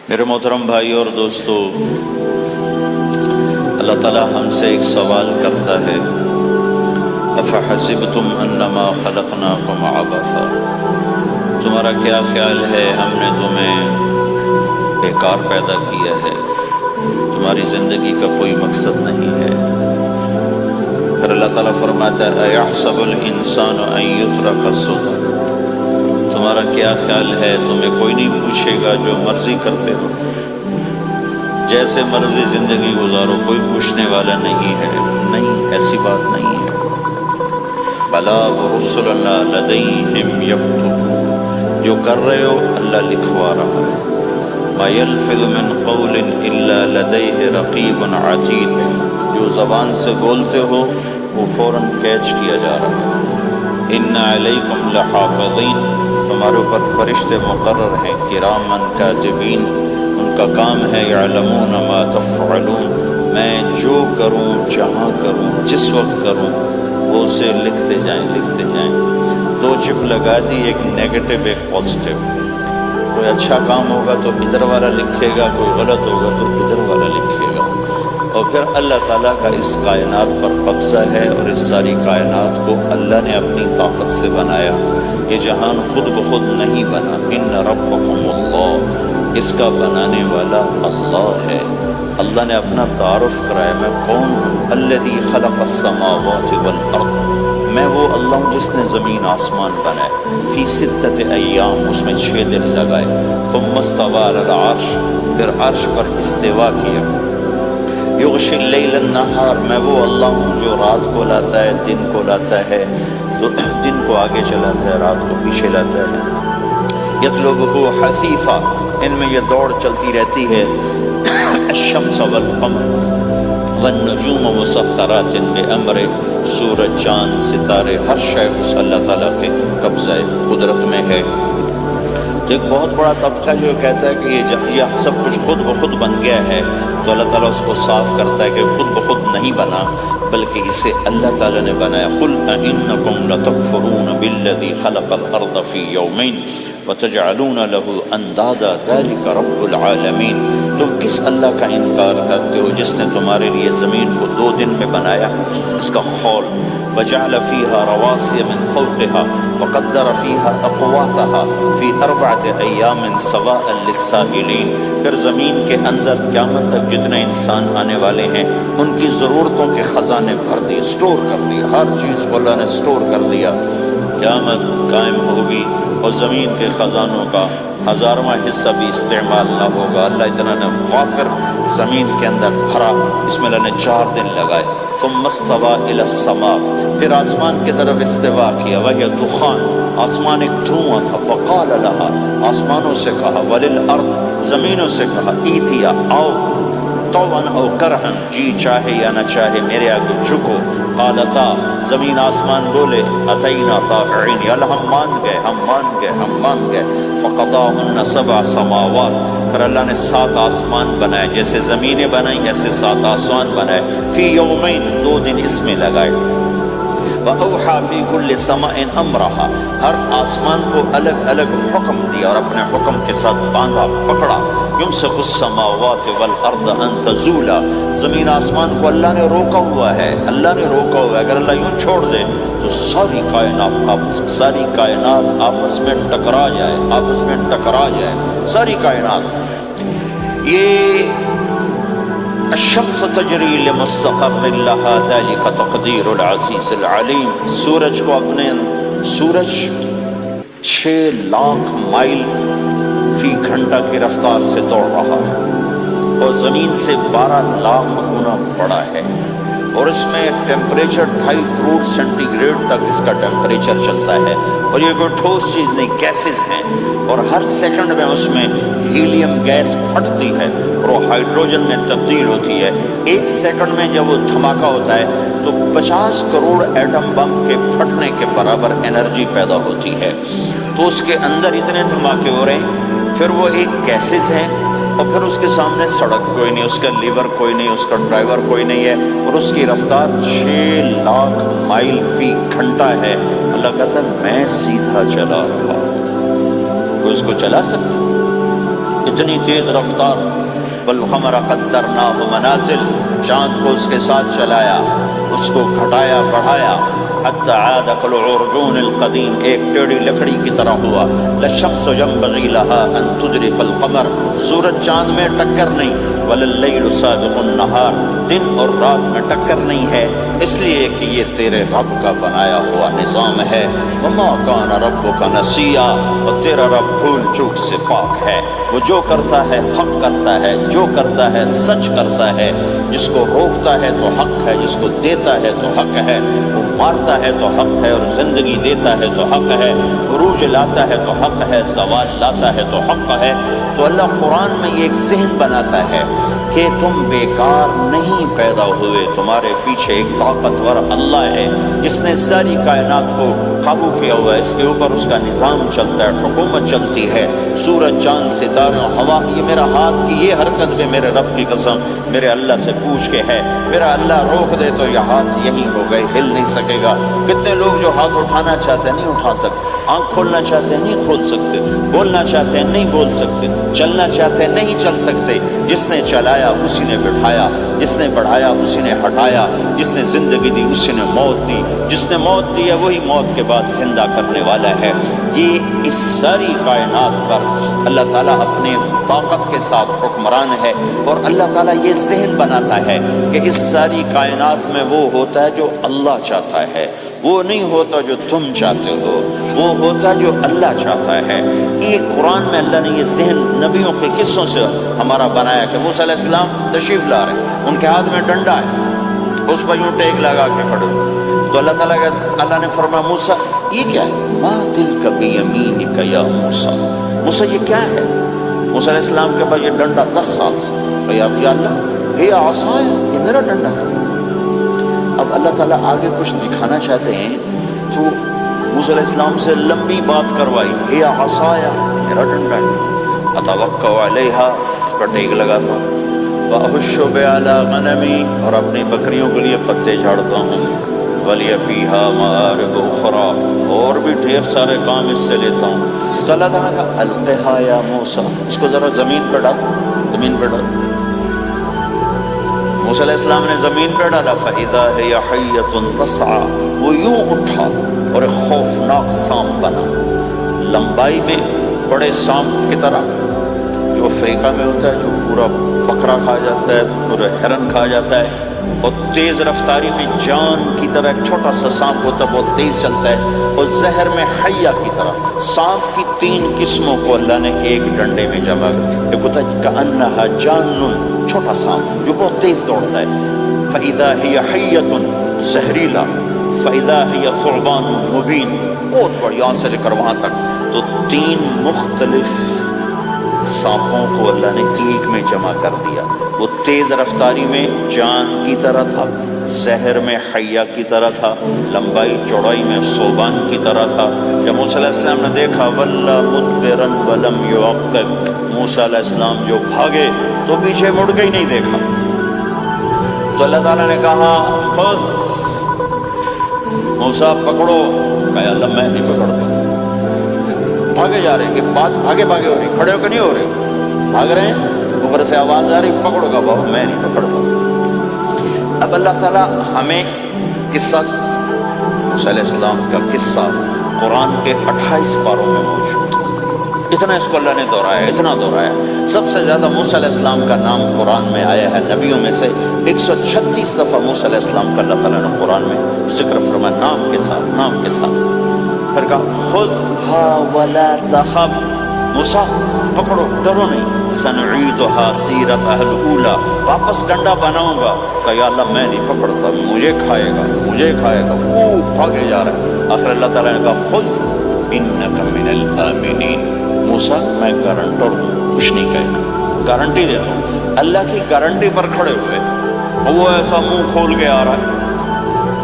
میرے محترم بھائی اور دوستو، اللہ تعالیٰ ہم سے ایک سوال کرتا ہے، افحسبتم انما خلقناکم عبثا، تمہارا کیا خیال ہے ہم نے تمہیں بیکار پیدا کیا ہے، تمہاری زندگی کا کوئی مقصد نہیں ہے؟ پھر اللہ تعالیٰ فرماتا ہے ایحسب الانسان ان یترک سدی، تمہارا کیا خیال ہے تمہیں کوئی نہیں پوچھے گا جو مرضی کرتے ہو، جیسے مرضی زندگی گزارو، کوئی پوچھنے والا نہیں ہے؟ نہیں، ایسی بات نہیں ہے۔ بلا ورسلنا لدیہم یکتبون، جو کر رہے ہو اللہ لکھوا رہا ہے۔ ما یلفظ من قول الا لدیہ رقیب عتید، جو زبان سے بولتے ہو وہ فوراً کیچ کیا جا رہا ہے۔ ان علیکم لحافظین، تمہارے اوپر فرشتے مقرر ہیں، کرامن کاتبین، ان کا کام ہے یعلمون ما تفعلون، میں جو کروں، جہاں کروں، جس وقت کروں، وہ اسے لکھتے جائیں لکھتے جائیں۔ دو چپ لگا دی، ایک نیگیٹو ایک پازیٹیو۔ کوئی اچھا کام ہوگا تو ادھر والا لکھے گا، کوئی غلط ہوگا تو ادھر والا لکھے گا۔ اور پھر اللہ تعالیٰ کا اس کائنات پر قبضہ ہے، اور اس ساری کائنات کو اللہ نے اپنی طاقت سے بنایا، یہ جہان خود بخود نہیں بنا۔ ان ربکم اللہ، اس کا بنانے والا اللہ ہے۔ اللہ نے اپنا تعارف کرایا، میں کون ہوں؟ الذی خلق السماوات والارض، میں وہ اللہ ہوں جس نے زمین آسمان بنائے، فی ستۃ ایام، اس میں 6 دن لگائے، ثم استوی علی العرش، پھر عرش پر استوا کیا، یغشی اللیل النہار، میں وہ اللہ ہوں جو رات کو لاتا ہے، دن کو لاتا ہے، تو دن کو آگے چلاتا ہے، رات کو پیچھے لاتا ہے، یطلبہ حثیثا، ان میں یہ دوڑ چلتی رہتی ہے، الشمس والقمر والنجوم مسخرات بامرہ، سورج، چاند، ستارے، ہر شے اس اللہ تعالیٰ کے قبضہ قدرت میں ہے۔ تو ایک بہت بڑا طبقہ جو کہتا ہے کہ یہ سب کچھ خود بخود بن گیا ہے، تو اللہ تعالیٰ اس کو صاف کرتا ہے کہ خود بخود نہیں بنا، بلکہ اسے اللہ تعالیٰ نے بنایا۔ قل اَإِنَّكُمْ لَتَكْفُرُونَ بِالَّذِي خَلَقَ الْأَرْضَ فِي يَوْمَيْنِ وَتَجْعَلُونَ لَهُ أَنْدَادًا ذَلِكَ رَبُّ الْعَالَمِينَ، تم کس اللہ کا انکار کرتے ہو جس نے تمہارے لیے زمین کو 2 دن میں بنایا، اس کا خول، وَجَعَلَ فِيهَا رَوَاسِيَ مِنْ فَوْقِهَا وَقَدَّرَ فِيهَا أَقْوَاتَهَا فِي 4 أَيَّامٍ سَوَاءً لِلسَّائِلِينَ، پھر زمین کے اندر قیامت تک جتنے انسان آنے والے ہیں ان کی ضرورتوں کے خزانے بھر دیے، سٹور کر دیا، ہر چیز کو اللہ نے سٹور کر دیا۔ قیامت قائم ہوگی اور زمین کے خزانوں کا 1000واں حصہ بھی استعمال نہ ہوگا۔ اللہ اتنا نے غافر زمین کے اندر بھرا، اس میں اللہ نے 4 دن لگائے۔ ثم استوى الى السماء، پھر آسمان کی طرف استوا کیا، وہی دخان، آسمان ایک دھواں تھا، فقال لها، آسمانوں سے کہا، وللارض، زمینوں سے کہا، ایتیا، آؤ، طوعا او کرہا، جی چاہے یا نہ چاہے میرے آگے جھکو، قالتا، زمین آسمان بولے، اتینا طاعین، یا اللہ ہم مان گئے، ہم مان گئے، ہم مان گئے۔ فقضاہن 7 سماوات، پھر اللہ نے 7 آسمان بنائے، جیسے زمینیں بنائیں ایسے 7 آسمان بنائے، فی یومین، 2 دن اس میں لگائے۔ وَأَوْحَى فِي كُلِّ سَمَاءٍ أَمْرَهَا، ہر آسمان کو الگ الگ حکم دیا اور اپنے حکم کے ساتھ باندھا، پکڑا۔ يُمْسِكُ السَّمَاوَاتِ وَالْأَرْضَ أَن تَزُولَا، زمین آسمان کو اللہ نے روکا ہوا ہے، اللہ نے روکا ہوا ہے، اگر اللہ یوں چھوڑ دے تو ساری کائنات آپس میں ٹکرا جائے، آپس میں ٹکرا جائے ساری کائنات۔ یہ الشمس تجری لمستقر لها ذلك تقدیر العزیز العلیم، سورج کو اپنے سورج 6 لاکھ مائل فی گھنٹہ کی رفتار سے دوڑ رہا ہے اور زمین سے 12 لاکھ گنا بڑا ہے، اور اس میں ٹیمپریچر 2.5 کروڑ سینٹی گریڈ تک اس کا ٹیمپریچر چلتا ہے، اور یہ کوئی ٹھوس چیز نہیں، گیسز ہیں، اور ہر سیکنڈ میں اس میں ہیلیم گیس پھٹتی ہے اور وہ ہائیڈروجن میں تبدیل ہوتی ہے۔ 1 سیکنڈ میں جب وہ دھماکہ ہوتا ہے تو 50 کروڑ ایٹم بم کے پھٹنے کے برابر انرجی پیدا ہوتی ہے۔ تو اس کے اندر اتنے دھماکے ہو رہے ہیں، پھر وہ ایک گیسز ہیں اور پھر اس کے سامنے سڑک کوئی نہیں، اس کا لیور کوئی نہیں، اس کا ڈرائیور کوئی نہیں ہے، اور اس کی رفتار 6 لاکھ مائل فی گھنٹہ ہے۔ اللہ کہتا ہے میں سیدھا چلا رہا ہوں، کوئی اس کو چلا سکتا؟ اتنی تیز رفتار۔ والقمر قدرناہ منازل، چاند کو اس کے ساتھ چلایا، اس کو گھٹایا بڑھایا، حتی عاد کالعرجون القدیم، ایک ٹیڑھی لکڑی کی طرح ہوا۔ للشمس ينبغي لها ان تدرك القمر، سورج چاند میں ٹکر نہیں۔ ولللیل سابق النہار، دن اور رات میں ٹکر نہیں ہے، اس لیے کہ یہ تیرے رب کا بنایا ہوا نظام ہے۔ وما کان ربک نسیا، اور تیرا رب بھول چوک سے پاک ہے۔ وہ جو کرتا ہے حق کرتا ہے، جو کرتا ہے سچ کرتا ہے، جس کو روکتا ہے تو حق ہے، جس کو دیتا ہے تو حق ہے، وہ مارتا ہے تو حق ہے، اور زندگی دیتا ہے تو حق ہے، عروج لاتا ہے تو حق ہے، زوال لاتا ہے تو حق ہے۔ تو اللہ قرآن میں یہ ایک ذہن بناتا ہے کہ تم بیکار نہیں پیدا ہوئے، تمہارے پیچھے ایک طاقتور اللہ ہے جس نے ساری کائنات کو قابو کیا ہوا ہے، اس کے اوپر اس کا نظام چلتا ہے، حکومت چلتی ہے۔ سورج چاند ستارے ہوا، یہ میرا ہاتھ کی یہ حرکت بھی میرے رب کی قسم میرے اللہ سے پوچھ کے ہے، میرا اللہ روک دے تو یہ ہاتھ یہیں ہو گئے، ہل نہیں سکے گا۔ کتنے لوگ جو ہاتھ اٹھانا چاہتے ہیں نہیں اٹھا سکتے، آنکھ کھولنا چاہتے ہیں نہیں کھول سکتے، بولنا چاہتے ہیں نہیں بول سکتے، چلنا چاہتے ہیں نہیں چل سکتے۔ جس نے چلایا اسی نے بٹھایا، جس نے بڑھایا اسی نے ہٹایا، جس نے زندگی دی اسی نے موت دی، جس نے موت دی ہے وہی موت کے بعد زندہ کرنے والا ہے۔ یہ اس ساری کائنات پر اللہ تعالیٰ اپنے طاقت کے ساتھ حکمران ہے، اور اللہ تعالیٰ یہ ذہن بناتا ہے کہ اس ساری کائنات میں وہ ہوتا ہے جو اللہ چاہتا ہے، وہ نہیں ہوتا جو تم چاہتے ہو، وہ ہوتا جو اللہ چاہتا ہے۔ ایک قرآن میں اللہ نے یہ ذہن نبیوں کے قصوں سے ہمارا بنایا کہ موسیٰ علیہ السلام تشریف لا رہے ہیں، ان کے ہاتھ میں ڈنڈا ہے، اس پر یوں ٹیک لگا کے کھڑے، تو اللہ نے فرمایا موسیٰ یہ کیا ہے؟ ما تلک بیمینک یا موسیٰ، موسیٰ یہ کیا ہے؟ موسیٰ علیہ السلام کے پاس یہ ڈنڈا 10 سال سے، یا اللہ یہ عصا ہے، یہ میرا ڈنڈا ہے۔ اب اللہ تعالیٰ آگے کچھ دکھانا چاہتے ہیں تو موسیٰ علیہ السلام سے لمبی بات کروائی، ہے عصایا، میرا ڈنڈا ہے، اتوکل علیہا، اس پر ٹیک لگاتا ہوں، واحش بہا علی غنمی، اور اپنی بکریوں کے لیے پتے جھاڑتا ہوں، ولی فیہا مآرب اخری، اور بھی ڈھیر سارے کام اس سے لیتا ہوں۔ تو اللہ تعالیٰ کا القہا یا موسیٰ، اس کو ذرا زمین پہ ڈال، زمین پہ ڈال۔ موسیٰ علیہ السلام نے زمین پہ ڈالا، فَإِذَا هِيَ حَيَّةٌ تَسْعَىٰ، وہ یوں اٹھا اور ایک خوفناک سانپ بنا، لمبائی میں بڑے سانپ کی طرح جو افریقہ میں ہوتا ہے، جو پورا بکرا کھا جاتا ہے، پورا ہرن کھا جاتا ہے، اور تیز رفتاری میں جان کی طرح ایک چھوٹا سا سانپ ہوتا ہے، بہت تیز چلتا ہے، اور زہر میں حیہ کی طرح۔ سانپ کی 3 قسموں کو اللہ نے ایک ڈنڈے میں جمع کیا، ایک ہوتا ہے کأنہا جان، چھوٹا سانپ جو بہت تیز دوڑتا ہے، فَإِذَا هِيَ حَيَّةٌ، زہریلا، فَإِذَا هِيَ ثُعْبَانٌ مُبِينٌ، بہت بڑی، یہاں سے لے کر وہاں تک۔ تو 3 مختلف سانپوں کو اللہ نے ایک میں جمع کر دیا۔ وہ تیز رفتاری میں جان کی طرح تھا، زہر میں حیہ کی طرح تھا، لمبائی چوڑائی میں ثعبان کی طرح تھا۔ جب موسیٰ علیہ السلام نے دیکھا وَلَّا مُدْبِرًا وَلَمْ يُعَقِّبْ، موسیٰ علیہ السلام جو بھاگے تو پیچھے مڑ کے ہی نہیں دیکھا۔ تو اللہ تعالیٰ نے کہا خذ موسیٰ پکڑو، کہا اللہ میں نہیں پکڑتا۔ بھاگے جا رہے ہیں کہ بات بھاگے بھاگے ہو رہی، کھڑے ہو کے نہیں ہو رہے، بھاگ رہے ہیں، اوپر سے آواز آ رہی پکڑو گا، بہو میں نہیں پکڑتا۔ اب اللہ تعالیٰ ہمیں قصہ موسیٰ علیہ السلام کا قصہ قرآن کے 28 پاروں میں موجود ہے، اتنا اس کو اللہ نے دہرایا، اتنا دہرایا۔ سب سے زیادہ موسیٰ علیہ السلام کا نام قرآن میں آیا ہے، نبیوں میں سے 136 دفعہ موسیٰ علیہ السلام کا اللہ تعالیٰ نے قرآن میں ذکر فرمایا، نام کے ساتھ، نام کے ساتھ۔ پھر کہا خذها ولا تخف، موسیٰ پکڑو ڈرو نہیں، سنعیدها سیرتها الاولی، واپس ڈنڈا بناؤں گا۔ کہا یا اللہ میں نہیں پکڑتا، مجھے کھائے گا، مجھے کھائے گا، وہ بھاگے جا رہا ہے۔ آخر اللہ تعالیٰ نے کہا خذ انک من الآمنین، موسیٰ میں گارنٹر ہوں، کچھ نہیں کہے گا، گارنٹی دیتا ہوں۔ اللہ کی گارنٹی پر کھڑے ہوئے، وہ ایسا منہ کھول کے آ رہا ہے،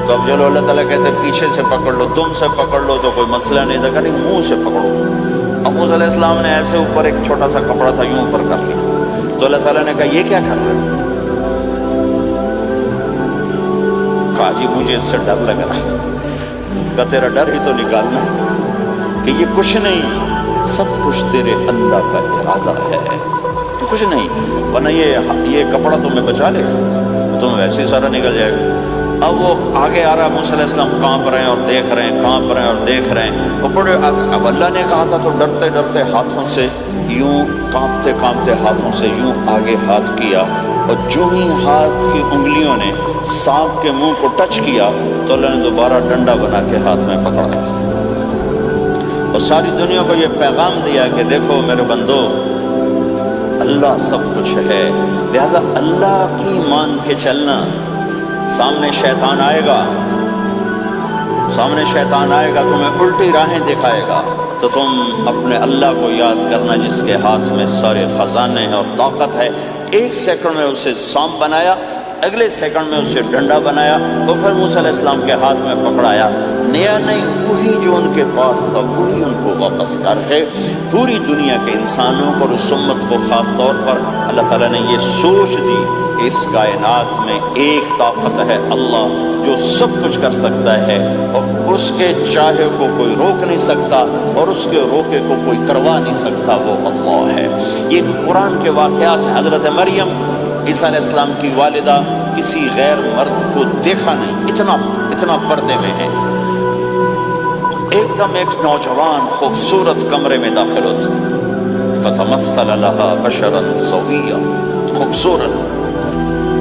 تو اب چلو اللہ تعالیٰ کہتے ہیں پیچھے سے پکڑ لو، تم سے پکڑ لو تو کوئی مسئلہ نہیں تھا، کہ نہیں منہ سے پکڑو۔ اب موسیٰ علیہ السلام نے ایسے اوپر ایک چھوٹا سا کپڑا تھا یوں اوپر کر لیا، تو اللہ تعالیٰ نے کہا یہ کیا کر رہے ہو؟ کہا جی مجھے اس سے ڈر لگ رہا ہے۔ کہا تیرا ڈر ہی تو نکالنا ہے کہ یہ کچھ نہیں، سب کچھ تیرے اللہ کا ارادہ ہے، کچھ نہیں، ورنہ یہ کپڑا تمہیں بچا لے، تمہیں ویسے ہی سارا نکل جائے گا۔ اب وہ آگے آ رہا ہے، موسیٰ علیہ السلام کانپ رہے ہیں اور دیکھ رہے ہیں، کانپ رہے ہیں اور دیکھ رہے ہیں، وہ بڑے اب اللہ نے کہا تھا تو ڈرتے ڈرتے ہاتھوں سے یوں کانپتے کانپتے ہاتھوں سے یوں آگے ہاتھ کیا، اور جو ہی ہاتھ کی انگلیوں نے سانپ کے منہ کو ٹچ کیا تو اللہ نے دوبارہ ڈنڈا بنا کے ہاتھ میں پکڑا تھا، اور ساری دنیا کو یہ پیغام دیا کہ دیکھو میرے بندو، اللہ سب کچھ ہے، لہذا اللہ کی مان کے چلنا۔ سامنے شیطان آئے گا، تمہیں الٹی راہیں دکھائے گا، تو تم اپنے اللہ کو یاد کرنا جس کے ہاتھ میں سارے خزانے ہیں اور طاقت ہے۔ ایک سیکنڈ میں اسے سانپ بنایا، اگلے سیکنڈ میں اسے ڈنڈا بنایا، اور پھر موسیٰ علیہ السلام کے ہاتھ میں پکڑایا، نیا نہیں، وہی جو ان کے پاس تھا وہی ان کو واپس کر کے پوری دنیا کے انسانوں کو اور اس امت کو خاص طور پر اللہ تعالیٰ نے یہ سوچ دی کہ اس کائنات میں ایک طاقت ہے، اللہ جو سب کچھ کر سکتا ہے اور اس کے چاہے کو کوئی روک نہیں سکتا اور اس کے روکے کو کوئی کروا نہیں سکتا، وہ اللہ ہے۔ یہ قرآن کے واقعات ہیں۔ حضرت مریم عیسیٰ علیہ السلام کی والدہ کسی غیر مرد کو دیکھا نہیں، اتنا پردے میں ہے۔ ایک دم ایک نوجوان خوبصورت کمرے میں داخل ہوتا، فتمثل لها بشرا سویا، خوبصورت،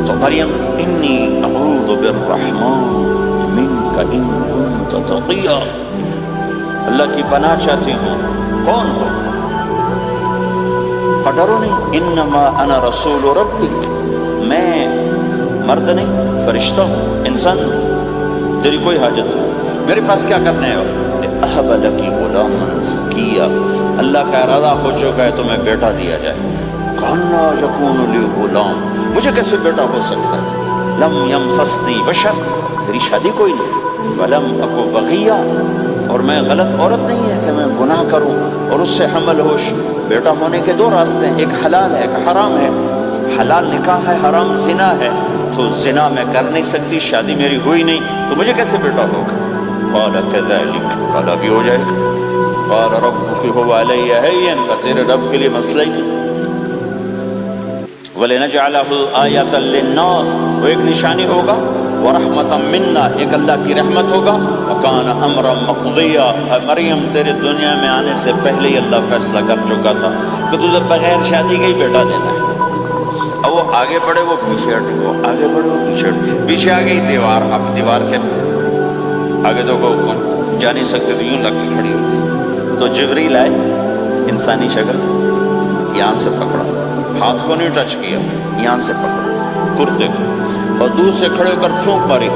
تو مریم انی اعوذ بالرحمن منک ان کنت تقیا، اللہ کی پناہ چاہتی ہوں، کون ہو؟ ڈرو نہیں، انما انا رسول ربک، میں مرد نہیں فرشتہ ہوں، انسان ہوں، تیری کوئی حاجت نہیں، میرے پاس کیا کرنے ہو؟ اہب لکی غلاما زکیا، اللہ کا ارادہ ہو چکا ہے تمہیں بیٹا دیا جائے۔ کانا یکون لی غلام، مجھے کیسے بیٹا ہو سکتا ہے؟ لم یمسسنی بشر، میری شادی کوئی نہیں، ولم اکو بغیا، اور میں غلط عورت نہیں ہے کہ میں گناہ کروں اور اس سے حمل ہوش۔ بیٹا ہونے کے دو راستے ہیں، ایک حلال ہے، ایک حرام ہے۔ حلال نکاح ہے، حرام زنا ہے، تو زنا میں کر نہیں سکتی، شادی میری ہوئی نہیں، تو مجھے کیسے بیٹا ہوگا؟ قال كذلك، قال ابھی ہو جائے گا۔ قال ربك هو علي هين، تیرے رب کے لیے مسئلہ ہی نہیں۔ وَلِنَجْعَلَهُ آيَةً لِلنَّاسِ، وہ ایک نشانی ہوگا، وَرَحْمَةً مِنَّا، ایک اللہ کی رحمت ہوگا، وَكَانَ أَمْرًا مَقْضِيًّا، مریم تیرے دنیا میں آنے سے پہلے ہی اللہ فیصلہ کر چکا تھا کہ تجھے بغیر شادی کے ہی بیٹا دینا ہے۔ اب وہ آگے بڑھے، وہ پیچھے ہٹے، وہ آگے بڑھے، وہ پیچھے ہٹے، پیچھے آ گئی دیوار، اب دیوار کے آگے تو کو جا نہیں سکتے، تو یوں لگ کے کھڑی ہو گئی، تو جبریل آئے، انسانی شکل، یہاں سے پکڑا، ہاتھ کو نہیں ٹچ کیا، یہاں سے پکڑا کرتے کو، اور دور سے کھڑے ہو کر پھونک ماری،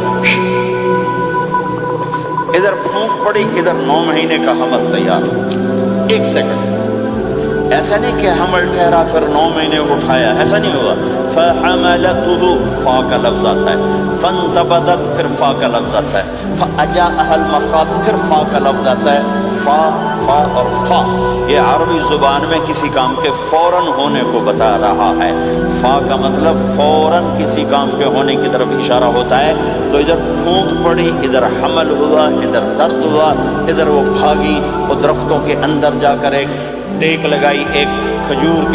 ادھر پھونک پڑی، ادھر 9 مہینے کا حمل تیار، ایک سیکنڈ، ایسا نہیں کہ حمل ٹھہرا کر 9 مہینے اٹھایا، ایسا نہیں ہوگا۔ فَحَمَلَتُهُ، فا کا لفظ آتا ہے، فَانْتَبَذَتْ، پھر فا کا لفظ آتا ہے، فَأَجَاءَهَا الْمَخَاضُ، پھر فا کا لفظ آتا ہے۔ فا اور فا یہ عربی زبان میں کسی کام کے فوراً ہونے کو بتا رہا ہے۔ فا کا مطلب فوراً کسی کام کے ہونے کی طرف اشارہ ہوتا ہے، تو ادھر پھونک پڑی، ادھر حمل ہوا، ادھر درد ہوا، ادھر وہ بھاگی، وہ درختوں کے اندر جا کر ایک ٹیک لگائی ایک کھجور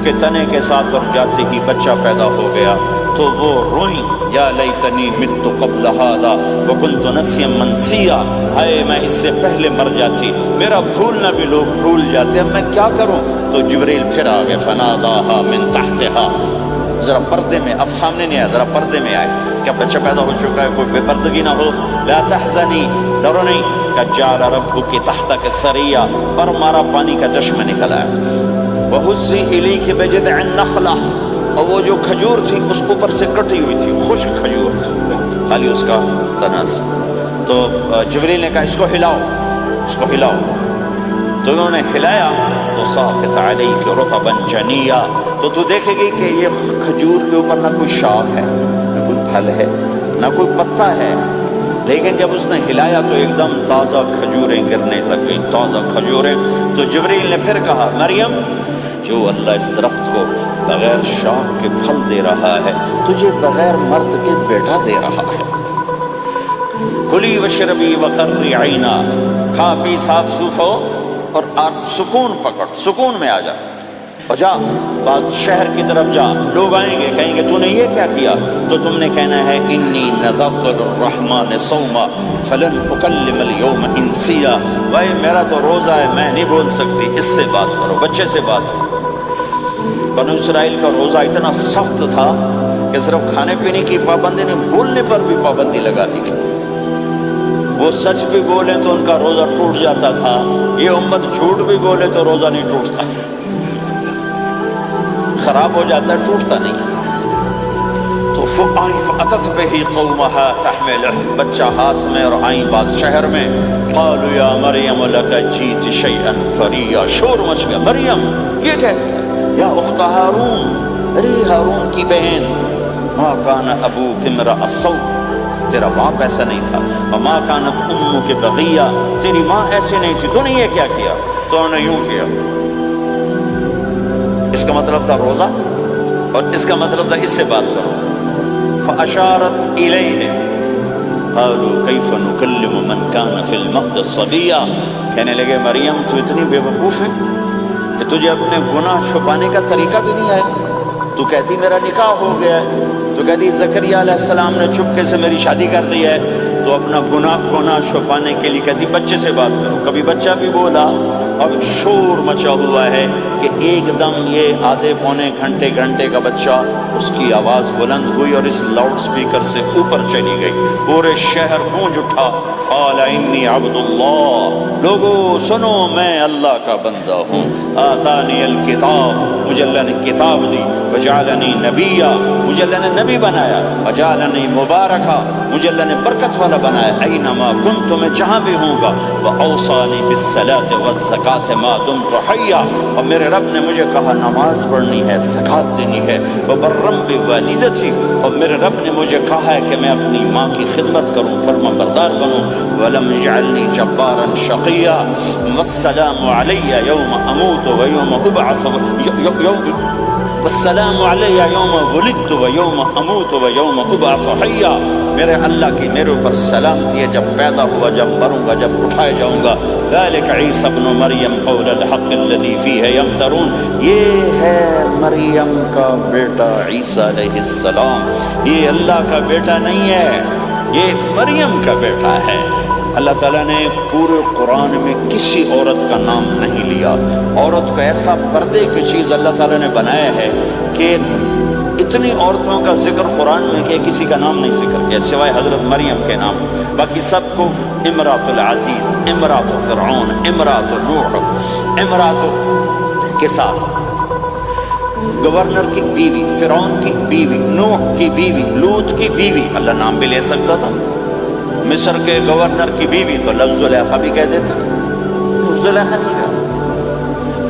کے تنے کے ساتھ، اور جاتے ہی بچہ پیدا ہو گیا، تو وہ روئیں، یا لیتنی مت قبل ھذا وکنت نسیا منسیا، ہائے میں اس سے پہلے مر جاتی، میرا بھولنا بھی لوگ بھول جاتے، اب میں کیا کروں؟ تو جبریل پھر آ گئے، فناداھا من تحتھا، ذرا پردے میں، اب سامنے نہیں آیا، ذرا پردے میں آئے، کیا بچہ پیدا ہو چکا ہے، کوئی بے پردگی نہ ہو، لا تحزنی، ڈرو نہیں، کہ جعل ربک تحتک سریا، پر مارا پانی کا چشمہ نکل آیا، وہزی الیک بجذع النخلہ، اور وہ جو کھجور تھی اس اوپر سے کٹی ہوئی تھی، خشک کھجور تھی، خالی اس کا تنا تھا، تو جبریل نے کہا اس کو ہلاؤ، اس کو ہلاؤ، تو انہوں نے ہلایا، تو ساقط علیک رطبا جنیا، تو تو دیکھے گی کہ یہ کھجور کے اوپر نہ کوئی شاخ ہے، نہ کوئی پھل ہے، نہ کوئی پتا ہے، لیکن جب اس نے ہلایا تو ایک دم تازہ کھجوریں گرنے لگ گئی، تازہ کھجوریں۔ تو جبریل نے پھر کہا مریم، جو اللہ اس درخت کو بغیر شوق کے پھل دے رہا ہے، تجھے بغیر مرد کے بیٹا دے رہا ہے۔ کلی وشربی وقرری عینا، کھا پی صاف صوف ہو اور سکون پکڑ، سکون میں آ جا اور جا بعض شہر کی طرف جا، لوگ آئیں گے کہیں گے تو نے یہ کیا کیا، تو تم نے کہنا ہے انی نذرت للرحمن صوما فلن اکلم اليوم انسیا، بھائی میرا تو روزہ ہے، میں نہیں بول سکتی، اس سے بات کرو، بچے سے بات کرو۔ بنو اسرائیل کا روزہ اتنا سخت تھا کہ صرف کھانے پینے کی پابندی نہیں، بولنے پر بھی پابندی لگا دی گئی۔ وہ سچ بھی بولیں تو ان کا روزہ ٹوٹ جاتا تھا، یہ امت جھوٹ بھی بولے تو روزہ نہیں ٹوٹتا، خراب ہو جاتا ہے، ٹوٹتا نہیں۔ تو فأتت به قومها تحمله، بچہ ہاتھ میں اور آئیں بعض شہر میں، قالوا یا مریم لک جیت شیئا فریا، شور مچ گیا، مریم یہ کہتی ہے یا اخت ہارون، ارے ہارون کی بہن، ما کان ابوک امرأ السوء، تیرا باپ ایسا نہیں تھا، وما کانت امک بغیہ، تیری ماں ایسی نہیں تھی، تو نے یہ کیا کیا، تو نے یوں کیا۔ اس کا مطلب تھا روزہ، اور اس کا مطلب تھا اس سے بات کرو۔ فاشارت الیہ قالوا کیف نکلم من کان فی المہد صبیا، کہنے لگے مریم تو اتنی بے وقوف ہے کہ تجھے اپنے گناہ چھپانے کا طریقہ بھی نہیں آیا، تو کہتی میرا نکاح ہو گیا ہے، تو کہتی زکریہ علیہ السلام نے چپکے سے میری شادی کر دی ہے، تو اپنا گناہ چھپانے کے لیے کہتی بچے سے بات کرو۔ کبھی بچہ بھی بولا، اب شور مچا ہوا ہے کہ ایک دم یہ آدھے پونے گھنٹے کا بچہ، اس کی آواز بلند ہوئی اور اس لاؤڈ سپیکر سے اوپر چلی گئی، پورے شہر گونج اٹھا، قال انی عبد اللہ، لوگو سنو میں اللہ کا بندہ ہوں، آتانی الکتاب، مجھے اللہ نے کتاب دی، وجعلنی نبیا، مجھے اللہ نے نبی بنایا، وجعلنی مبارکا، مجھے اللہ نے برکت والا بنایا، اینما کنت، میں جہاں بھی ہوں گا، واوصانی بالصلاۃ والزکاۃ ما دمت حیا، اور میرے رب نے مجھے کہا نماز پڑھنی ہے، زکوٰۃ دینی ہے، وبرم بوالدتی، اور میرے رب نے مجھے کہا ہے کہ میں اپنی ماں کی خدمت کروں، فرما بردار بنوں، ولم یجعلنی جبارا شقیا، والسلام علی یوم اموت ویوم ابعث، والسلام علی یوم ولدت ویوم اموت ویوم ابعث حیا، میرے اللہ کی میرے اوپر سلامتی ہے جب پیدا ہوا، جب مروں گا، جب اٹھائے جاؤں گا۔ ذلک عیسی ابن مریم قول الحق الذی فیہ یمترون، یہ ہے مریم کا بیٹا عیسیٰ علیہ السلام، یہ اللہ کا بیٹا نہیں ہے، یہ مریم کا بیٹا ہے۔ اللہ تعالیٰ نے پورے قرآن میں کسی عورت کا نام نہیں لیا، عورت کو ایسا پردے کی چیز اللہ تعالیٰ نے بنایا ہے کہ اتنی عورتوں کا ذکر قرآن میں کیا کسی کا نام نہیں ذکر کیا سوائے حضرت مریم کے نام، باقی سب کو امرات العزیز، امرات فرعون، امرات نوح، امرات کے ساتھ، گورنر کی بیوی، فرعون کی بیوی، نوح کی بیوی، لوط کی بیوی، اللہ نام بھی لے سکتا تھا۔ مصر کے گورنر کی بیوی تو لفظ زلیخا بھی کہہ دیتا، زلیخا نہیں کہا۔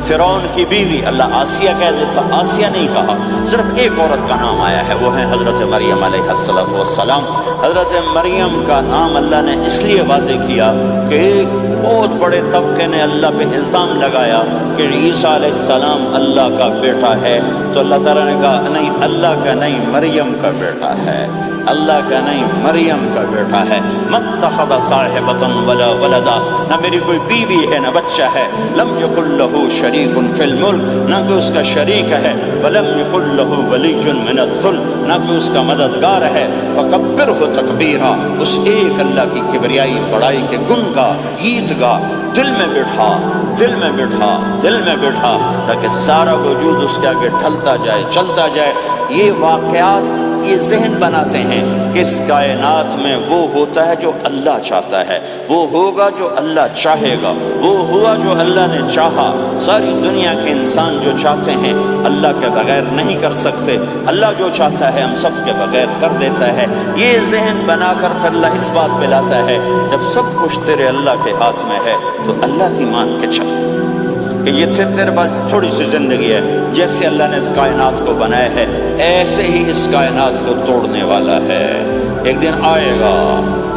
فرعون کی بیوی اللہ آسیہ کہہ دیتا، آسیہ نہیں کہا، صرف ایک عورت کا نام آیا ہے، وہ ہے حضرت مریم علیہ السلام۔ حضرت مریم کا نام اللہ نے اس لیے واضح کیا کہ ایک بہت بڑے طبقے نے اللہ پہ الزام لگایا کہ عیسیٰ علیہ السلام اللہ کا بیٹا ہے، تو اللہ تعالیٰ نے کہا نہیں، اللہ کا نہیں، مریم کا بیٹا ہے، اللہ کا نہیں، مریم کا بیٹا ہے۔ متخذ صاحبۃ ولا ولدا، نہ میری کوئی بیوی ہے نہ بچہ ہے، لم یکن لہ شریک فی الملک، نہ کہ اس کا شریک ہے، ولم یکن لہ ولی من الذل، نہ کہ اس کا مددگار ہے، فکبرہ تکبیرا، اس ایک اللہ کی کبریائی بڑائی کے گن گا، گیت گا، دل میں بٹھا، دل میں بٹھا، دل میں بٹھا، تاکہ سارا وجود اس کے آگے ڈھلتا جائے، چلتا جائے۔ یہ واقعات یہ ذہن بناتے ہیں کہ اس کائنات میں وہ ہوتا ہے جو اللہ چاہتا ہے، وہ ہوگا جو اللہ چاہے گا، وہ ہوا جو اللہ نے چاہا۔ ساری دنیا کے انسان جو چاہتے ہیں اللہ کے بغیر نہیں کر سکتے، اللہ جو چاہتا ہے ہم سب کے بغیر کر دیتا ہے۔ یہ ذہن بنا کر پھر اللہ اس بات پہ لاتا ہے جب سب کچھ تیرے اللہ کے ہاتھ میں ہے تو اللہ کی مان کے چل، کہ یہ تیرے پاس تھوڑی سی زندگی ہے، جیسے اللہ نے اس کائنات کو بنایا ہے ایسے ہی اس کائنات کو توڑنے والا ہے۔ ایک دن آئے گا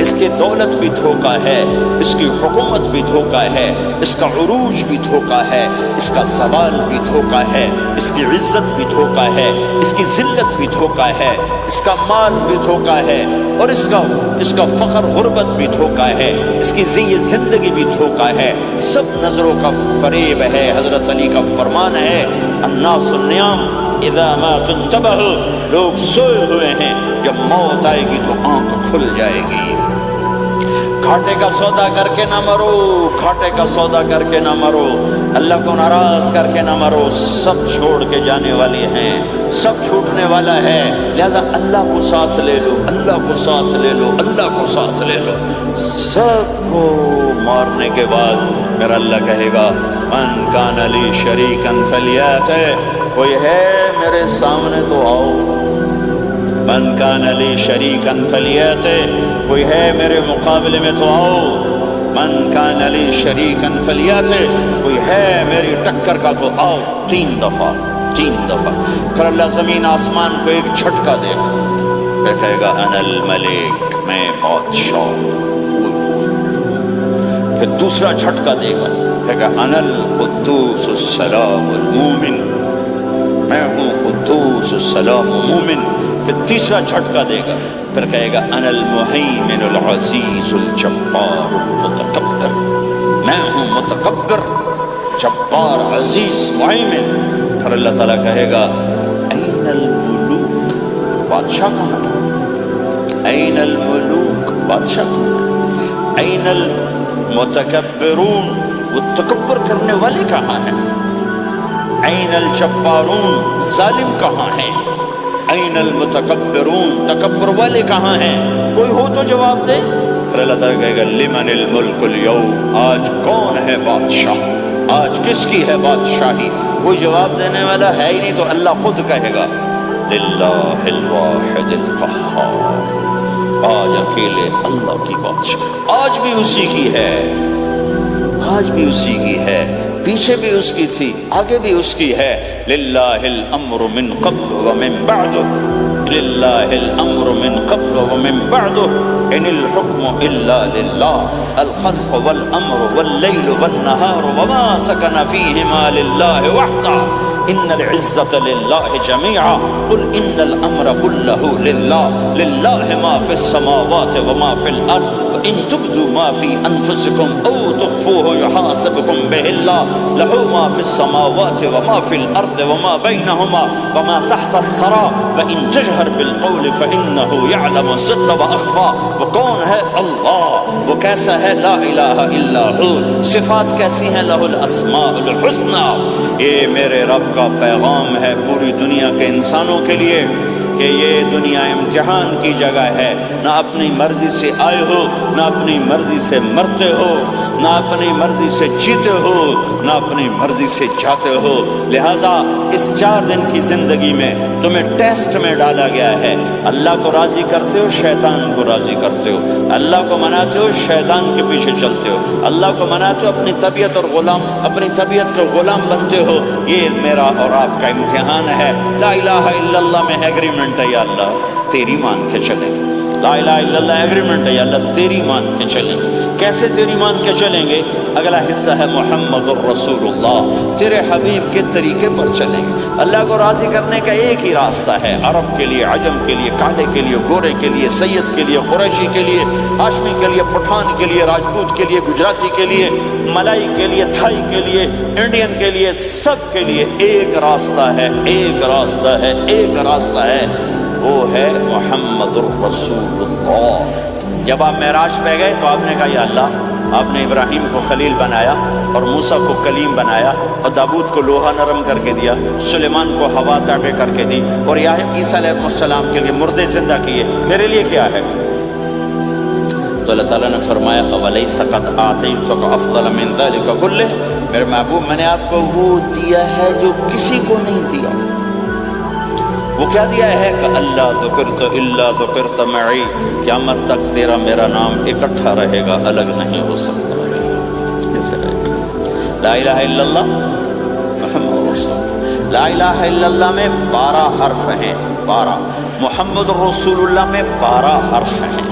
اس کی دولت بھی دھوکہ ہے، اس کی حکومت بھی دھوکہ ہے، اس کا عروج بھی دھوکہ ہے، اس کا زوال بھی دھوکہ ہے، اس کی عزت بھی دھوکہ ہے، اس کی ذلت بھی دھوکہ ہے، اس کا مال بھی دھوکہ ہے، اور اس کا فخر غربت بھی دھوکہ ہے، اس کی زندگی بھی دھوکہ ہے، سب نظروں کا فریب ہے۔ حضرت علی کا فرمان ہے الناس النیام اذا ما تنتبہوا، لوگ سوئے ہوئے ہیں، جب موت آئے گی تو آنکھ کھل جائے گی۔ گھاٹے کا سودا کر کے نہ مرو، گھاٹے کا سودا کر کے نہ مرو، اللہ کو ناراض کر کے نہ مرو، سب چھوڑ کے جانے والے ہیں، سب چھوٹنے والا ہے، لہذا اللہ کو ساتھ لے لو، اللہ کو ساتھ لے لو، اللہ کو ساتھ لے لو۔ سب کو مارنے کے بعد پھر اللہ کہے گا من کان لی شریکا فلیات، کوئی ہے میرے سامنے تو آؤ، من کان لی شریکا فلیات، کوئی ہے میرے مقابلے میں تو آؤ، من کان لی شریکا فلیات، کوئی ہے میری ٹکر کا تو آؤ، تین دفعہ۔ پھر اللہ زمین آسمان کو ایک جھٹکا دے گا، پھر کہے گا انا الملک، میں بادشاہ ہوں۔ پھر دوسرا جھٹکا دے گا، کہے گا انا القدوس السلام المومن، میں ہوں قدوس السلام مومن۔ پھر تیسرا جھٹکا دے گا، پھر کہے گا انا المہیمن العزیز الجبار المتکبر، میں ہوں متکبر، جبار، عزیز، مہیمن۔ پھر اللہ تعالیٰ کہے گا این الملوک، بادشاہ کہاں؟ این الملوک، بادشاہ کہاں؟ این المتکبرون، وہ تکبر کرنے والے کہاں ہیں؟ این الجبارون، ظالم کہاں ہیں؟ این المتکبرون، تکبر والے کہاں ہیں؟ کوئی ہو تو جواب دے۔ پھر اللہ تعالیٰ کہے گا لمن الملک اليوم، آج کون ہے بادشاہ، آج کس کی ہے بادشاہی؟ کوئی جواب دینے والا ہے ہی نہیں، تو اللہ خود کہے گا للہ الواحد القہار، آج اکیلے اللہ کی بادشاہ، آج بھی اسی کی ہے، آج بھی اسی کی ہے، پیچھے بھی اس کی تھی، آگے بھی اس کی ہے۔ للہ الامر من قبل ومن بعد، للہ الامر من قبل ومن بعد، ان الحکم الا للہ، الخلق والامر واللیل والنہار وما سکن فیہما للہ وحدہ، ان العزت للہ جميعا، قل ان الامر كله للہ، للہ ما فی السماوات وما فی الارض، وان تبدوا ما فی انفسکم او تخفوه يحاسبكم به اللہ، له ما فی السماوات وما فی الارض وما بینہما وما تحت الثرى، وان تجہر بالقول فانه يعلم السر واخفى۔ وہ کون ہے؟ اللہ۔ وہ کیسا ہے؟ لا الہ الا ہو۔ صفات کیسی ہیں؟ لہ الاسماء الحسنى۔ یہ میرے رب کا پیغام ہے پوری دنیا کے انسانوں کے لیے کہ یہ دنیا امتحان کی جگہ ہے، نہ اپنی مرضی سے آئے ہو، نہ اپنی مرضی سے مرتے ہو، نہ اپنی مرضی سے جیتے ہو، نہ اپنی مرضی سے جاتے ہو۔ لہٰذا اس 4 دن کی زندگی میں تمہیں ٹیسٹ میں ڈالا گیا ہے، اللہ کو راضی کرتے ہو، شیطان کو راضی کرتے ہو، اللہ کو مناتے ہو، شیطان کے پیچھے چلتے ہو، اللہ کو مناتے ہو، اپنی طبیعت اور غلام، اپنی طبیعت کے غلام بنتے ہو۔ یہ میرا اور آپ کا امتحان ہے۔ لا الہ الا اللہ میں ایگریمنٹ ہے، یا اللہ تیری مان کے چلیں گے، لا الہ الا اللہ ایگریمنٹ ہے، یا اللہ تیری مان کے چلیں گے۔ کیسے تیری مان کے چلیں گے؟ اگلا حصہ ہے محمد الرسول اللہ، تیرے حبیب کے طریقے پر چلیں گے۔ اللہ کو راضی کرنے کا ایک ہی راستہ ہے، عرب کے لیے، عجم کے لیے، کالے کے لیے، گورے کے لیے، سید کے لیے، قریشی کے لیے، ہاشمی کے لیے، پٹھان کے لیے، راجپوت کے لیے، گجراتی کے لیے، ملائی کے لیے، تھائی کے لیے، انڈین کے لیے، سب کے لیے ایک راستہ ہے، ایک راستہ ہے، ایک راستہ ہے، وہ ہے محمد الرسول اللہ۔ جب آپ معراج پہ گئے تو آپ نے کہا یا اللہ، آپ نے ابراہیم کو خلیل بنایا اور موسیٰ کو کلیم بنایا اور داؤد کو لوہا نرم کر کے دیا، سلیمان کو ہوا تابع کر کے دی، اور عیسیٰ علیہ السلام کے لیے مردے زندہ کیے، میرے لیے کیا ہے؟ تو اللہ تعالیٰ نے فرمایا اَوَلَيْسَ قَدْ أَعْطَيْتُكَ أَفْضَلَ مِنْ ذَلِكَ كُلِّهِ، میرے محبوب میں نے آپ کو وہ دیا ہے جو کسی کو نہیں دیا۔ وہ کیا دیا ہے کہ اللہ ذکرت الا ذکرت معی، قیامت تک تیرا میرا نام اکٹھا رہے گا، الگ نہیں ہو سکتا ہے۔ ایسے رہے گا۔ لا الہ الا اللہ محمد رسول، لا الہ الا اللہ میں 12 حرف ہیں، 12، محمد رسول اللہ میں 12 حرف ہیں۔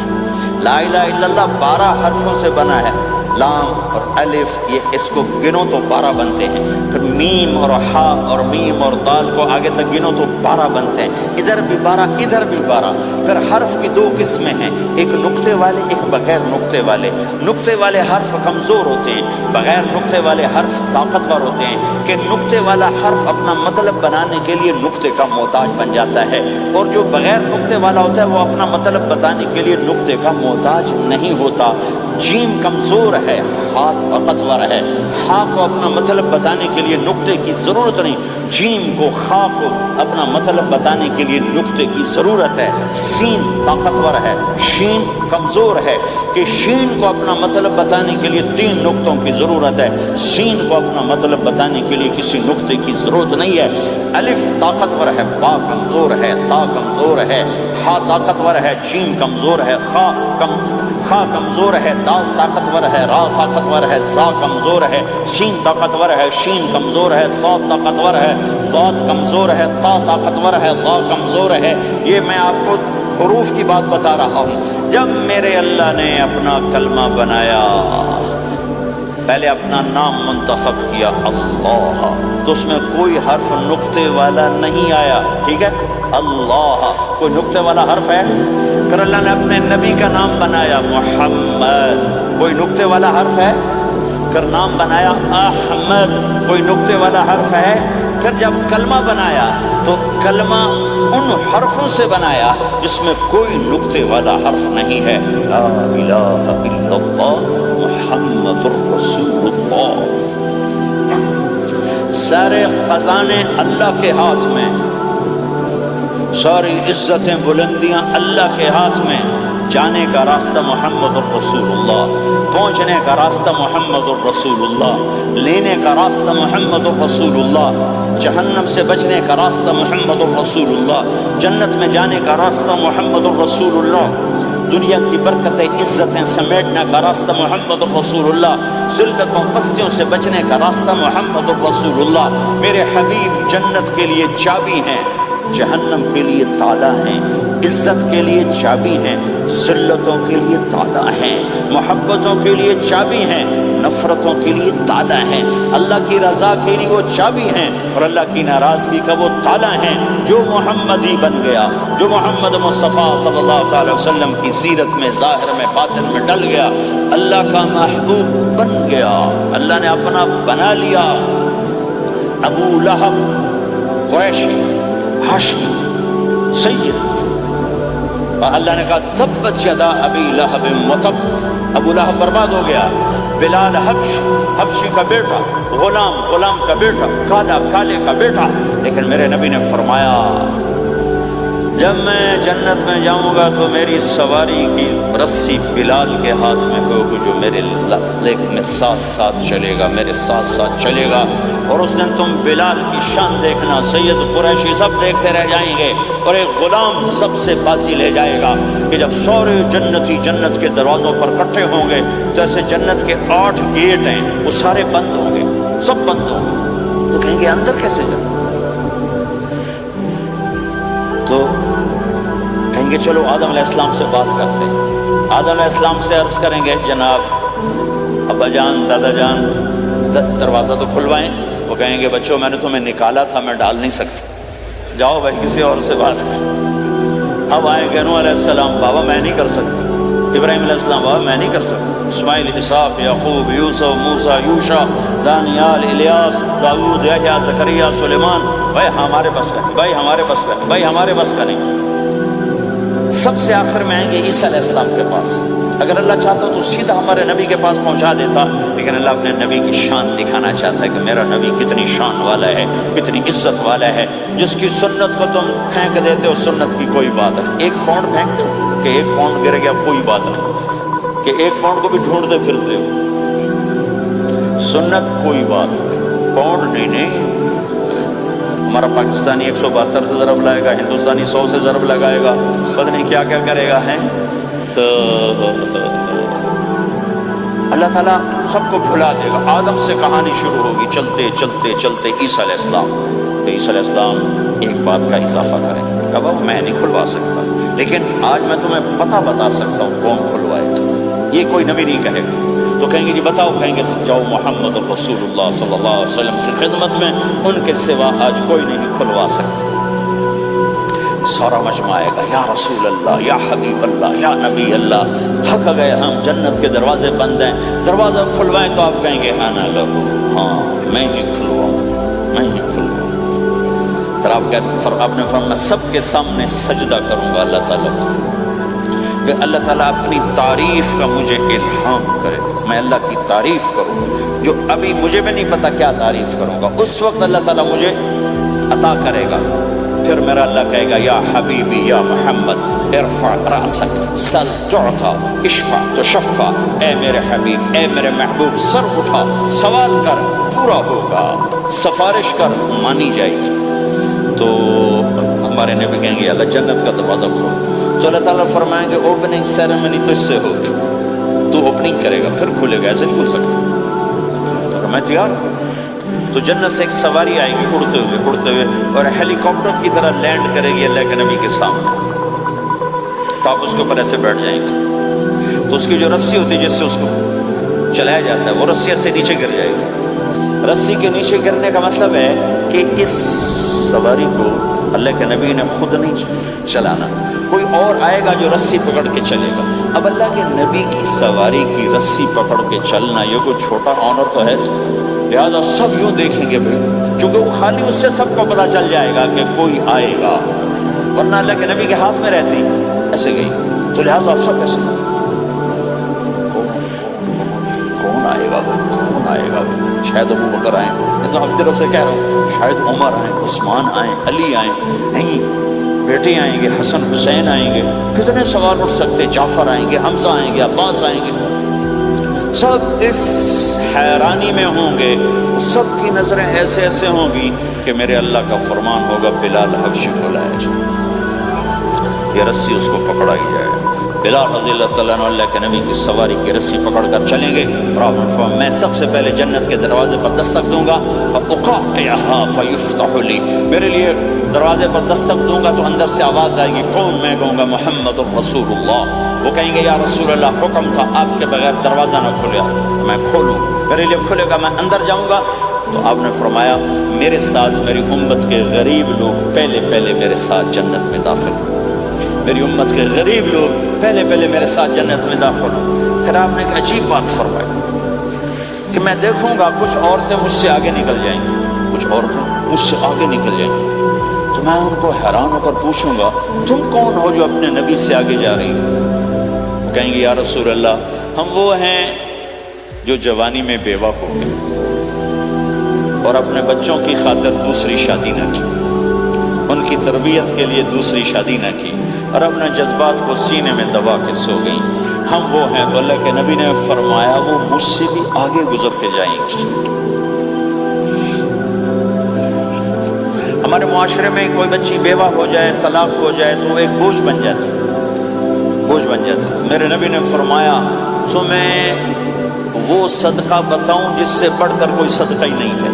لا الہ الا اللہ 12 حرفوں سے بنا ہے، لام اور الف، یہ اس کو گنو تو 12 بنتے ہیں، پھر میم اور ہا اور میم اور دال کو آگے تک گنو تو 12 بنتے ہیں، ادھر بھی 12 ادھر بھی 12۔ پھر حرف کی 2 قسمیں ہیں، ایک نقطے والے ایک بغیر نقطے والے۔ نقطے والے حرف کمزور ہوتے ہیں، بغیر نقطے والے حرف طاقتور ہوتے ہیں، کہ نقطے والا حرف اپنا مطلب بنانے کے لیے نقطے کا محتاج بن جاتا ہے، اور جو بغیر نقطے والا ہوتا ہے وہ اپنا مطلب بتانے کے لیے نقطے کا محتاج نہیں ہوتا۔ جیم کمزور ہے، ہا طاقتور ہے، ہا کو اپنا مطلب بتانے کے لیے نقطے کی ضرورت نہیں، جیم کو خا کو اپنا مطلب بتانے کے لیے نقطے کی ضرورت ہے۔ سین طاقتور ہے، شین کمزور ہے، کہ شین کو اپنا مطلب بتانے کے لیے 3 نقطوں کی ضرورت ہے، سین کو اپنا مطلب بتانے کے لیے کسی نقطے کی ضرورت نہیں ہے۔ الف طاقتور ہے، با کمزور ہے، تا کمزور ہے، ہا طاقتور ہے، جیم کمزور ہے، خا کمزور ہے، دال طاقتور ہے، را طاقتور ہے، سا کمزور ہے، سین طاقتور ہے، شین کمزور ہے، صاد طاقتور ہے، ضاد کمزور ہے، تا طاقتور ہے، ضا کمزور ہے۔ یہ میں آپ کو حروف کی بات بتا رہا ہوں۔ جب میرے اللہ نے اپنا کلمہ بنایا، پہلے اپنا نام منتخب کیا اللہ، تو اس میں کوئی حرف نقطے والا نہیں آیا، ٹھیک ہے؟ اللہ کوئی نقطے والا حرف ہے؟ پھر اللہ نے اپنے نبی کا نام بنایا محمد، کوئی نقطے والا حرف ہے؟ پھر نام بنایا احمد، کوئی نقطے والا حرف ہے؟ پھر جب کلمہ بنایا تو کلمہ ان حرفوں سے بنایا جس میں کوئی نقطے والا حرف نہیں ہے۔ لا الہ الا اللہ محمد رسول اللہ۔ سارے خزانے اللہ کے ہاتھ میں، ساری عزتیں بلندیاں اللہ کے ہاتھ میں، جانے کا راستہ محمد الرسول اللہ، پہنچنے کا راستہ محمد الرسول اللہ، لینے کا راستہ محمد الرسول اللہ، جہنم سے بچنے کا راستہ محمد الرسول اللہ، جنت میں جانے کا راستہ محمد الرسول اللہ، دنیا کی برکتیں عزتیں سمیٹنے کا راستہ محمد الرسول اللہ، ذلتوں پستیوں سے بچنے کا راستہ محمد الرسول اللہ۔ میرے حبیب جنت کے لیے چابی ہیں، جہنم کے لیے تالا ہیں، عزت کے لیے چابی ہیں، ذلتوں کے لیے تالا ہیں، محبتوں کے لیے چابی ہیں، نفرتوں کے لیے تالا ہیں، اللہ کی رضا کے لیے وہ چابی ہیں، اور اللہ کی ناراضگی کا وہ تالا ہیں۔ جو محمدی بن گیا، جو محمد مصطفیٰ صلی اللہ علیہ وسلم کی سیرت میں ظاہر میں باطن میں ڈل گیا، اللہ کا محبوب بن گیا، اللہ نے اپنا بنا لیا۔ ابو لہب قریشی ہاشمی سید، اور اللہ نے کہا تبت یدا ابی لہب وتب، ابو لہب برباد ہو گیا۔ بلال حبشی کا بیٹا، غلام کا بیٹا، کالے کا بیٹا، لیکن میرے نبی نے فرمایا جب میں جنت میں جاؤں گا تو میری سواری کی رسی بلال کے ہاتھ میں ہوگی، جو میرے لیک میں ساتھ ساتھ چلے گا، میرے ساتھ ساتھ چلے گا، اور اس دن تم بلال کی شان دیکھنا، سید قریشی سب دیکھتے رہ جائیں گے، اور ایک غلام سب سے بازی لے جائے گا کہ جب سارے جنتی جنت کے دروازوں پر اکٹھے ہوں گے تو ایسے جنت کے 8 گیٹ ہیں، وہ سارے بند ہوں گے، سب بند ہوں گے، تو کہیں گے اندر کیسے جائیں؟ تو کہیں گے چلو آدم علیہ السلام سے بات کرتے ہیں، آدم علیہ السلام سے عرض کریں گے جناب ابا جان دادا جان دروازہ تو کھلوائیں، وہ کہیں گے بچوں میں نے تمہیں نکالا تھا، میں ڈال نہیں سکتا، جاؤ بھائی کسی اور سے بات کر۔ اب آئیں گے نوح علیہ السلام، بابا میں نہیں کر سکتا، ابراہیم علیہ السلام بابا میں نہیں کر سکتا، اسماعیل اسحاق یعقوب یوسف موسیٰ یوشع دانیال الیاس داؤد یحییٰ زکریا سلیمان، بھائی ہمارے بس کا نہیں، بھائی ہمارے بس کا نہیں، بھائی ہمارے بس کا نہیں۔ سب سے آخر میں آئیں گے عیسیٰ علیہ السلام کے پاس، اگر اللہ چاہتا تو سیدھا ہمارے نبی کے پاس پہنچا دیتا، لیکن اللہ اپنے نبی کی شان دکھانا چاہتا ہے کہ میرا نبی کتنی شان والا ہے، کتنی عزت والا ہے، جس کی سنت کو تم پھینک دیتے ہو سنت کی کوئی بات نہیں، 1 پاؤنڈ پھینکتے ہو کہ 1 پاؤنڈ گر گیا کوئی بات نہیں، کہ 1 پاؤنڈ کو بھی ڈھونڈتے پھرتے ہو، سنت کوئی بات نہیں، پاؤنڈ نہیں۔ ہمارا پاکستانی 172 سے ضرب لائے گا، ہندوستانی 100 سے ضرب لگائے گا، پتہ نہیں کیا کیا کرے گا، ہے تو اللہ تعالیٰ سب کو بھلا دے گا۔ آدم سے کہانی شروع ہوگی، چلتے چلتے چلتے عیسیٰ علیہ السلام، تو عیسیٰ علیہ السلام ایک بات کا اضافہ کریں، کہا بابا میں نہیں کھلوا سکتا، لیکن آج میں تمہیں پتہ بتا سکتا ہوں کون کھلوائے گا، یہ کوئی نبی نہیں کہے گا۔ تو کہیں گے جی بتاؤ، کہیں گے جاؤ محمد رسول اللہ صلی اللہ علیہ وسلم کی خدمت میں، ان کے سوا آج کوئی نہیں کھلوا سکتا۔ سارا مجمع آئے گا، یا رسول اللہ، یا حبیب اللہ، یا نبی اللہ، تھک گئے ہم، جنت کے دروازے بند ہیں، دروازہ کھلوائیں تو آپ کہیں گے انا لہو، ہاں میں ہی کھلواؤں، میں ہی کھلواؤں۔ پھر آپ نے فرمایا میں سب کے سامنے سجدہ کروں گا اللہ تعالیٰ کو، کہ اللہ تعالیٰ اپنی تعریف کا مجھے الہام کرے، میں اللہ کی تعریف کروں، جو ابھی مجھے بھی نہیں پتا کیا تعریف کروں گا، اس وقت اللہ تعالیٰ مجھے عطا کرے گا۔ پھر میرا اللہ کہے گا یا حبیبی یا محمد ارفع رأسک سل تعطا اشفع تشفع، اے میرے حبیب، اے میرے محبوب، سر اٹھا، سوال کر پورا ہوگا، سفارش کر مانی جائے گی۔ تو ہمارے نبی کہیں گے اللہ جنت کا دروازہ کھول، تو اللہ تعالیٰ فرمائیں گے اوپننگ سیریمنی تجھ سے ہوگی، تو اوپننگ کرے گا پھر کھلے گا، ایسے نہیں کھل سکتا۔ تو میں تیار ہوں۔ تو جنت سے ایک سواری آئے گی اڑتے ہوئے اور ہیلی کاپٹر کی طرح لینڈ کرے گی اللہ کے نبی کے سامنے، تو آپ اس کے اوپر ایسے بیٹھ جائیں گے، تو اس کی جو رسی ہوتی ہے جس سے اس کو چلایا جاتا ہے وہ رسی سے نیچے گر جائے گی۔ رسی کے نیچے گرنے کا مطلب ہے کہ اس سواری کو اللہ کے نبی نے خود نہیں چلانا، کوئی اور آئے گا جو رسی پکڑ کے چلے گا۔ اب اللہ کے نبی کی سواری کی رسی پکڑ کے چلنا یہ کوئی چھوٹا آنر تو ہے نہیں، لہٰذا سب یوں دیکھیں گے بھائی، چونکہ وہ خالی اس سے سب کو پتہ چل جائے گا کہ کوئی آئے گا، ورنہ اللہ کے نبی کے ہاتھ میں رہتی ایسے گئی، تو لہٰذا سب ایسے کون آئے گا بھائی، کون آئے گا، شاید ابو بکر آئیں، میں تو اپنی طرف سے کہہ رہا ہوں شاید عمر آئیں، عثمان آئیں، علی آئیں، نہیں بیٹے آئیں گے، حسن حسین آئیں گے، کتنے سوال اٹھ سکتے، جعفر آئیں گے، حمزہ آئیں گے، عباس آئیں گے، سب اس حیرانی میں ہوں گے، سب کی نظریں ایسے ایسے ہوں گی کہ میرے اللہ کا فرمان ہوگا بلال حبشی کو لایا جائے، یہ رسی اس کو پکڑائی جائے۔ بلال رضی اللہ تعالیٰ عنہ اللہ کے نبی کی سواری کی رسی پکڑ کر چلیں گے، اور میں سب سے پہلے جنت کے دروازے پر دستک دوں گا، فَأُقَعْقِعَهَا فَيُفْتَحُ لِي، میرے لیے دروازے پر دستک دوں گا تو اندر سے آواز آئے گی، کون؟ میں کہوں گا محمد الرسول اللہ۔ وہ کہیں گے یا رسول اللہ حکم تھا آپ کے بغیر دروازہ نہ کھلے، میں کھولوں، میرے لیے کھلے گا، میں اندر جاؤں گا۔ تو آپ نے فرمایا میرے ساتھ میری امت کے غریب لوگ پہلے میرے ساتھ جنت میں داخل ہوں، میری امت کے غریب لوگ پہلے میرے ساتھ جنت میں داخل ہوں۔ پھر آپ نے ایک عجیب بات فرمائی کہ میں دیکھوں گا کچھ عورتیں مجھ سے آگے نکل جائیں گی، کچھ عورتیں مجھ سے آگے نکل جائیں گی، تو میں ان کو حیران ہو کر پوچھوں گا تم کون ہو جو اپنے نبی سے آگے جا رہی ہو؟ کہیں گے یا رسول اللہ ہم وہ ہیں جو جوانی میں بیوہ ہو گئے اور اپنے بچوں کی خاطر دوسری شادی نہ کی، ان کی تربیت کے لیے دوسری شادی نہ کی، اور اپنے جذبات کو سینے میں دبا کے سو گئیں، ہم وہ ہیں۔ تو اللہ کے نبی نے فرمایا وہ مجھ سے بھی آگے گزر کے جائیں گی۔ ہمارے معاشرے میں کوئی بچی بیوہ ہو جائے، طلاق ہو جائے تو وہ ایک بوجھ بن جاتی، بوجھ بن جاتی۔ میرے نبی نے فرمایا تمہیں وہ صدقہ بتاؤں جس سے بڑھ کر کوئی صدقہ ہی نہیں ہے،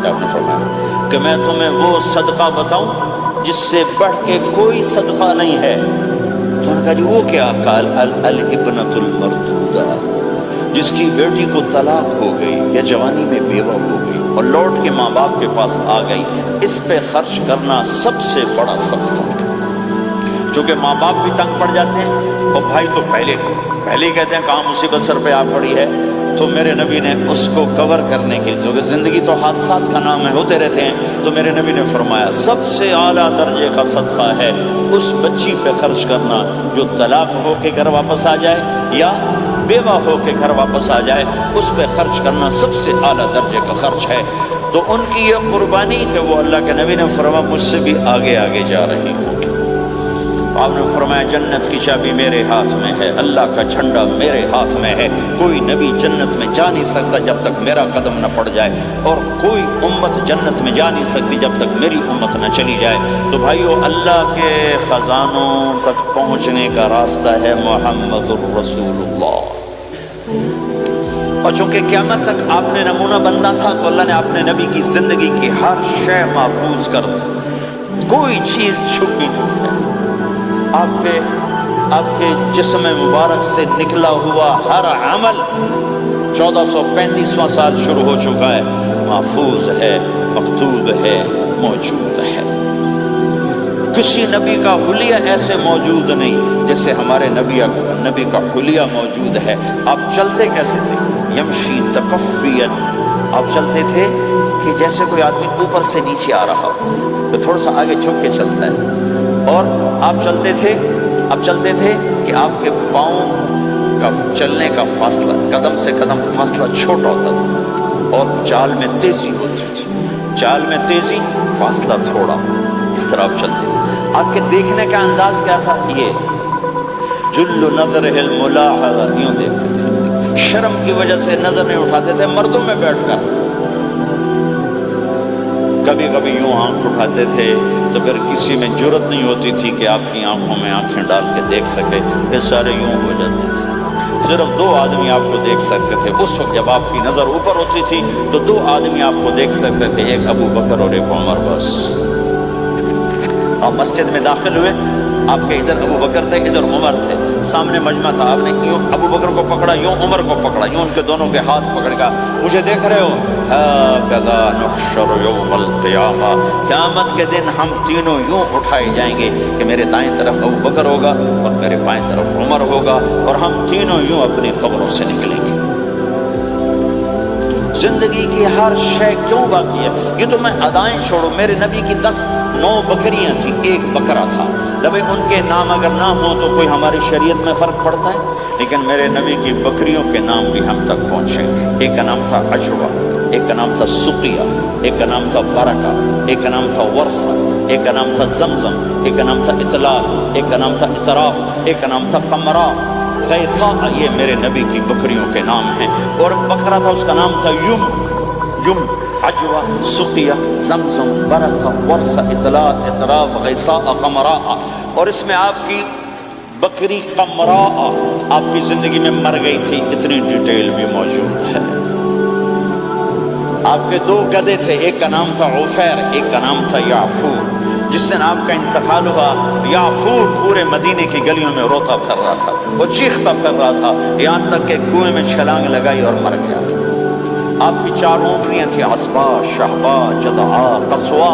کیا آپ نے فرمایا کہ میں تمہیں وہ صدقہ بتاؤں جس سے بڑھ کے کوئی صدقہ نہیں ہے؟ تو انہوں نے کہا جی وہ کیا؟ قال الابنۃ المردودہ، جس کی بیٹی کو طلاق ہو گئی یا جوانی میں بیوہ ہو گئی اور لوٹ کے ماں باپ کے پاس آ گئی، اس پہ خرچ کرنا سب سے بڑا صدقہ ہے۔ چونکہ ماں باپ بھی تنگ پڑ جاتے ہیں اور بھائی تو پہلے ہی کہتے ہیں کہاں مصیبت سر پہ آ پڑی ہے، تو میرے نبی نے اس کو کور کرنے کے، کیونکہ زندگی تو حادثات کا نام ہے، ہوتے رہتے ہیں، تو میرے نبی نے فرمایا سب سے اعلیٰ درجے کا صدقہ ہے اس بچی پہ خرچ کرنا جو طلاق ہو کے گھر واپس آ جائے یا بیوہ ہو کے گھر واپس آ جائے، اس پہ خرچ کرنا سب سے اعلیٰ درجے کا خرچ ہے۔ تو ان کی یہ قربانی کہ وہ اللہ کے نبی نے فرمایا مجھ سے بھی آگے آگے جا رہی ہوں۔ آپ نے فرمایا جنت کی چابی میرے ہاتھ میں ہے، اللہ کا جھنڈا میرے ہاتھ میں ہے، کوئی نبی جنت میں جا نہیں سکتا جب تک میرا قدم نہ پڑ جائے، اور کوئی امت جنت میں جا نہیں سکتی جب تک میری امت نہ چلی جائے۔ تو بھائیو اللہ کے خزانوں تک پہنچنے کا راستہ ہے محمد الرسول اللہ، اور چونکہ قیامت تک آپ نے نمونہ بندہ تھا تو اللہ نے اپنے نبی کی زندگی کی ہر شے محفوظ کر دی، کوئی چیز چھپی نہیں ہے۔ آپ کے جسم مبارک سے نکلا ہوا ہر عمل 1435واں سال شروع ہو چکا ہے، محفوظ ہے، مکتوب ہے، موجود ہے۔ کسی نبی کا حلیہ ایسے موجود نہیں جیسے ہمارے نبی کا حلیہ موجود ہے۔ آپ چلتے کیسے تھے؟ یمشی تکفیاً، آپ چلتے تھے کہ جیسے کوئی آدمی اوپر سے نیچے آ رہا ہو تو تھوڑا سا آگے جھک کے چلتا ہے، اور آپ چلتے تھے کہ آپ کے پاؤں کا چلنے کا فاصلہ، قدم سے قدم فاصلہ چھوٹا ہوتا تھا، اور چال میں تیزی ہوتی تھی، چال میں تیزی، فاصلہ تھوڑا، اس طرح آپ چلتے تھے۔ آپ کے دیکھنے کا انداز کیا تھا؟ یہ جل نظرہ الملاحظہ، یوں دیکھتے تھے، شرم کی وجہ سے نظر نہیں اٹھاتے تھے مردوں میں بیٹھ کر، کبھی کبھی یوں آنکھ اٹھاتے تھے تو پھر کسی میں جرت نہیں ہوتی تھی کہ آپ کی آنکھوں میں آنکھیں ڈال کے دیکھ سکے، یہ سارے یوں ہو جاتے تھے۔ صرف 2 آدمی آپ کو دیکھ سکتے تھے اس وقت، جب آپ کی نظر اوپر ہوتی تھی تو 2 آدمی آپ کو دیکھ سکتے تھے، ایک ابو بکر اور ایک عمر، بس۔ آپ مسجد میں داخل ہوئے، آپ کے ادھر ابو بکر تھے، ادھر عمر تھے، سامنے مجمع تھا، آپ نے یوں ابو بکر کو پکڑا، یوں عمر کو پکڑا، یوں ان کے دونوں کے ہاتھ پکڑ کر، مجھے دیکھ رہے ہو؟ ہَكَذَا نُحْشَرُ يَوْمَ الْقِيَامَةِ، قیامت کے دن ہم تینوں یوں اٹھائے جائیں گے کہ میرے دائیں طرف ابو بکر ہوگا اور میرے بائیں طرف عمر ہوگا، اور ہم تینوں یوں اپنی قبروں سے نکلیں گے۔ زندگی کی ہر شے کیوں باقی ہے؟ یہ تو میں ادائیں چھوڑو، میرے نبی کی 9 بکریاں تھیں، 1 بکرا تھا، نبی ان کے نام اگر نہ ہوں تو کوئی ہماری شریعت میں فرق پڑتا ہے، لیکن میرے نبی کی بکریوں کے نام بھی ہم تک پہنچے۔ ایک کا نام تھا عجوہ، ایک کا نام تھا سقیہ، ایک کا نام تھا برکہ، ایک کا نام تھا ورثہ، ایک کا نام تھا زمزم، ایک کا نام تھا اطلال، ایک کا نام تھا اطراف، ایک کا نام تھا قمرا، غیثاء، یہ میرے نبی کی بکریوں کے نام ہیں۔ اور بکرا تھا، اس کا نام تھا یم، عجوہ، سقیہ، زمزم، برکہ، ورثہ، اطلال، اطراف، غیثاء، قمراء۔ اور اس میں آپ کی بکری قمراء آپ کی زندگی میں مر گئی تھی، اتنی ڈیٹیل بھی موجود ہے۔ آپ کے 2 گدھے تھے، ایک کا نام تھا عفیر، ایک کا نام تھا یعفور۔ جس دن آپ کا انتقال ہوا، یعفور پورے مدینے کی گلیوں میں روتا پھر رہا تھا، وہ چیختا پھر رہا تھا، یہاں تک کہ کنویں میں چھلانگ لگائی اور مر گیا تھا۔ آپ کی 4 اونٹنیاں تھیں، عصبہ، شہبہ، جدعہ، قصوہ۔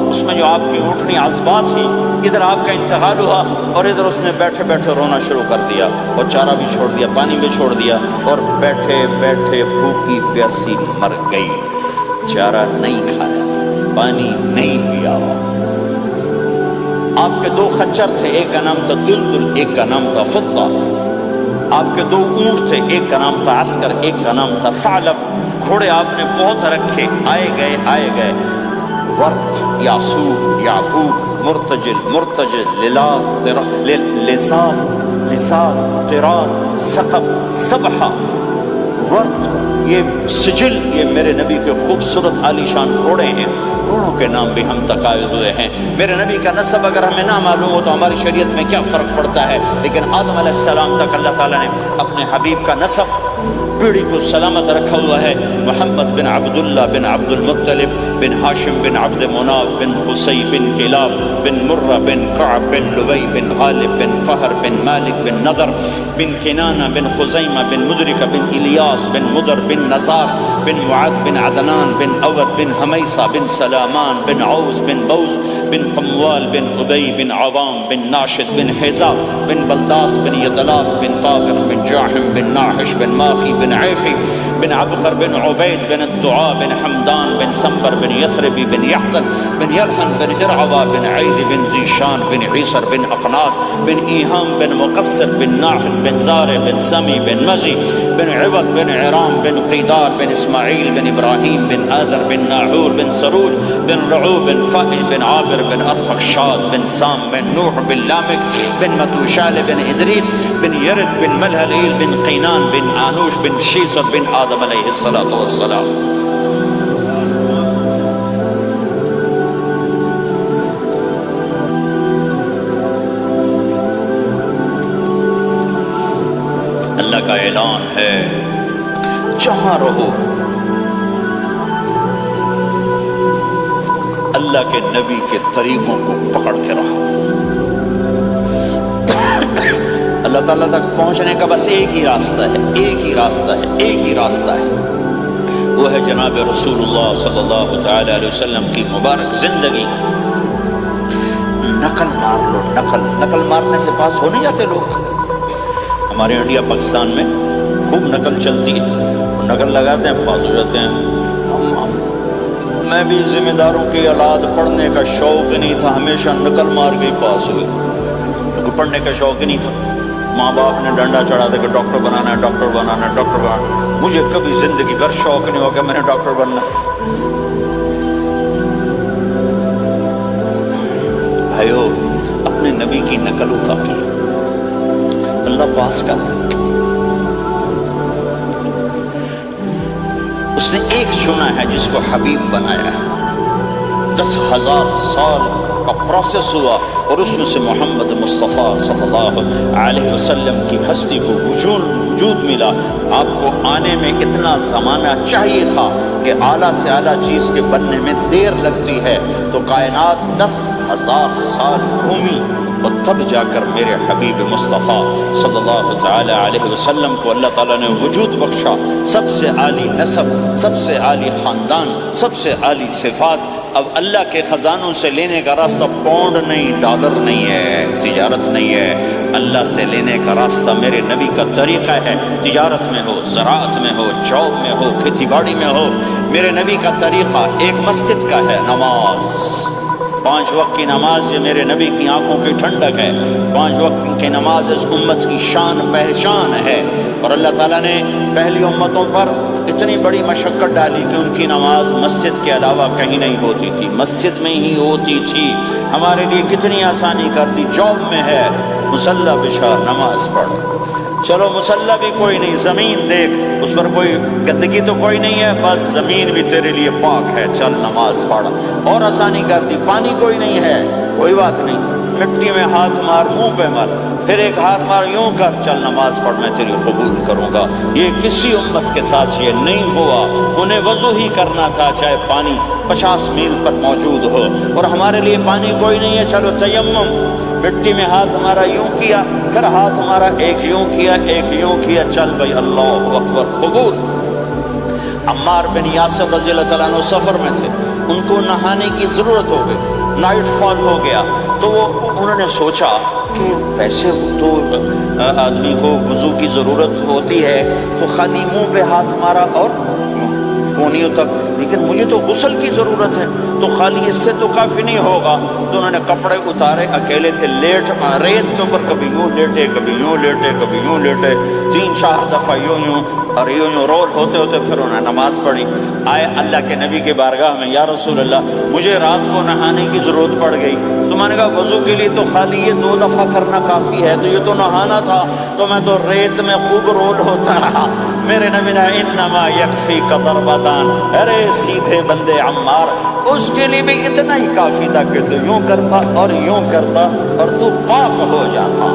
اس میں جو آپ کی اونٹنی عصبہ تھی، ادھر آپ کا انتقال ہوا اور ادھر اس نے بیٹھے بیٹھے رونا شروع کر دیا، اور چارہ بھی چھوڑ دیا، پانی بھی چھوڑ دیا، اور بیٹھے بیٹھے بھوکی پیاسی مر گئی، چارہ نہیں کھایا، پانی نہیں پیا۔ آپ کے 2 خچر تھے، ایک کا نام تھا دلدل، ایک کا نام تھا فضہ۔ آپ کے 2 اونٹ تھے، ایک کا نام تھا عسکر، ایک کا نام تھا ثعلب۔ گھوڑے آپ نے بہت رکھے، آئے گئے، ورد، یاسوب، یعقوب، مرتجل، لساس، طراز، سقب، سبحہ، ورد، یہ سجل، یہ میرے نبی کے خوبصورت عالی شان گھوڑے ہیں۔ گھوڑوں کے نام بھی ہم تک آئے ہوئے ہیں۔ میرے نبی کا نسب اگر ہمیں نہ معلوم ہو تو ہماری شریعت میں کیا فرق پڑتا ہے؟ لیکن آدم علیہ السلام تک اللہ تعالیٰ نے اپنے حبیب کا نسب پیڑھی کو سلامت رکھا ہوا ہے۔ محمد بن عبداللہ بن عبد المطلب بن ہاشم بن عبد مناف بن قصی بن کلاب بن مرہ بن کعب بن لبی بن غالب بن فہر بن مالک بن نضر بن کنانہ بن خزیمہ بن مدرکہ بن الیاس بن مدر بن نزار بن معد بن عدنان بن اود بن حمیسہ بن سلامان بن عوز بن بوز بن قموال بن عبی بن عوام بن ناشد بن حزا بن بلداس بن یطلاف بن طابق بن جاحم بن ناحش بن ماخی بن عیفی بن عبقر بن عبید بن الدعاء بن حمدان بن سنبر بن یثربی بن یحسن بن یلحن بن ارعوا بن عید بن زیشان بن عیسر بن اقناط بن ایہام بن مقصر بن ناحد بن زار بن سمی بن مزی بن عوض بن عرام بن قیدار بن اسماعیل بن ابراہیم بن آذر بن ناحور بن سروج بن رعو بن فائل بن عابر بن ارفخشاد بن سام بن نوح بن لامک بن متوشال بن ادریس بن یرد بن ملہلیل بن قینان بن آنوش بن شیسر بن آدم علیہ السلام۔ اللہ کا اعلان ہے، جہاں رہو اللہ کے نبی کے طریقوں کو پکڑتے رہا۔ اللہ تعالیٰ تک پہنچنے کا بس ایک ہی راستہ ہے، ایک ہی راستہ ہے، ایک ہی راستہ ہے، وہ ہے جناب رسول اللہ صلی اللہ تعالی علیہ وسلم کی مبارک زندگی۔ نقل مار لو، نقل مارنے سے پاس ہو نہیں جاتے لوگ۔ ہمارے انڈیا پاکستان میں خوب نقل چلتی ہے، نقل لگاتے ہیں پاس ہو جاتے ہیں۔ میں بھی ذمہ داروں کی اولاد، پڑھنے کا شوق نہیں تھا، ہمیشہ نقل مار کے ہی پاس ہوئے، کیونکہ پڑھنے کا شوق ہی نہیں تھا۔ ماں باپ نے ڈنڈا چڑھا دے کہ ڈاکٹر بنانا ہے، ڈاکٹر بنانا ہے، ڈاکٹر بنانا۔ مجھے کبھی زندگی بھر شوق نہیں ہو کہ میں نے ڈاکٹر بننا۔ بھائیو، اپنے نبی کی نقل اتار، اللہ پاس کر دے۔ اس نے ایک چنا ہے جس کو حبیب بنایا ہے، 10,000 سال کا پروسیس ہوا اور اس میں سے محمد مصطفیٰ صلی اللہ علیہ وسلم کی ہستی کو وجود ملا۔ آپ کو آنے میں اتنا زمانہ چاہیے تھا کہ اعلیٰ سے اعلیٰ چیز کے بننے میں دیر لگتی ہے، تو کائنات 10,000 سال گھومی اور تب جا کر میرے حبیب مصطفیٰ صلی اللہ تعالی علیہ وسلم کو اللہ تعالیٰ نے وجود بخشا۔ سب سے عالی نسب، سب سے عالی خاندان، سب سے عالی صفات۔ اب اللہ کے خزانوں سے لینے کا راستہ پاؤنڈ نہیں، ڈالر نہیں ہے، تجارت نہیں ہے، اللہ سے لینے کا راستہ میرے نبی کا طریقہ ہے۔ تجارت میں ہو، زراعت میں ہو، جاب میں ہو، کھیتی باڑی میں ہو، میرے نبی کا طریقہ ایک مسجد کا ہے، نماز۔ 5 وقت کی نماز یہ میرے نبی کی آنکھوں کی ٹھنڈک ہے۔ 5 وقت کی نماز اس امت کی شان پہچان ہے، اور اللہ تعالیٰ نے پہلی امتوں پر اتنی بڑی مشقت ڈالی کہ ان کی نماز مسجد کے علاوہ کہیں نہیں ہوتی تھی، مسجد میں ہی ہوتی تھی۔ ہمارے لیے کتنی آسانی کر دی، جاب میں ہے، مصلی بچھا، نماز پڑھ۔ چلو مصلی بھی کوئی نہیں، زمین دیکھ، اس پر کوئی گندگی تو کوئی نہیں ہے، بس زمین بھی تیرے لیے پاک ہے، چل نماز پڑھ۔ اور آسانی کر دی، پانی کوئی نہیں ہے، کوئی بات نہیں، مٹی میں ہاتھ مار، منہ پہ مار، پھر ایک ہاتھ مار، یوں کر، چل نماز پڑھ، میں تیری قبول کروں گا۔ یہ کسی امت کے ساتھ یہ نہیں ہوا، انہیں وضو ہی کرنا تھا چاہے پانی 50 میل پر موجود ہو، اور ہمارے لیے پانی کوئی نہیں ہے، چلو تیمم، مٹی میں ہاتھ ہمارا یوں کیا، پھر ہاتھ ہمارا ایک یوں کیا، ایک یوں کیا، چل بھائی اللہ اکبر، قبول۔ عمار بن یاسر رضی اللہ تعالیٰ عنہ سفر میں تھے، ان کو نہانے کی ضرورت ہو گئی، نائٹ فال ہو گیا، تو انہوں نے سوچا کہ ویسے تو آدمی کو وضو کی ضرورت ہوتی ہے تو خالی منہ پہ ہاتھ مارا اور کونیوں تک، لیکن مجھے تو غسل کی ضرورت ہے، تو خالی اس سے تو کافی نہیں ہوگا۔ تو انہوں نے کپڑے اتارے، اکیلے تھے، ریت کے اوپر کبھی یوں لیٹے، کبھی یوں لیٹے، کبھی یوں لیٹے، 3-4 دفعہ یوں اور یوں رول ہوتے ہوتے پھر انہوں نے نماز پڑھی۔ آئے اللہ کے نبی کے بارگاہ میں، یا رسول اللہ مجھے رات کو نہانے کی ضرورت پڑ گئی، تو میں نے کہا وضو کے لیے تو خالی یہ 2 دفعہ کرنا کافی ہے، تو یہ تو نہانا تھا، تو میں تو ریت میں خوب رول ہوتا رہا۔ میرے نبی نے انما یکفیک ضربتان، ارے سیدھے بندے عمار، اس کے لیے بھی اتنا ہی کافی تھا کہ تو یوں کرتا اور یوں کرتا اور تو پاک ہو جاتا۔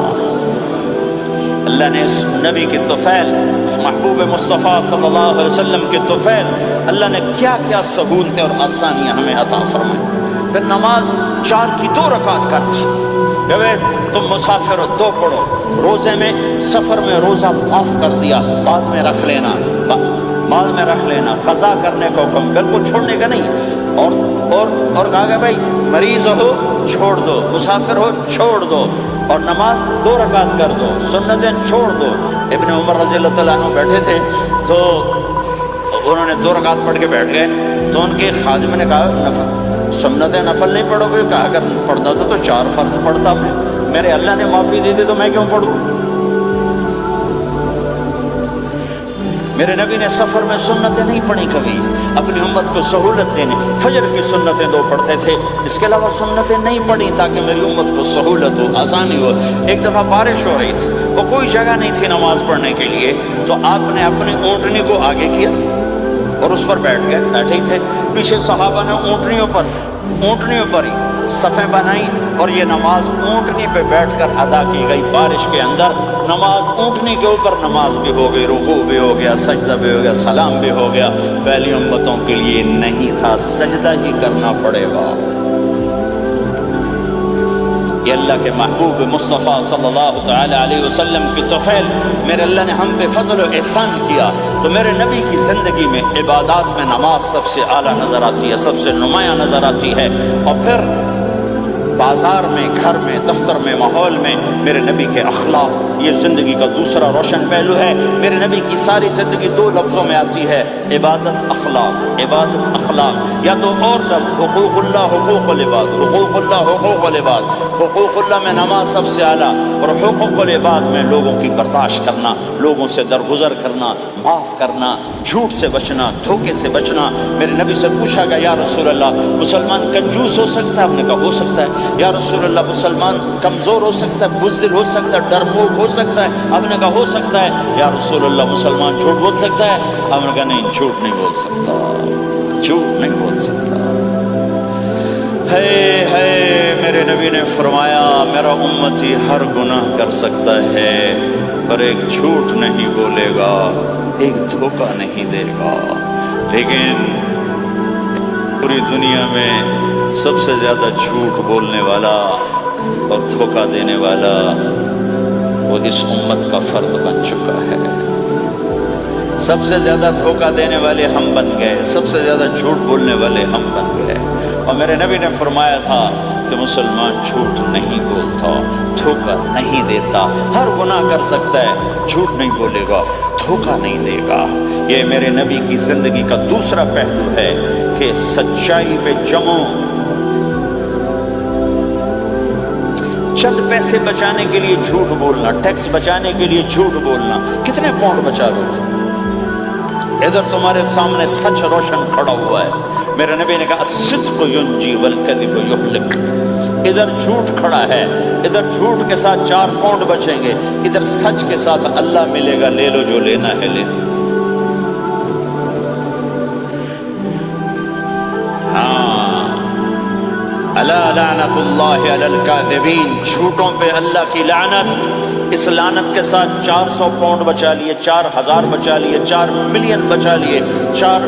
اللہ نے اس نبی کے طفیل، اس محبوب مصطفیٰ صلی اللہ علیہ وسلم کے طفیل، اللہ نے کیا کیا سہولتیں اور آسانیاں ہمیں عطا فرمائیں۔ پھر نماز 4 کی 2 رکعت کرتی، کہ تم مسافر ہو 2 پڑھو، روزے میں سفر میں روزہ معاف کر دیا، بعد میں رکھ لینا، مال میں رکھ لینا، قضا کرنے کا حکم، بالکل چھوڑنے کا نہیں۔ اور کہا کہ بھائی مریض ہو چھوڑ دو، مسافر ہو چھوڑ دو، اور نماز 2 رکعت کر دو، سنتیں چھوڑ دو۔ ابن عمر رضی اللہ تعالیٰ عنہ بیٹھے تھے تو انہوں نے 2 رکعت پڑھ کے بیٹھ گئے، تو ان کے خادم نے کہا سنتیں نفل نہیں پڑھو گے؟ کہا اگر پڑھتا تو 4 فرض پڑھتا، میرے اللہ نے معافی دی تھی تو میں کیوں پڑھوں؟ میرے نبی نے سفر میں سنتیں نہیں پڑھی کبھی، اپنی امت کو سہولت دینے، فجر کی سنتیں 2 پڑھتے تھے، اس کے علاوہ سنتیں نہیں پڑھی تاکہ میری امت کو سہولت ہو، آسانی ہو۔ ایک دفعہ بارش ہو رہی تھی، وہ کوئی جگہ نہیں تھی نماز پڑھنے کے لیے، تو آپ نے اپنی اونٹنی کو آگے کیا اور اس پر بیٹھ گئے، بیٹھے تھے، پیچھے صحابہ نے اونٹنیوں پر ہی صفیں بنائی، اور یہ نماز اونٹنی پہ بیٹھ کر ادا کی گئی۔ بارش کے اندر نماز اونٹنی کے اوپر نماز بھی ہو گئی، رکوع بھی ہو گیا، سجدہ بھی ہو گیا، سلام بھی ہو گیا۔ پہلی امتوں کے لیے نہیں تھا، سجدہ ہی کرنا پڑے گا۔ یہ اللہ کے محبوب مصطفیٰ صلی اللہ تعالی علیہ وسلم کی طفیل میرے اللہ نے ہم پہ فضل و احسان کیا، تو میرے نبی کی زندگی میں عبادات میں نماز سب سے اعلیٰ نظر آتی ہے، سب سے نمایاں نظر آتی ہے، اور پھر بازار میں، گھر میں، دفتر میں، ماحول میں میرے نبی کے اخلاق، یہ زندگی کا دوسرا روشن پہلو ہے۔ میرے نبی کی ساری زندگی دو لفظوں میں آتی ہے، عبادت اخلاق، عبادت اخلاق، یا تو اور لفظ حقوق اللہ حقوق العباد، حقوق اللہ حقوق العباد، حقوق اللہ میں نماز سب سے اعلیٰ، اور حقوق العباد میں لوگوں کی برداشت کرنا، لوگوں سے درگزر کرنا، معاف کرنا، جھوٹ سے بچنا، دھوکے سے بچنا۔ میرے نبی سے پوچھا گیا یا رسول اللہ مسلمان کنجوس ہو سکتا ہے؟ آپ نے کہا ہو سکتا ہے۔ یا رسول اللہ مسلمان کمزور ہو سکتا ہے، بزدل ہو سکتا ہے، ڈرپوک ہو سکتا ہے؟ آپ نے کہا ہو سکتا ہے۔ یا رسول اللہ مسلمان جھوٹ بول سکتا ہے؟ آپ نے کہا نہیں، جھوٹ نہیں بول سکتا، جھوٹ نہیں بول سکتا۔ ہے میرے نبی نے فرمایا میرا امتی ہر گناہ کر سکتا ہے پر ایک جھوٹ نہیں بولے گا، ایک دھوکہ نہیں دے گا، لیکن پوری دنیا میں سب سے زیادہ جھوٹ بولنے والا اور دھوکہ دینے والا وہ اس امت کا فرد بن چکا ہے۔ سب سے زیادہ دھوکہ دینے والے ہم بن گئے، سب سے زیادہ جھوٹ بولنے والے ہم بن گئے۔ اور میرے نبی نے فرمایا تھا کہ مسلمان جھوٹ نہیں بولتا، دھوکہ نہیں دیتا، ہر گناہ کر سکتا ہے، جھوٹ نہیں بولے گا، دھوکہ نہیں دے گا۔ یہ میرے نبی کی زندگی کا دوسرا پہلو ہے کہ سچائی پہ جمو۔ چند پیسے بچانے کے لیے جھوٹ بولنا، ٹیکس بچانے کے لیے جھوٹ بولنا، کتنے پاؤنڈ بچا لو؟ ادھر تمہارے سامنے سچ روشن کھڑا ہوا ہے۔ میرے نبی نے کہا الصدق ینجی والکذب یہلک۔ ادھر جھوٹ کھڑا ہے، ادھر جھوٹ کے ساتھ 4 پاؤنڈ بچیں گے، ادھر سچ کے ساتھ اللہ ملے گا، لے لو جو لینا ہے لے لو۔ الا لعنت اللہ علی الکاذبین، جھوٹوں پہ اللہ کی لعنت۔ اس لعنت کے ساتھ 400 پاؤنڈ بچا لیے، 4000 بچا لیے، 4 ملین بچا لیے، 4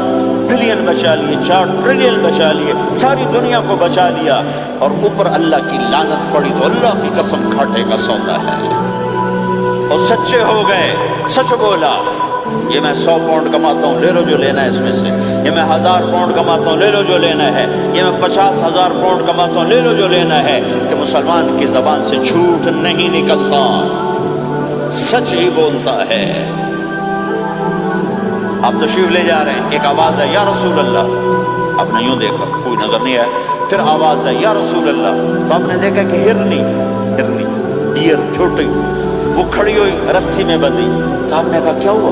بلین بچا لیے، 4 ٹریلین بچا لیے، ساری دنیا کو بچا لیا، اور اوپر اللہ کی لعنت پڑی تو اللہ کی قسم کھاٹے کا سودا ہے۔ اور سچے ہو گئے، سچ بولا، یہ میں 100 پاؤنڈ کماتا ہوں، لے لو جو لینا ہے اس میں سے، یہ میں 1000 پاؤنڈ کماتا ہوں، لے لو جو لینا ہے، یہ میں 50,000 پاؤنڈ کماتا ہوں، لے لو جو لینا ہے، کہ مسلمان کی زبان سے جھوٹ نہیں نکلتا، سچ ہی بولتا ہے۔ آپ تشریف لے جا رہے ہیں، ایک آواز ہے یا رسول اللہ، آپ نے یوں دیکھا کوئی نظر نہیں آیا، پھر آواز ہے یا رسول اللہ، تو آپ نے دیکھا کہ ہرنی ڈیر چھوٹی وہ کھڑی ہوئی رسی میں بندھی، تو آپ نے کہا کیا ہوا؟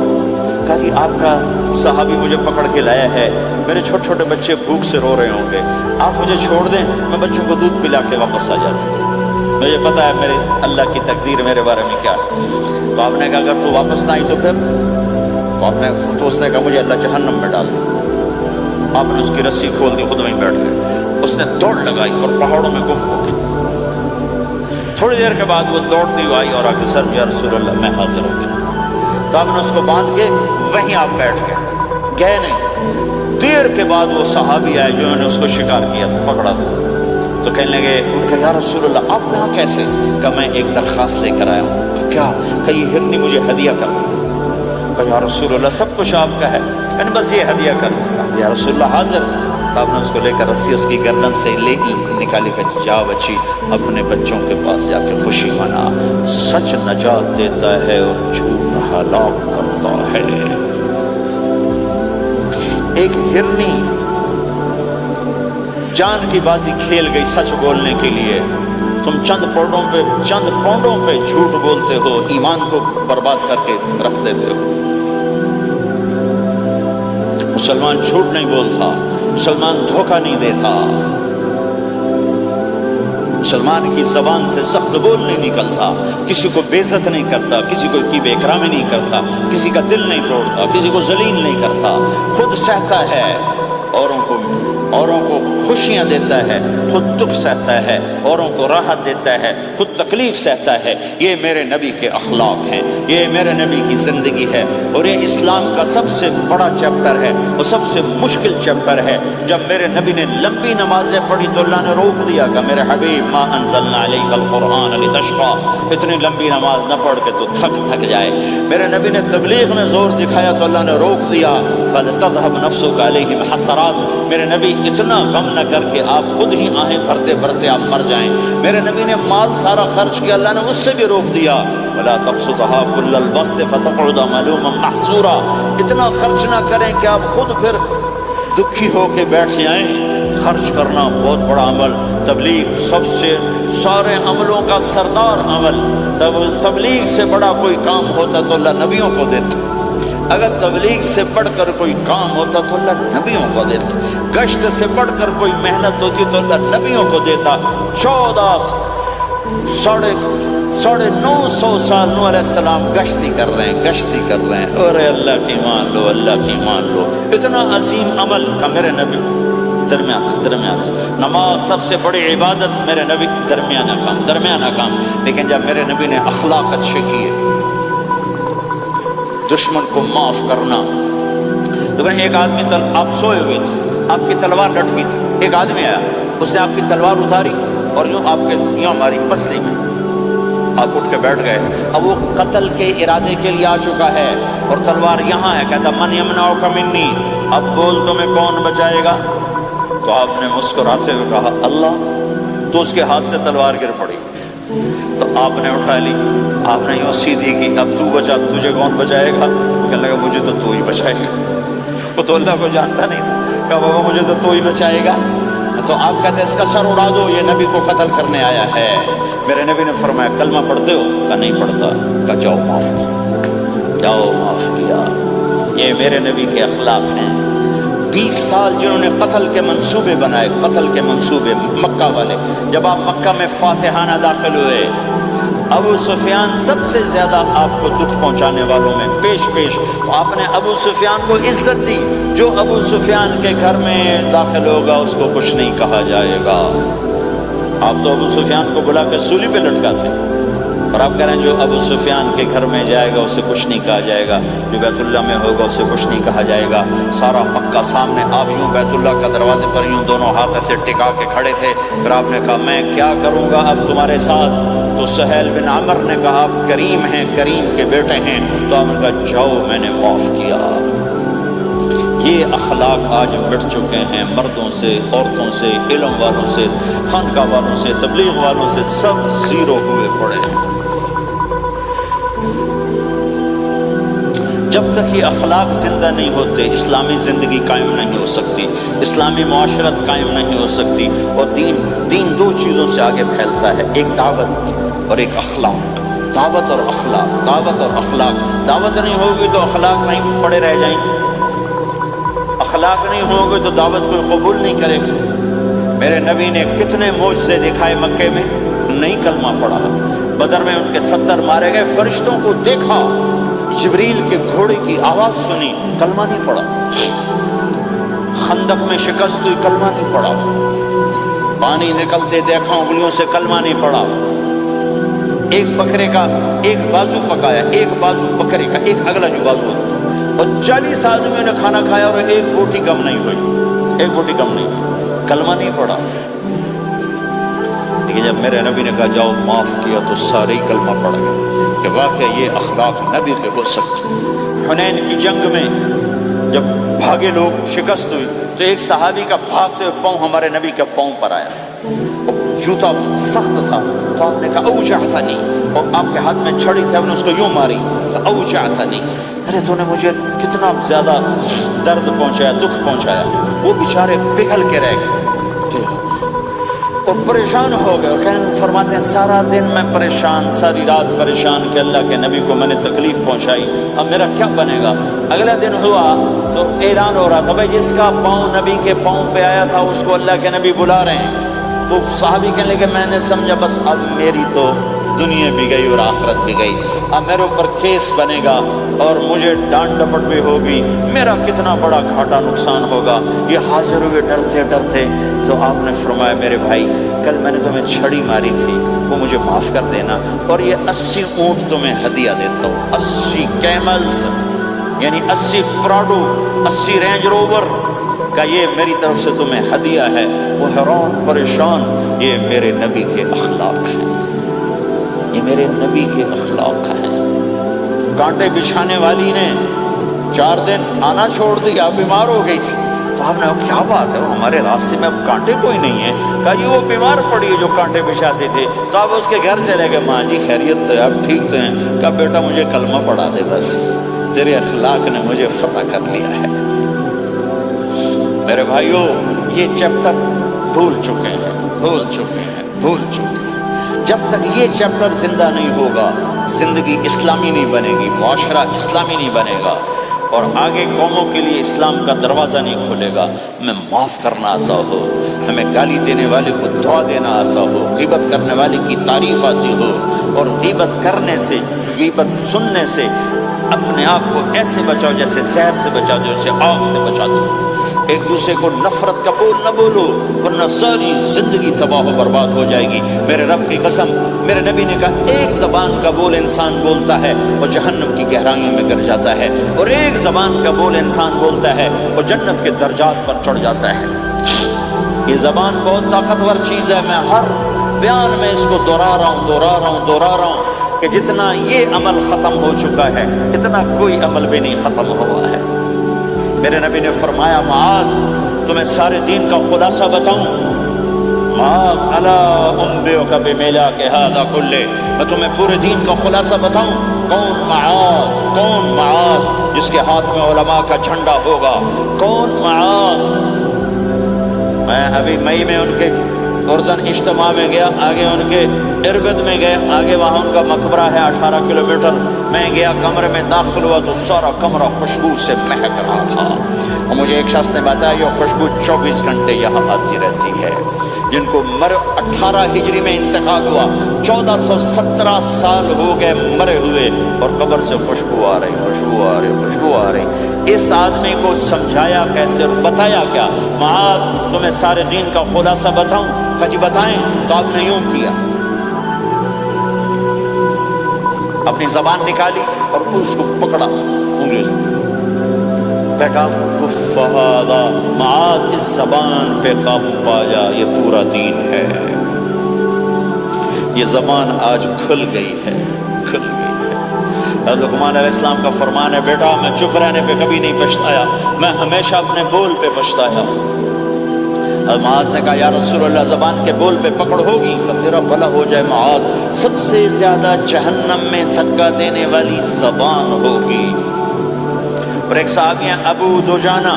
کہا جی آپ کا صحابی مجھے پکڑ کے لایا ہے، میرے چھوٹے چھوٹے بچے بھوک سے رو رہے ہوں گے، آپ مجھے چھوڑ دیں، میں بچوں کو دودھ پلا کے واپس آ جاتا ہوں، مجھے پتا ہے میرے اللہ کی تقدیر میرے بارے میں کیا ہے۔ تو آپ نے کہا اگر تو واپس نہ آئی تو پھر؟ تو اس نے کہا مجھے اللہ جہنم میں ڈال دے۔ آپ نے اس کی رسی کھول دی، خود وہیں بیٹھ گئے، اس نے دوڑ لگائی اور پہاڑوں میں گم ہو گئی۔ تھوڑی دیر کے بعد وہ دوڑتی ہوئی آئی اور آ کے سر یا رسول اللہ میں حاضر ہو گیا۔ تو آپ نے اس کو باندھ کے وہیں آپ بیٹھ گئے نہیں۔ دیر کے بعد وہ صحابی آئے جنہوں نے اس کو شکار کیا تھا، پکڑا تھا، تو کہنے لگے ان کا یا رسول اللہ آپ یہاں کیسے؟ کہ میں ایک درخواست لے کر آیا ہوں۔ کیا؟ کہ یہ ہرنی مجھے ہدیہ کر دو۔ کہ یا رسول اللہ سب کچھ آپ کا ہے، کہ بس یہ ہدیہ کر دو۔ یا رسول اللہ حاضر۔ تو آپ نے اس کو لے کر رسی اس کی گردن سے لے نکالی کہ جا بچی اپنے بچوں کے پاس جا کے خوشی منا، سچ نجات دیتا ہے اور جھوٹ ہلاک کرتا ہے۔ ایک ہرنی جان کی بازی کھیل گئی سچ بولنے کے لیے، تم چند پاؤنڈوں پہ جھوٹ بولتے ہو، ایمان کو برباد کر کے رکھ دیتے ہو۔ مسلمان جھوٹ نہیں بولتا، مسلمان دھوکہ نہیں دیتا، مسلمان کی زبان سے سخت بول نہیں نکلتا، کسی کو بے عزت نہیں کرتا، کسی کو کی بے اکرامی نہیں کرتا، کسی کا دل نہیں توڑتا، کسی کو ذلیل نہیں کرتا، خود سہتا ہے، اوروں کو خوشیاں دیتا ہے، خود دکھ سہتا ہے، اوروں کو راحت دیتا ہے، خود تکلیف سہتا ہے۔ یہ میرے نبی کے اخلاق ہیں، یہ میرے نبی کی زندگی ہے، اور یہ اسلام کا سب سے بڑا چیپٹر ہے اور سب سے مشکل چیپٹر ہے۔ جب میرے نبی نے لمبی نمازیں پڑھی تو اللہ نے روک دیا کہ میرے حبیب ما انزلنا علیک القرآن لتشقی، اتنی لمبی نماز نہ پڑھ کے تو تھک جائے۔ میرے نبی نے تبلیغ میں زور دکھایا تو اللہ نے روک دیا، فَلْتَذْهَبْ نَفْسُكَ عَلَيْهِمْ حَسَرَاتٍ، میرے نبی اتنا غم نہ کر کے آپ خود ہی آہیں بھرتے بھرتے آپ مر جائیں۔ میرے نبی نے مال سارا خرچ کیا، اللہ نے اس سے بھی روک دیا، وَلَا تَبْسُطْهَا كُلَّ الْبَسْطِ فَتَقْعُدَ مَلُومًا مَحْسُورًا، اتنا خرچ نہ کریں کہ آپ خود پھر دکھی ہو کے بیٹھ جائیں۔ خرچ کرنا بہت بڑا عمل، تبلیغ سب سے سارے عملوں کا سردار عمل۔ تبلیغ سے بڑا کوئی کام ہوتا تو اللہ نبیوں کو دیتا، اگر تبلیغ سے بڑھ کر کوئی کام ہوتا تو اللہ نبیوں کو دیتا، گشت سے بڑھ کر کوئی محنت ہوتی تو اللہ نبیوں کو دیتا۔ 950 سال نوح علیہ السلام گشتی کر رہے ہیں، اور اللہ کی مان لو، اللہ کی مان لو، اتنا عظیم عمل کا میرے نبی درمیانہ نماز سب سے بڑی عبادت، میرے نبی درمیانہ کام۔ لیکن جب میرے نبی نے اخلاق اچھے کیے، دشمن کو معاف کرنا، لیکن ایک آدمی آپ سوئے ہوئے تھے، آپ کی تلوار لٹکی تھی، ایک آدمی آیا، اس نے آپ کی تلوار اتاری اور یوں ماری پسلی میں، آپ اٹھ کے بیٹھ گئے۔ اب وہ قتل کے ارادے کے لیے آ چکا ہے اور تلوار یہاں ہے، کہتا من یمنعک منی، اب بول تمہیں کون بچائے گا؟ تو آپ نے مسکراتے ہوئے کہا اللہ، تو اس کے ہاتھ سے تلوار گر پڑی، تو آپ نے اٹھا لی، آپ نے یوں سیدھی کی، اب تو بچا، تجھے کون بچائے گا؟ کہنے لگا مجھے تو ہی بچائے گا، وہ تو اللہ کو جانتا نہیں تھا، کہا بابا مجھے تو ہی بچائے گا۔ تو آپ کہتے ہیں اس کا سر اڑا دو، یہ نبی کو قتل کرنے آیا ہے۔ میرے نبی نے فرمایا کلمہ پڑھتے ہو؟ کہا نہیں پڑھتا۔ کہا جاؤ معاف کیا۔ یہ میرے نبی کے اخلاق ہیں۔ 20 سال جنہوں نے قتل کے منصوبے بنائے، قتل کے منصوبے، مکہ والے، جب آپ مکہ میں فاتحانہ داخل ہوئے، ابو سفیان سب سے زیادہ آپ کو دکھ پہنچانے والوں میں پیش تو آپ نے ابو سفیان کو عزت دی۔ جو ابو سفیان کے گھر میں داخل ہوگا اس کو کچھ نہیں کہا جائے گا۔ آپ تو ابو سفیان کو بلا کے سولی پہ لٹکاتے، اور آپ کہہ رہے ہیں جو ابو سفیان کے گھر میں جائے گا اسے کچھ نہیں کہا جائے گا، جو بیت اللہ میں ہوگا اسے کچھ نہیں کہا جائے گا۔ سارا مکہ سامنے، آپ یوں بیت اللہ کا دروازے پر یوں دونوں ہاتھ ایسے ٹکا کے کھڑے تھے، پھر آپ نے کہا میں کیا کروں گا اب تمہارے ساتھ؟ تو سہیل بن عمر نے کہا آپ کریم ہیں، کریم کے بیٹے ہیں، تو آپ نے کہا جاؤ میں نے معاف کیا۔ یہ اخلاق آج مٹ چکے ہیں، مردوں سے، عورتوں سے، علم والوں سے، خانقاہ والوں سے، تبلیغ والوں سے، سب زیرو ہوئے پڑے ہیں۔ جب تک یہ اخلاق زندہ نہیں ہوتے اسلامی زندگی قائم نہیں ہو سکتی، اسلامی معاشرت قائم نہیں ہو سکتی، اور دین دو چیزوں سے آگے پھیلتا ہے، ایک دعوت اور ایک اخلاق۔ دعوت اور اخلاق، دعوت نہیں ہوگی تو اخلاق نہیں پڑے رہ جائیں گے، اخلاق نہیں ہوگے تو دعوت کوئی قبول نہیں کرے گا۔ میرے نبی نے کتنے معجزے دکھائے مکے میں، نہیں کلمہ پڑھا۔ بدر میں ان کے 70 مارے گئے، فرشتوں کو دیکھا، جبریل کے گھوڑے کی آواز سنی، کلمہ نہیں پڑھا۔ خندق میں شکست ہوئی، کلمہ نہیں پڑھا۔ پانی نکلتے دیکھا انگلیوں سے، کلمہ نہیں پڑھا۔ ایک بکرے کا ایک بازو پکایا، ایک بازو بکرے کا، ایک اگلا جو بازو ہوتا، اور 40 آدمیوں نے کھانا کھایا اور ایک بوٹی کم نہیں ہوئی، کلمہ نہیں پڑھا۔ لیکن جب میرے نبی نے کہا جاؤ معاف کیا تو سارے ہی کلمہ پڑھ گئے کہ واقعہ یہ اخلاق نبی کے ہو سکتے۔ حنین کی جنگ میں جب بھاگے لوگ، شکست ہوئی، تو ایک صحابی کا بھاگتے ہوئے پاؤں ہمارے نبی کے پاؤں پر آیا، جوتا سخت تھا، تو آپ نے کہا اوجعتنی، اور آپ کے ہاتھ میں چھڑی تھی، آپ نے اس کو یوں ماری، اوجعتنی، ارے تو نے مجھے کتنا زیادہ درد پہنچایا، دکھ پہنچایا۔ وہ بیچارے پگھل کے رہ گئے اور پریشان ہو گئے، اور فرماتے ہیں سارا دن میں پریشان، ساری رات پریشان کہ اللہ کے نبی کو میں نے تکلیف پہنچائی، اب میرا کیا بنے گا؟ اگلا دن ہوا تو اعلان ہو رہا تھا بھائی جس کا پاؤں نبی کے پاؤں پہ آیا تھا اس کو اللہ کے نبی بلا رہے ہیں۔ تو صحابی کہنے لگے میں نے سمجھا بس اب میری تو دنیا بھی گئی اور آخرت بھی گئی. اب میرے اوپر کیس بنے گا اور مجھے ڈانٹ ڈپٹ بھی ہوگی, میرا کتنا بڑا گھاٹا نقصان ہوگا. یہ حاضر ہوئے ڈرتے ڈرتے. تو آپ نے فرمایا میرے بھائی کل میں نے تمہیں چھڑی ماری تھی, وہ مجھے معاف کر دینا, اور یہ 80 اونٹ تمہیں ہدیہ دیتا ہوں. 80 کیملز یعنی 80 پراڈو, 80 رینج روور کا یہ میری طرف سے تمہیں ہدیہ ہے. وہ حیران پریشان, یہ میرے نبی کے اخلاق ہیں, یہ میرے نبی کے اخلاق ہیں. کانٹے بچھانے والی نے 4 دن آنا چھوڑ دیا, بیمار ہو گئی تھی. تو آپ نے کہا کیا بات ہے, وہ ہمارے راستے میں اب کانٹے کوئی نہیں ہے. کہا جی وہ بیمار پڑی ہے جو کانٹے بچھاتے تھے. تو آپ اس کے گھر چلے گئے, ماں جی خیریت تو ہے, آپ ٹھیک تو ہیں؟ کہا بیٹا مجھے کلمہ پڑھا دے, بس تیرے اخلاق نے مجھے فتح کر لیا ہے. میرے بھائیوں یہ چیپٹر بھول چکے ہیں, بھول چکے ہیں, بھول چکے ہیں. جب تک یہ چیپٹر زندہ نہیں ہوگا زندگی اسلامی نہیں بنے گی, معاشرہ اسلامی نہیں بنے گا, اور آگے قوموں کے لیے اسلام کا دروازہ نہیں کھلے گا. ہمیں معاف کرنا آتا ہو, ہمیں گالی دینے والے کو دعا دینا آتا ہو, غیبت کرنے والے کی تعریف آتی ہو, اور غیبت کرنے سے, غیبت سننے سے اپنے آپ کو ایسے بچاؤ جیسے زہر سے بچاؤ, جیسے آگ سے بچاتے ہو. ایک دوسرے کو نفرت کا بول نہ بولو ورنہ ساری زندگی تباہ و برباد ہو جائے گی. میرے رب کی قسم, میرے نبی نے کہا ایک زبان کا بول انسان بولتا ہے اور جہنم کی گہرائیوں میں گر جاتا ہے, اور ایک زبان کا بول انسان بولتا ہے اور جنت کے درجات پر چڑھ جاتا ہے. یہ زبان بہت طاقتور چیز ہے. میں ہر بیان میں اس کو دوہرا رہا ہوں کہ جتنا یہ عمل ختم ہو چکا ہے اتنا کوئی عمل بھی نہیں ختم ہوا ہے. میرے نبی نے فرمایا معاذ تمہیں سارے دین کا خلاصہ بتاؤں؟ معاذ الا انبئک بملاک ھذا کلہ, میں تمہیں پورے دین کا خلاصہ بتاؤں؟ کون معاذ, کون معاذ جس کے ہاتھ میں علماء کا جھنڈا ہوگا؟ کون معاذ؟ میں ابھی مئی میں ان کے اردن اجتماع میں گیا, آگے ان کے اربد میں گئے, آگے وہاں ان کا مقبرہ ہے 18 کلومیٹر. میں گیا کمرے میں داخل ہوا تو سارا کمرہ خوشبو سے مہک رہا تھا, اور مجھے ایک شخص نے بتایا یہ خوشبو 24 گھنٹے یہاں آتی رہتی ہے. جن کو 18 ہجری میں انتقال ہوا, 1417 سال ہو گئے مرے ہوئے, اور قبر سے خوشبو آ رہی, خوشبو آ رہی, خوشبو آ رہی. اس آدمی کو سمجھایا کیسے اور بتایا کیا؟ معاذ تمہیں سارے دین کا خلاصہ بتاؤں؟ کہا جی بتائیں. تو آپ نے یوں کیا, اپنی زبان نکالی اور اس کو پکڑا انگلی سے, کہا کف ھذا, معاذ اس زبان پہ قابو پایا, یہ پورا دین ہے. یہ زبان آج کھل گئی ہے, کھل گئی ہے. حضرت لقمان علیہ السلام کا فرمان ہے, بیٹا میں چپ رہنے پہ کبھی نہیں پچھتایا, میں ہمیشہ اپنے بول پہ پچھتایا. معاذ نے کہا یا رسول اللہ زبان کے بول پہ پکڑ ہوگی؟ کہ تیرا بھلا ہو جائے معاذ, سب سے زیادہ جہنم میں دھکا دینے والی زبان ہوگی. اور ایک صحابی ہیں ابو دجانہ.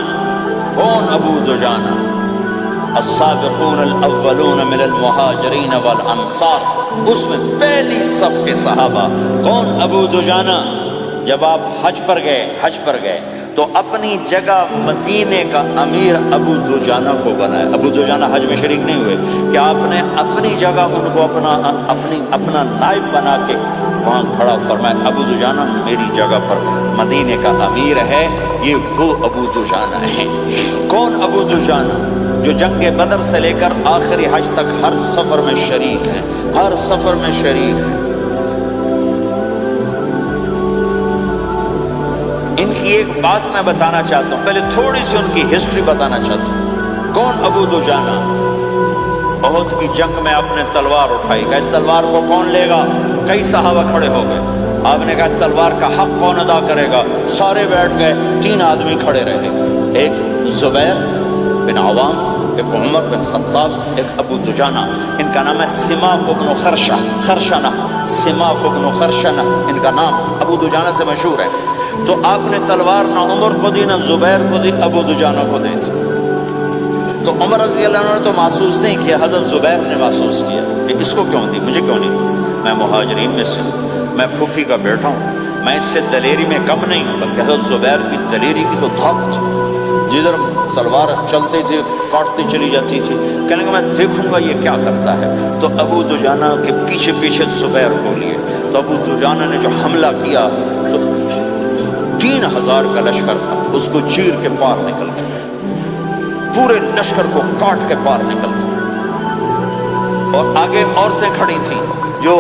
کون ابو دجانہ؟ السابقون الاولون من المہاجرین والانصار, اس میں پہلی صف کے صحابہ. کون ابو دجانہ؟ جب آپ حج پر گئے تو اپنی جگہ مدینے کا امیر ابو دجانہ کو بنایا. ابو دجانہ حج میں شریک نہیں ہوئے, کہ آپ نے اپنی جگہ ان کو اپنا نائب بنا کے وہاں کھڑا فرمایا ابو دجانہ میری جگہ پر مدینے کا امیر ہے, یہ وہ ابو دجانہ ہیں. کون ابو دجانہ؟ جو جنگ بدر سے لے کر آخری حج تک ہر سفر میں شریک ہیں, ہر سفر میں شریک ہیں. ان کی ایک بات میں بتانا چاہتا ہوں, پہلے تھوڑی سی ان کی ہسٹری بتانا چاہتا ہوں. کون ابو دجانہ؟ احد کی جنگ میں آپ نے تلوار اٹھائی, کہ اس تلوار کو کون لے گا؟ کئی صحابہ کھڑے ہو گئے. آپ نے کہا اس تلوار کا حق کون ادا کرے گا؟ سارے بیٹھ گئے, 3 آدمی کھڑے رہے, ایک زبیر بن عوام, ایک عمر بن خطاب, ایک ابو دجانہ. ان کا نام ہے سماک بن خرشنہ, سماک بن خرشنہ ان کا نام ابو دجانہ سے مشہور ہے. تو آپ نے تلوار نہ عمر کو دی, نہ زبیر کو دی, ابو دجانہ کو دی تھی. تو عمر رضی اللہ عنہ نے تو محسوس نہیں کیا, حضرت زبیر نے محسوس کیا کہ اس کو کیوں دی, مجھے کیوں نہیں. میں مہاجرین میں سے ہوں, میں پھوپھی کا بیٹا ہوں, میں اس سے دلیری میں کم نہیں ہوں. بلکہ حضرت زبیر کی دلیری کی تو دھاک تھی, جدھر سلوار چلتے تھے کاٹتے چلی جاتی تھی. کہنے کہ میں دیکھوں گا یہ کیا کرتا ہے. تو ابو دجانہ کے پیچھے پیچھے زبیر کو لیے. تو ابو دجانہ نے جو حملہ کیا تو 3000 کا لشکر تھا, اس کو چیر کے پار نکل گیا, پورے لشکر کو کاٹ کے پار نکل گیا. اور آگے عورتیں کھڑی تھیں جو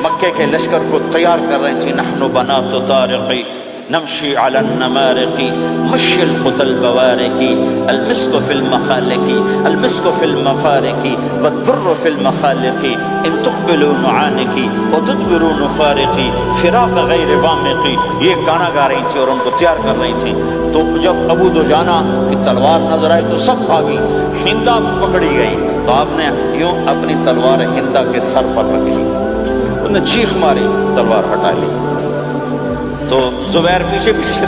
مکے کے لشکر کو تیار کر رہی تھیں. نحن بنات طارقی نمشی علی النمارقی مشی القتل بوارقی المسک فی المخالقی المسک فی المفارقی والدر فی المخالقی ان تقبلوا نعانقی وتدبروا نفارقی فراق غیر وامقی. یہ گانا گا رہی تھی اور ان کو تیار کر رہی تھی. تو جب ابو دجانہ کی تلوار نظر آئی تو سب بھاگی. ہندا پکڑی گئی تو آپ نے یوں اپنی تلوار ہندا کے سر پر رکھی, انہوں نے چیخ ماری, تلوار ہٹا لی. تو زبیر پیچھے پیچھے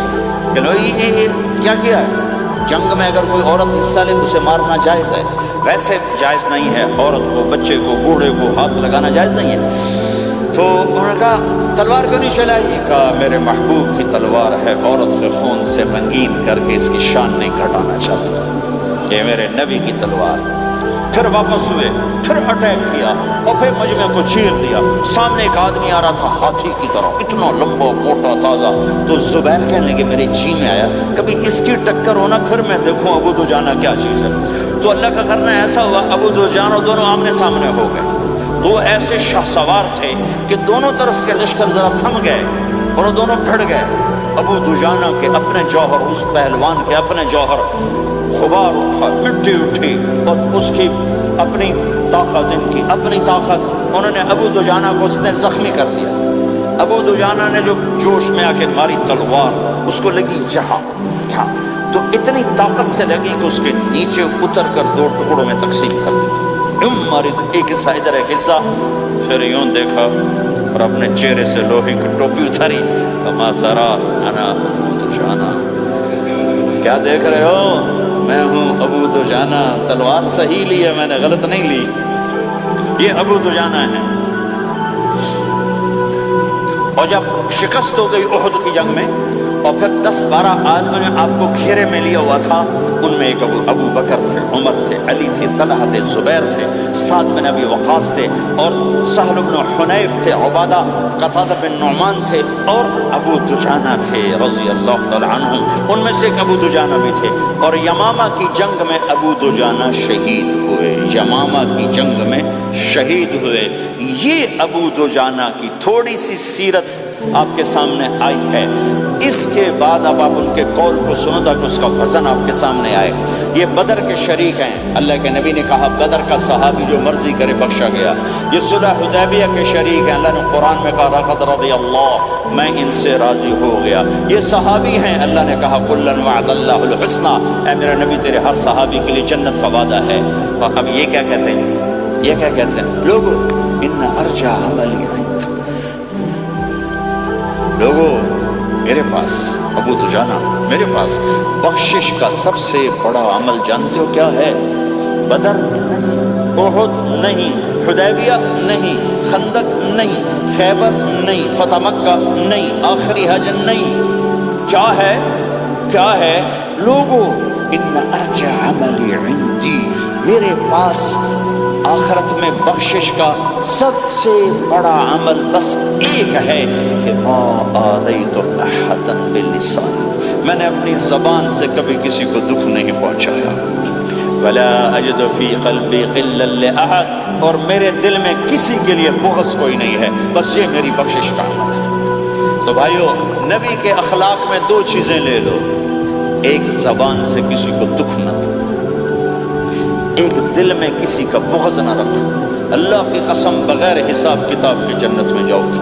کہ لو یہ کیا کیا ہے. جنگ میں اگر کوئی عورت حصہ لے اسے مارنا جائز ہے, ویسے جائز نہیں ہے. عورت کو, بچے کو, بوڑھے کو ہاتھ لگانا جائز نہیں ہے. تو انہوں نے کہا تلوار کیوں نہیں چلائی؟ کہا میرے محبوب کی تلوار ہے, عورت کے خون سے رنگین کر کے اس کی شان نہیں گھٹانا چاہتا. یہ میرے نبی کی تلوار. پھر واپس ہوئے, پھر اٹیک کیا اور پھر مجمع کو چیر دیا. سامنے ایک آدمی آ رہا تھا ہاتھی کی طرح, اتنا لمبا موٹا تازہ. تو زبیر کہنے لگے میرے جی میں آیا کبھی اس کی ٹکر ہونا, پھر میں دیکھوں ابو دجانہ کیا چیز ہے. تو اللہ کا کرنا ایسا ہوا ابو دجانہ دونوں آمنے سامنے ہو گئے. دو ایسے شاہ سوار تھے کہ دونوں طرف کے لشکر ذرا تھم گئے اور وہ دونوں ڈٹ گئے. ابو دجانہ کے اپنے جوہر, اس پہلوان کے اپنے جوہر, غبار اٹھا, مٹی اٹھی, اور اس کی اپنی طاقت, ان کی اپنی طاقت, انہوں نے ابو دجانہ کو اس نے زخمی کر دیا. ابو دجانہ نے جو جوش میں آ کے ماری تلوار, اس کو لگی یہاں, تو اتنی طاقت سے لگی کہ اس کے نیچے اتر کر 2 ٹکڑوں میں تقسیم کر دی. ماری, ایک حصہ ادھر ایک حصہ. پھر یوں دیکھا اور اپنے چہرے سے لوہے کی ٹوپی اتاری. کما ترا انا ابو دجانہ, کیا دیکھ رہے ہو, میں ہوں ابو دجانہ. تلوار صحیح لی ہے میں نے, غلط نہیں لی. یہ ابو دجانہ ہے. اور جب شکست ہو گئی احد کی جنگ میں اور پھر 10-12 آدمی نے آپ کو گھیرے میں لیا ہوا تھا, ان میں ایک ابو بکر تھے, عمر تھے, علی تھے, طلحہ تھے, زبیر تھے, سعد بن ابی وقاص تھے, اور سہل بن حنیف تھے, عبادہ قتادہ بن نعمان تھے, اور ابو دجانہ تھے رضی اللہ تعالی عنہم. ان میں سے ایک ابو دجانہ بھی تھے. اور یمامہ کی جنگ میں ابو دجانہ شہید ہوئے. یمامہ کی جنگ میں شہید ہوئے. یہ ابو دجانہ کی تھوڑی سی سیرت آپ کے سامنے آئی ہے. اس کے بعد اب آپ ان کے قول کو سنو تاکہ اس کا وزن آپ کے سامنے آئے. یہ بدر کے شریک ہیں. اللہ کے نبی نے کہا بدر کا صحابی جو مرضی کرے بخشا گیا. یہ صلح حدیبیہ کے شریک ہیں. اللہ نے قرآن میں کہا لقد رضی اللہ, میں ان سے راضی ہو گیا. یہ صحابی ہیں. اللہ نے کہا کلا وعد اللہ الحسنى, اے میرا نبی تیرے ہر صحابی کے لیے جنت کا وعدہ ہے. اب یہ کیا کہتے ہیں, یہ کیا کہتے ہیں لوگوں, ان ارجع عملی عند, لوگوں میرے پاس, ابو دجانہ میرے پاس بخشش کا سب سے بڑا عمل جانتے ہو کیا ہے؟ بدر نہیں, احد نہیں, حدیبیہ نہیں, خندق نہیں, خیبر نہیں, فتح مکہ نہیں, آخری حج نہیں. کیا ہے, کیا ہے لوگوں, ان ارجع عملی عندی, میرے پاس آخرت میں بخشش کا سب سے بڑا عمل بس ایک ہے کہ ما آذیت احدا باللسان, میں نے اپنی زبان سے کبھی کسی کو دکھ نہیں پہنچایا. ولا اجد فی قلبی غلا لاحد, اور میرے دل میں کسی کے لیے بغض کوئی نہیں ہے, بس یہ میری بخشش کا عمل ہے. تو بھائیو, نبی کے اخلاق میں 2 چیزیں لے لو. ایک زبان سے کسی کو دکھ نہ دو, ایک دل میں کسی کا بغض نہ رکھو. اللہ کی قسم بغیر حساب کتاب کی جنت میں جاؤ گی.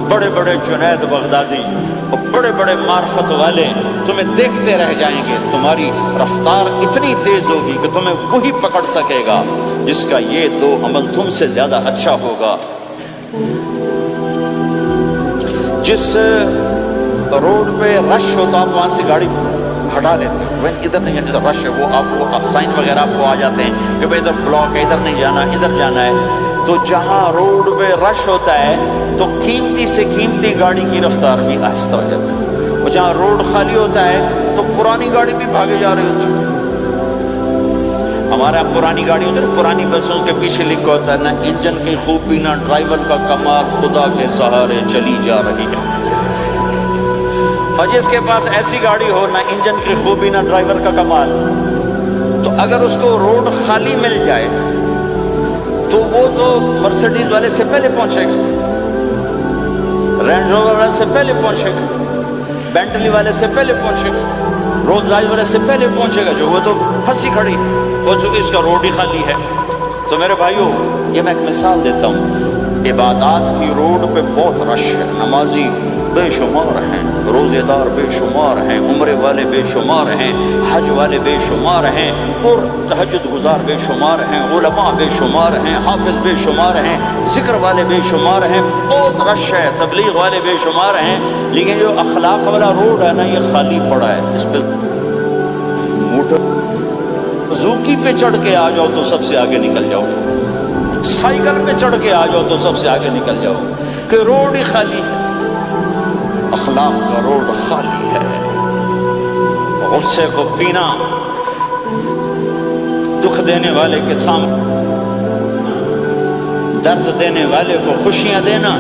بڑے بڑے جنید بغدادی اور بڑے بڑے معرفت والے تمہیں دیکھتے رہ جائیں گے. تمہاری رفتار اتنی تیز ہوگی کہ تمہیں وہی پکڑ سکے گا جس کا یہ 2 عمل تم سے زیادہ اچھا ہوگا. جس روڈ پہ رش ہوتا آپ وہاں سے گاڑی ہٹا لیتے ہیں. ادھر نہیں, ادھر رش ہے, وہ آپ کو سائن وغیرہ آپ کو آ جاتے ہیں کہ بھائی ادھر بلاک ہے, ادھر نہیں جانا, ادھر جانا ہے. تو جہاں روڈ پہ رش ہوتا ہے تو قیمتی سے قیمتی گاڑی کی رفتار بھی آہستہ ہو جاتی ہے, اور جہاں روڈ خالی ہوتا ہے تو پرانی گاڑی بھی بھاگے جا رہی ہوتی ہے. ہمارے یہاں پرانی گاڑی ہوتی ہے نا، پرانی بسوں کے پیچھے لکھا ہوتا ہے نہ انجن کی خوبی نہ ڈرائیور کا کمال، خدا کے سہارے چلی جا رہی ہے۔ اور جس کے پاس ایسی گاڑی ہو، نہ انجن کی خوبی نہ ڈرائیور کا کمال، تو اگر اس کو روڈ خالی مل جائے تو وہ تو مرسیڈیز والے سے پہلے پہنچے گا، رینج روور والے سے پہلے پہنچے گا، بینٹلی والے سے پہلے پہنچے گا، رولز رائس والے سے پہلے پہنچے گا، جو وہ تو پھنسی کھڑی، وہ چونکہ اس کا روڈ ہی خالی ہے۔ تو میرے بھائیوں، یہ میں ایک مثال دیتا ہوں، عبادات کی روڈ پہ بہت رش ہے، نمازی بے شمار ہیں، روزے دار بے شمار ہیں، عمرے والے بے شمار ہیں، حج والے بے شمار ہیں، اور تہجد گزار بے شمار ہیں، علماء بے شمار ہیں، حافظ بے شمار ہیں، ذکر والے بے شمار ہیں، بہت رش ہے، تبلیغ والے بے شمار ہیں، لیکن جو اخلاق والا روڈ ہے نا، یہ خالی پڑا ہے۔ اس پہ موٹر زوکی پہ چڑھ کے آ جاؤ تو سب سے آگے نکل جاؤ، سائیکل پہ چڑھ کے آ جاؤ تو سب سے آگے نکل جاؤ، کہ روڈ ہی خالی ہے، اخلاق کا روڈ خالی ہے۔ غصے کو پینا، دکھ دینے والے کے سامنے، درد دینے والے کو خوشیاں دینا،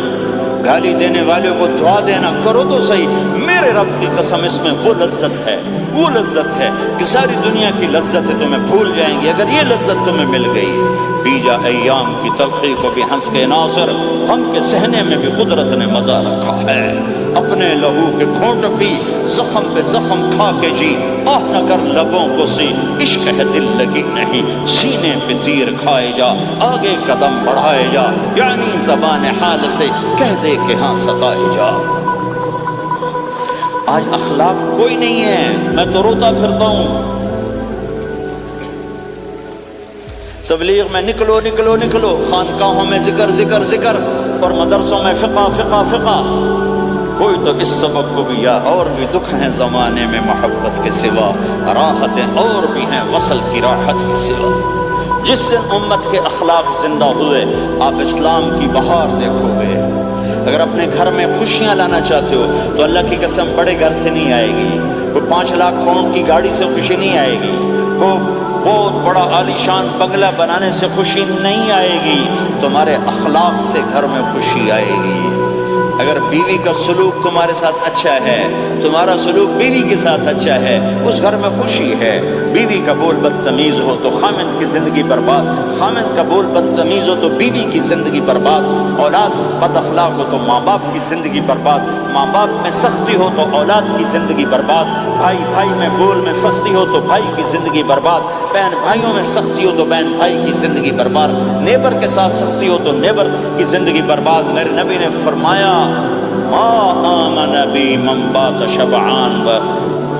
گالی دینے والے کو دعا دینا، کرو تو صحیح۔ میرے رب کی قسم، اس میں وہ لذت ہے، وہ لذت ہے کہ ساری دنیا کی لذتیں تمہیں بھول جائیں گی اگر یہ لذت تمہیں مل گئی۔ بیجا ایام کی تلخی کو بھی ہنس کے ناصر، غم کے سہنے میں بھی قدرت نے مزہ رکھا ہے۔ اپنے لہو کے گھونٹ پی، زخم پہ زخم کھا کے جی، آہ نہ کر لبوں کو سی، عشق ہے دل لگی نہیں، سینے پہ تیر کھائے جا، آگے قدم بڑھائے جا، یعنی زبان حال سے کہہ دے کہ ہاں ستائے جا۔ آج اخلاق کوئی نہیں ہے، میں تو روتا پھرتا ہوں۔ تبلیغ میں نکلو نکلو نکلو، خانقاہوں میں ذکر ذکر ذکر، اور مدرسوں میں فقہ فقہ فقہ، کوئی تو اس سبب کو بھی، یا اور بھی دکھ ہیں زمانے میں محبت کے سوا، راحتیں اور بھی ہیں وصل کی راحت کے سوا۔ جس دن امت کے اخلاق زندہ ہوئے، آپ اسلام کی بہار دیکھو گے۔ اگر اپنے گھر میں خوشیاں لانا چاہتے ہو تو اللہ کی قسم بڑے گھر سے نہیں آئے گی، کوئی 5 لاکھ پاؤنڈ کی گاڑی سے خوشی نہیں آئے گی، کوئی بہت بڑا عالی شان بنگلہ بنانے سے خوشی نہیں آئے گی، تمہارے اخلاق سے گھر میں خوشی آئے گی۔ اگر بیوی کا سلوک تمہارے ساتھ اچھا ہے، تمہارا سلوک بیوی کے ساتھ اچھا ہے، اس گھر میں خوشی ہے۔ بیوی کا بول بدتمیز ہو تو خامند کی زندگی برباد، خامند کا بول بدتمیز ہو تو بیوی کی زندگی برباد، اولاد بد اخلاق ہو تو ماں باپ کی زندگی برباد، ماں باپ میں سختی ہو تو اولاد کی زندگی برباد، بھائی بھائی میں بول میں سختی ہو تو بھائی کی زندگی برباد، بہن بھائیوں میں سختی ہو تو بہن بھائی کی زندگی برباد، نیبر کے ساتھ سختی ہو تو نیبر کی زندگی برباد۔ میرے نبی نے فرمایا، ما آمن بی من بات شبعان و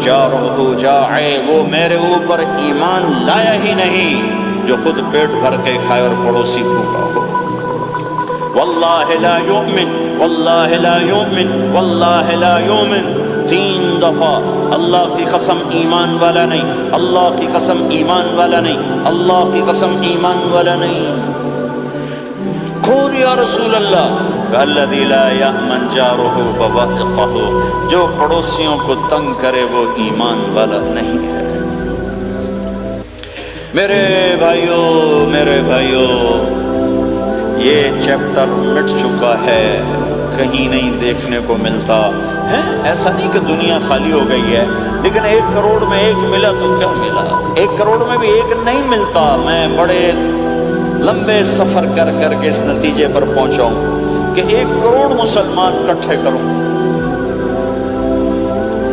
جارہ جاعی، وہ میرے اوپر ایمان لایا ہی نہیں جو خود پیٹ بھر کے کھائے اور پڑوسی بھوکا ہو۔ واللہ لا یؤمن، واللہ لا یؤمن، واللہ لا یؤمن، 3 دفعہ اللہ کی قسم ایمان والا نہیں، اللہ کی قسم ایمان والا نہیں، اللہ کی قسم ایمان والا نہیں۔ کون یا رسول اللہ؟ الذی لا یأمن جارہ بوائقہ، جو پڑوسیوں کو تنگ کرے وہ ایمان والا نہیں ہے۔ میرے بھائیوں، یہ چیپٹر مٹ چکا ہے، کہیں نہیں دیکھنے کو ملتا ہے۔ ایسا نہیں کہ دنیا خالی ہو گئی ہے، لیکن 1 کروڑ میں 1 ملا تو کیا ملا، 1 کروڑ میں بھی 1 نہیں ملتا۔ میں بڑے لمبے سفر کر کر کے اس نتیجے پر پہنچا ہوں کہ 1 کروڑ مسلمان اکٹھے کروں،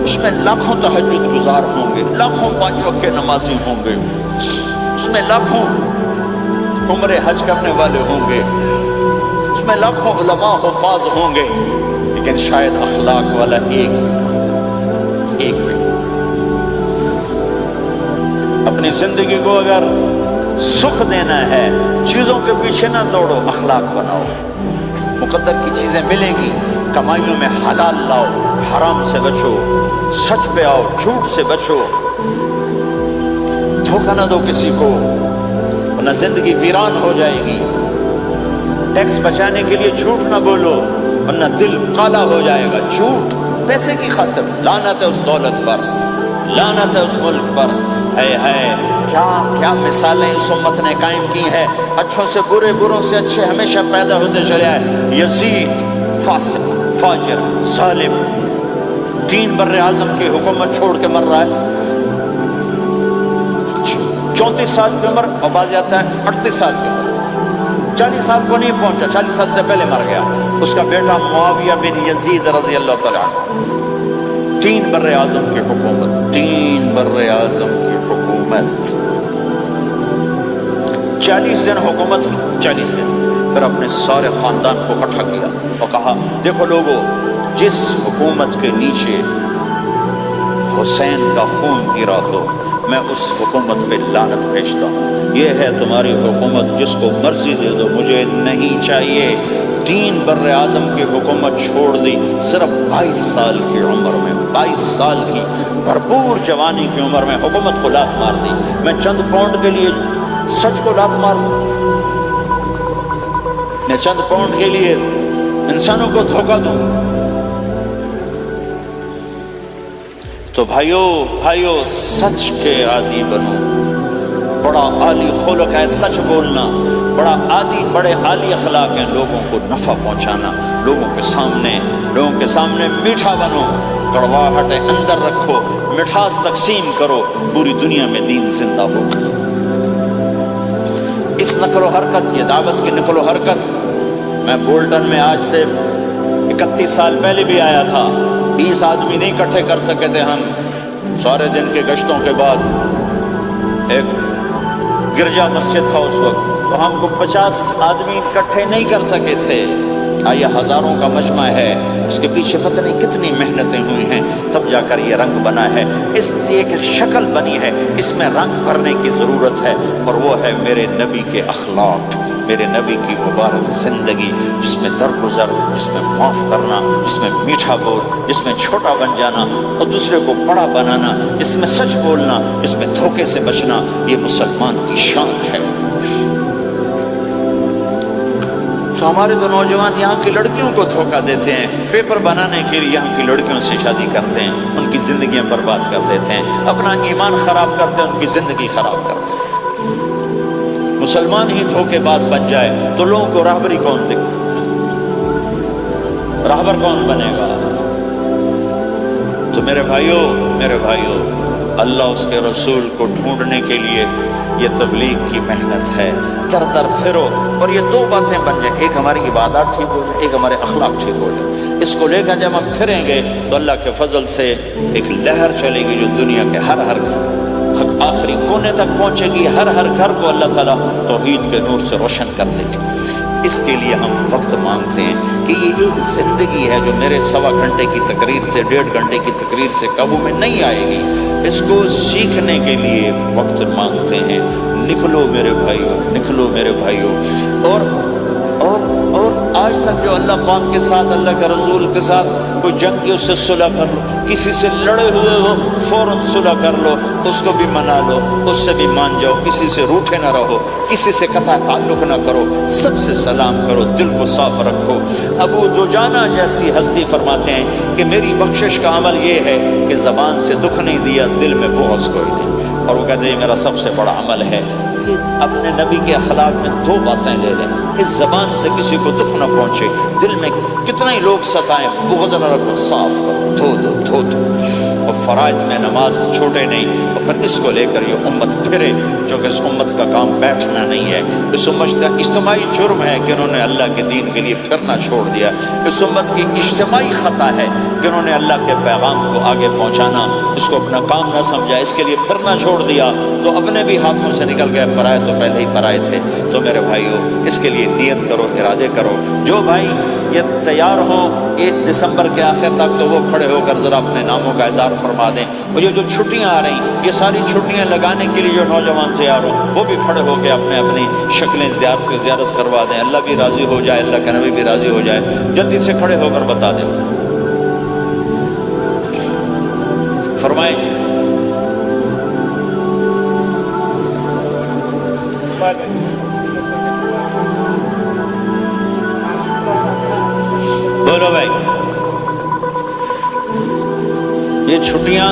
اس میں لاکھوں تہجد گزار ہوں گے، لاکھوں 5 وقت کے نمازی ہوں گے، اس میں لاکھوں عمرے حج کرنے والے ہوں گے، اس میں لاکھوں علماء حفاظ ہوں گے، لیکن شاید اخلاق والا ایک بھی۔ اپنی زندگی کو اگر سکھ دینا ہے، چیزوں کے پیچھے نہ دوڑو، اخلاق بناؤ۔ مقدر کی چیزیں ملیں گی، کمائیوں میں حلال لاؤ، حرام سے بچو، سچ پہ آؤ، جھوٹ سے بچو، دھوکہ نہ دو کسی کو، ورنہ زندگی ویران ہو جائے گی۔ ٹیکس بچانے کے لیے جھوٹ نہ بولو، ورنہ دل کالا ہو جائے گا۔ جھوٹ پیسے کی خاطر، لعنت ہے اس دولت پر، لعنت ہے اس ملک پر۔ ہے کیا کیا مثالیں اس امت نے قائم کی ہیں، اچھوں سے برے، بروں سے اچھے ہمیشہ پیدا ہوتے چلے آئے۔ یزید فاسق، فاجر، ظالم، 3 بر اعظم کی حکومت چھوڑ کے مر رہا ہے، 34 سال کی عمر، اور بعض آتا ہے 38 سال کی عمر، 40 سال کو نہیں پہنچا، 40 سال سے پہلے مر گیا۔ اس کا بیٹا معاویہ بن یزید رضی اللہ تعالیٰ عنہ، 3 بر اعظم کی حکومت، 3 بر اعظم کی حکومت، 40 دن حکومت کی، 40 دن، پھر اپنے سارے خاندان کو اکٹھا کیا اور کہا دیکھو لوگو، جس حکومت کے نیچے حسین کا خون گرا ہو میں اس حکومت پہ لعنت بھیجتا ہوں، یہ ہے تمہاری حکومت، جس کو مرضی دے دو، مجھے نہیں چاہیے۔ 3 بر اعظم کی حکومت چھوڑ دی، صرف 22 سال کی عمر میں، 22 سال کی بھرپور جوانی کی عمر میں حکومت کو لات مار دی۔ میں چند پاؤنڈ کے لیے سچ کو لات مار دوں، میں چند پاؤنڈ کے لیے انسانوں کو دھوکہ دوں؟ تو بھائیو سچ کے عادی بنو، بڑا عالی خلق ہے سچ بولنا، بڑے عالی اخلاق ہیں لوگوں کو نفع پہنچانا، لوگوں کے سامنے میٹھا بنو، کڑواہٹ اندر رکھو، مٹھاس تقسیم کرو، پوری دنیا میں دین زندہ ہوگا۔ اس نقل و حرکت، یہ دعوت کی نقل و حرکت، میں بولٹن میں آج سے 31 سال پہلے بھی آیا تھا، 20 آدمی نہیں اکٹھے کر سکے تھے ہم، سارے دن کے گشتوں کے بعد ایک گرجا مسجد تھا اس وقت، تو ہم کو 50 آدمی اکٹھے نہیں کر سکے تھے، آیا ہزاروں کا مجمع ہے، اس کے پیچھے پتہ نہیں کتنی محنتیں ہوئی ہیں، تب جا کر یہ رنگ بنا ہے، اس ایک شکل بنی ہے، اس میں رنگ بھرنے کی ضرورت ہے، اور وہ ہے میرے نبی کے اخلاق، میرے نبی کی مبارک زندگی، جس میں درگزر، جس میں معاف کرنا، جس میں میٹھا بول، جس میں چھوٹا بن جانا اور دوسرے کو بڑا بنانا، جس میں سچ بولنا، جس میں دھوکے سے بچنا، یہ مسلمان کی شان ہے۔ تو ہمارے تو نوجوان یہاں کی لڑکیوں کو دھوکہ دیتے ہیں، پیپر بنانے کے لیے یہاں کی لڑکیوں سے شادی کرتے ہیں، ان کی زندگیاں برباد کر دیتے ہیں، اپنا ایمان خراب کرتے ہیں، ان کی زندگی خراب کرتے ہیں۔ مسلمان ہی دھوکے باز بن جائے تو لوگوں کو راہبری کون دے گا؟ راہبر کون بنے گا؟ تو میرے بھائیو، اللہ اس کے رسول کو ڈھونڈنے کے لیے یہ تبلیغ کی محنت ہے، در در پھرو، اور یہ 2 باتیں بن جائیں، ایک ہماری عبادات ٹھیک ہو جائے، ایک ہمارے اخلاق ٹھیک ہو جائے، اس کو لے کر جب ہم پھریں گے تو اللہ کے فضل سے ایک لہر چلے گی جو دنیا کے ہر آخری کونے تک پہنچے گی، ہر گھر کو اللہ تعالیٰ توحید کے نور سے روشن کر دے گی۔ اس کے لیے ہم وقت مانگتے ہیں کہ یہ ایک زندگی ہے جو میرے 1.25 گھنٹے کی تقریر سے 1.5 گھنٹے کی تقریر سے قابو میں نہیں آئے گی، اس کو سیکھنے کے لیے وقت مانگتے ہیں۔ نکلو میرے بھائیو، اور آج تک جو اللہ پاک کے ساتھ، اللہ کے رسول کے ساتھ کوئی جنگ کی، اس سے صلح کر لو، کسی سے لڑے ہوئے ہو فوراً صلح کر لو، اس کو بھی منا لو، اس سے بھی مان جاؤ، کسی سے روٹھے نہ رہو، کسی سے قطع تعلق نہ کرو، سب سے سلام کرو، دل کو صاف رکھو۔ ابو دجانہ جیسی ہستی فرماتے ہیں کہ میری بخشش کا عمل یہ ہے کہ زبان سے دکھ نہیں دیا، دل میں بغض کوئی نہیں، اور وہ کہتے ہیں میرا سب سے بڑا عمل ہے اپنے نبی کے اخلاق میں 2 باتیں لے لیں، اس زبان سے کسی کو دکھ نہ پہنچے، دل میں کتنا ہی لوگ ستائیں، بغض نہ رکھو، صاف کرو، دھو دو، اور فرائض میں نماز چھوٹے نہیں، اور پھر اس کو لے کر یہ امت پھرے، چونکہ اس امت کا کام بیٹھنا نہیں ہے، اس امت کا اجتماعی جرم ہے کہ انہوں نے اللہ کے دین کے لیے پھرنا چھوڑ دیا، اس امت کی اجتماعی خطا ہے کہ انہوں نے اللہ کے پیغام کو آگے پہنچانا اس کو اپنا کام نہ سمجھا، اس کے لیے پھرنا چھوڑ دیا تو اپنے بھی ہاتھوں سے نکل گئے، پرائے تو پہلے ہی پرائے تھے۔ تو میرے بھائیو، اس کے لیے نیت کرو، ارادے کرو، جو بھائی یہ تیار ہوں 1 دسمبر کے آخر تک تو وہ کھڑے ہو کر ذرا اپنے ناموں کا اظہار فرما دیں، اور یہ جو چھٹیاں آ رہی ہیں، یہ ساری چھٹیاں لگانے کے لیے جو نوجوان تیار ہوں وہ بھی کھڑے ہو کے اپنی شکلیں زیارت کروا دیں، اللہ بھی راضی ہو جائے، اللہ کا نبی بھی راضی ہو جائے، جلدی سے کھڑے ہو کر بتا دیں، فرمائیں جی۔ بولو بھائی، یہ چھٹیاں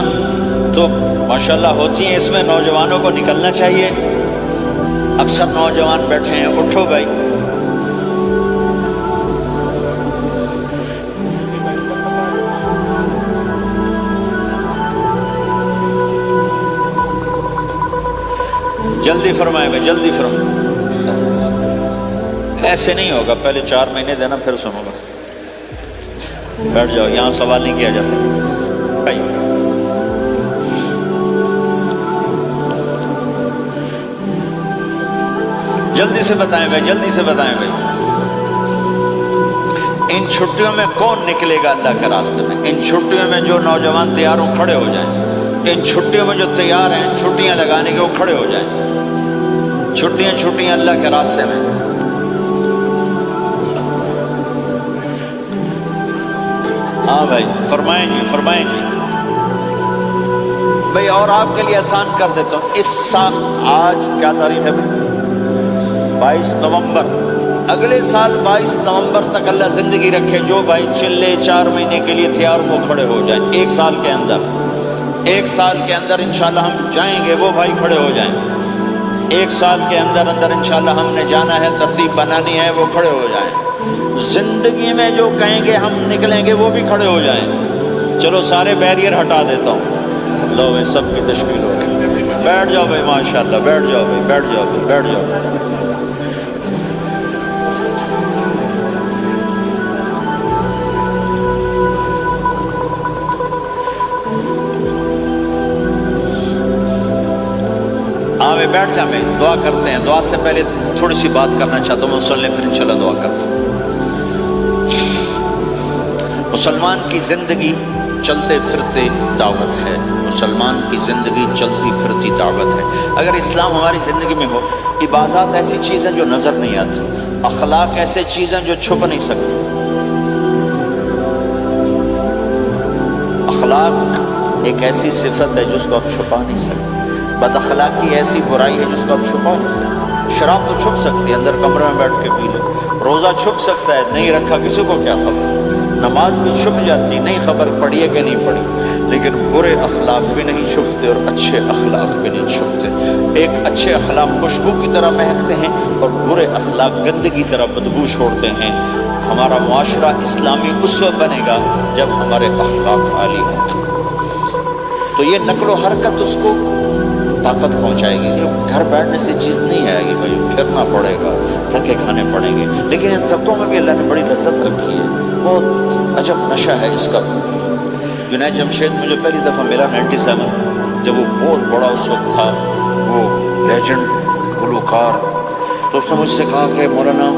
تو ماشاءاللہ ہوتی ہیں، اس میں نوجوانوں کو نکلنا چاہیے۔ اکثر نوجوان بیٹھے ہیں، اٹھو بھائی۔ جلدی فرمائیں بھائی، جلدی فرمائیں، ایسے نہیں ہوگا، پہلے 4 مہینے دینا پھر سنو گا۔ بیٹھ جاؤ، یہاں سوال نہیں کیا جاتا بھائی۔ جلدی سے بتائیں بھائی، جلدی سے بتائیں بھائی، ان چھٹیوں میں کون نکلے گا اللہ کے راستے میں؟ ان چھٹیوں میں جو نوجوان تیار ہوں کھڑے ہو جائیں۔ ان چھٹیوں میں جو تیار ہیں چھٹیاں لگانے کے وہ کھڑے ہو جائیں۔ چھٹیاں اللہ کے راستے میں۔ ہاں بھائی فرمائیں جی، فرمائیں جی بھائی۔ اور آپ کے لیے آسان کر دیتا ہوں، اس سال آج کیا تاریخ ہے بھائی؟ 22 نومبر۔ اگلے سال 22 نومبر تک اللہ زندگی رکھے، جو بھائی چلے 4 مہینے کے لیے تیار وہ کھڑے ہو جائیں۔ 1 سال کے اندر، 1 سال کے اندر انشاءاللہ ہم جائیں گے، وہ بھائی کھڑے ہو جائیں۔ 1 سال کے اندر انشاءاللہ ہم نے جانا ہے، ترتیب بنانی ہے، وہ کھڑے ہو جائیں۔ زندگی میں جو کہیں گے ہم نکلیں گے وہ بھی کھڑے ہو جائیں۔ چلو سارے بیریئر ہٹا دیتا ہوں، لو بھائی سب کی تشکیل ہو گئی۔ بیٹھ جاؤ بھائی، ماشاءاللہ بیٹھ جاؤ بھائی، بیٹھ جاؤ بھائی، بیٹھ جاؤ۔ ہاں بھائی بیٹھ جائیں بھائی، دعا کرتے ہیں۔ دعا سے پہلے تھوڑی سی بات کرنا چاہتا ہوں، سن لیں پھر انشاءاللہ دعا کرتے ہیں۔ مسلمان کی زندگی چلتے پھرتے دعوت ہے، مسلمان کی زندگی چلتی پھرتی دعوت ہے۔ اگر اسلام ہماری زندگی میں ہو، عبادات ایسی چیزیں جو نظر نہیں آتی، اخلاق ایسے چیزیں جو چھپ نہیں سکتی۔ اخلاق ایک ایسی صفت ہے جس کو آپ چھپا نہیں سکتے، بد اخلاقی ایسی برائی ہے جس کو آپ چھپا نہیں سکتے۔ شراب تو چھپ سکتی ہے، اندر کمرے میں بیٹھ کے پی لو۔ روزہ چھپ سکتا ہے، نہیں رکھا کسی کو کیا خبر۔ نماز بھی چھپ جاتی، نہیں خبر پڑھی ہے کہ نہیں پڑھی۔ لیکن برے اخلاق بھی نہیں چھپتے اور اچھے اخلاق بھی نہیں چھپتے۔ ایک اچھے اخلاق خوشبو کی طرح مہکتے ہیں اور برے اخلاق گندگی کی طرح بدبو چھوڑتے ہیں۔ ہمارا معاشرہ اسلامی اس وقت بنے گا جب ہمارے اخلاق عالی ہوں گے۔ تو یہ نقل و حرکت اس کو طاقت پہنچائے گی۔ گھر بیٹھنے سے چیز نہیں آئے گی بھائی، پھرنا پڑے گا، تھکے کھانے پڑیں گے۔ لیکن ان تھکوں میں بھی اللہ نے بڑی لذت رکھی ہے، بہت عجب نشہ ہے اس کا۔ جنید جمشید مجھے پہلی دفعہ ملا 97، جب وہ بہت بڑا اس وقت تھا، وہ لیجنڈ گلوکار۔ تو اس نے مجھ سے کہا کہ مولانا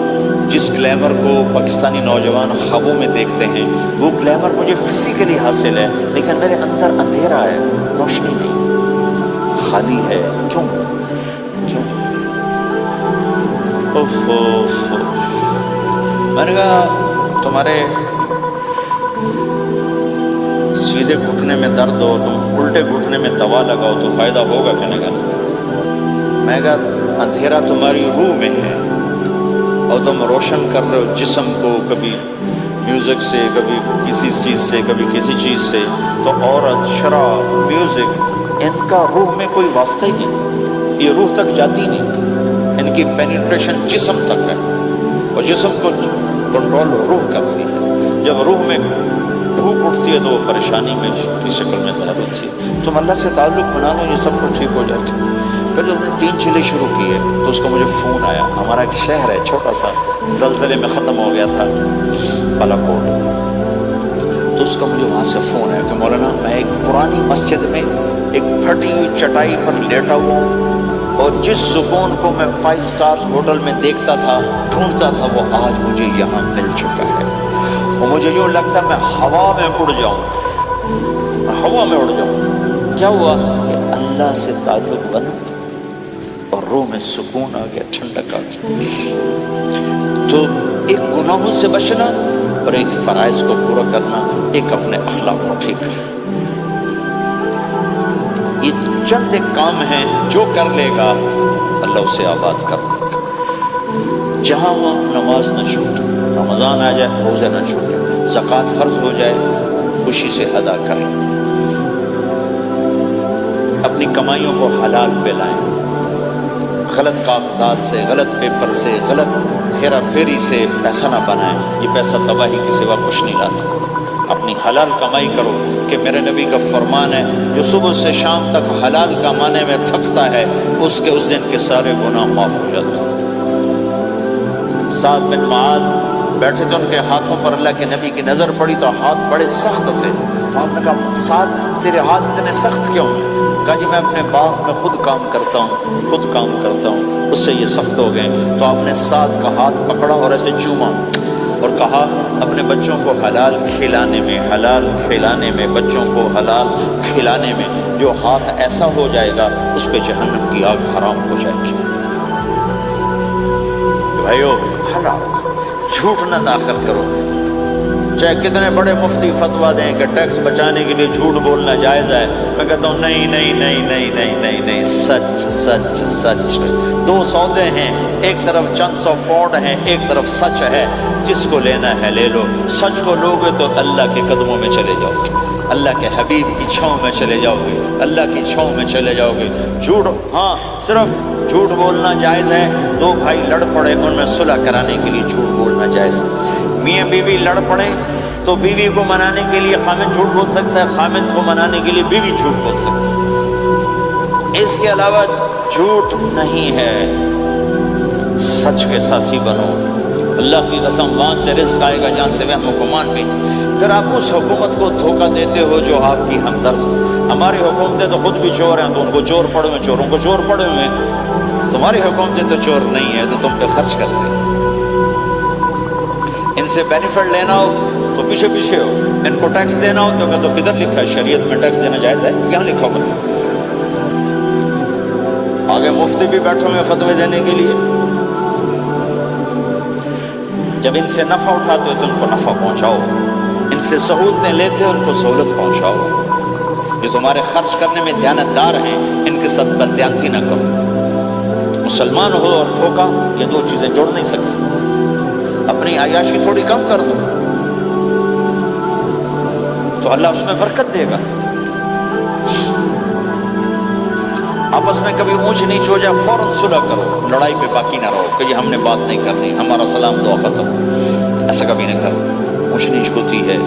جس گلیمر کو پاکستانی نوجوان خوابوں میں دیکھتے ہیں وہ گلیمر مجھے فزیکلی حاصل ہے، لیکن میرے اندر اندھیرا ہے، روشنی نہیں، خالی ہے۔ کیوں؟ میں نے کہا تمہارے سیدھے گھٹنے میں درد ہو، تم الٹے گھٹنے میں دوا لگاؤ تو فائدہ ہوگا کہ نہیں؟ میں کہا اندھیرا تمہاری روح میں ہے اور تم روشن کر رہے ہو جسم کو، کبھی میوزک سے، کبھی کسی چیز سے، کبھی کسی چیز سے۔ تو عورت، شراب، میوزک، ان کا روح میں کوئی واسطہ ہی نہیں، یہ روح تک جاتی نہیں۔ ان کی پینیٹریشن جسم تک ہے اور جسم کو کنٹرول روح کرتی ہے۔ جب روح میں بھوک اٹھتی ہے تو وہ پریشانی میں کی شکل میں ظاہر ہوتی ہے۔ تم اللہ سے تعلق بنا لو، یہ سب کچھ ٹھیک ہو جائے گا۔ پھر جب نے 3 چیلے شروع کیے تو اس کا مجھے فون آیا۔ ہمارا ایک شہر ہے چھوٹا سا، زلزلے میں ختم ہو گیا تھا، بالاکوٹ۔ تو اس کا مجھے وہاں سے فون آیا کہ مولانا میں ایک پرانی مسجد میں ایک پھٹی ہوئی چٹائی پر لیٹا ہوا ہوں اور جس سکون کو میں 5 سٹارز ہوٹل میں دیکھتا تھا، ڈھونڈتا تھا، وہ آج مجھے یہاں مل چکا ہے۔ اور مجھے یوں لگتا ہے میں ہوا میں اڑ جاؤں، ہوا میں اڑ جاؤں۔ کیا ہوا کہ اللہ سے تعلق بنا اور روح میں سکون آ گیا، ٹھنڈک آ گئی۔ تو ایک گناہوں سے بچنا اور ایک فرائض کو پورا کرنا، ایک اپنے اخلاق کو ٹھیک کرنا، یہ چند ایک کام ہیں جو کر لے گا اللہ اسے آباد کر دے گا۔ جہاں ہو نماز نہ چھوٹے، رمضان آ جائے روزے نہ چھوٹے، زکوٰۃ فرض ہو جائے خوشی سے ادا کریں۔ اپنی کمائیوں کو حلال پہ لائیں، غلط کاغذات سے، غلط پیپر سے، غلط ہیرا پھیری سے پیسہ نہ بنائیں، یہ پیسہ تباہی کے سوا کچھ نہیں لاتا۔ اپنی حلال کمائی کرو، کہ میرے نبی کا فرمان ہے جو صبح سے شام تک حلال کمانے میں تھکتا ہے اس دن کے سارے گناہ معاف ہو جاتے ہیں۔ سعد بن معاذ بیٹھے تھے، ان کے ہاتھوں پر اللہ کے نبی کی نظر پڑی تو ہاتھ بڑے سخت تھے، تو آپ نے کہا سعد تیرے ہاتھ اتنے سخت کیوں ہیں؟ کہا جی میں اپنے باغ میں خود کام کرتا ہوں، اس سے یہ سخت ہو گئے۔ تو آپ نے سعد کا ہاتھ پکڑا اور ایسے چوما اور کہا اپنے بچوں کو حلال کھلانے میں بچوں کو حلال کھلانے میں جو ہاتھ ایسا ہو جائے گا اس پہ جہنم کی آگ حرام ہو جائے گی۔ بھائیو حلال جھوٹ نہ داخل کرو، چاہے کتنے بڑے مفتی فتویٰ دیں کہ ٹیکس بچانے کے لیے جھوٹ بولنا جائز ہے، میں کہتا ہوں نہیں، سچ۔ دو سودے ہیں، ایک طرف چند سو پاؤنڈ ہیں، ایک طرف سچ ہے، جس کو لینا ہے لے لو۔ سچ کو لوگے تو اللہ کے قدموں میں چلے جاؤ گے، اللہ کے حبیب کی چھاؤں میں چلے جاؤ گے، اللہ کی چھاؤں میں چلے جاؤ گے۔ جھوٹ، ہاں صرف جھوٹ بولنا جائز ہے، دو بھائی لڑ پڑے ان میں صلح کرانے کے لیے جھوٹ بولنا جائز ہے۔ میاں بیوی لڑ پڑے تو بیوی کو منانے کے لیے خامد جھوٹ بول سکتا ہے، خامد کو منانے کے لیے بیوی جھوٹ بول سکتی ہے۔ اس کے علاوہ جھوٹ نہیں ہے، سچ کے ساتھی بنو۔ اللہ کی قسم وہاں سے رزق آئے گا جہاں سے وہم و گمان بھی۔ پھر آپ اس حکومت کو دھوکہ دیتے ہو جو آپ کی ہمدرد۔ ہماری حکومتیں تو خود بھی چور ہیں، تو ان کو چور پڑے ہوئے، چوروں کو چور پڑے ہوئے ہیں۔ تمہاری حکومتیں تو چور نہیں ہیں، تو تم پہ خرچ کرتے ہیں۔ ان سے بینیفٹ لینا ہو تو پیچھے ہو، ان کو ٹیکس دینا ہو تو کہ تو کدھر لکھا ہے شریعت میں ٹیکس دینا جائز ہے؟ کہاں لکھا ہوگا؟ آگے مفتی بھی بیٹھے ہوئے فتوے دینے کے لیے۔ جب ان سے نفع اٹھاتے ہو تو ان کو نفع پہنچاؤ، ان سے سہولتیں لیتے ہو ان کو سہولت پہنچاؤ۔ جو تمہارے خرچ کرنے میں دیانتدار ہیں ان کے ساتھ بددیانتی نہ کرو۔ مسلمان ہو اور دھوکہ، یہ دو چیزیں جوڑ نہیں سکتی۔ اپنی عیاشی تھوڑی کم کر دو تو اللہ اس میں برکت دے گا۔ آپس میں کبھی اونچ نیچ ہو جائے فوراً صلح کرو، لڑائی پہ باقی نہ رہو کہ یہ ہم نے بات نہیں کرنی، ہمارا سلام دعا ختم، ایسا کبھی نہ کرو۔ اونچ نیچ ہوتی ہے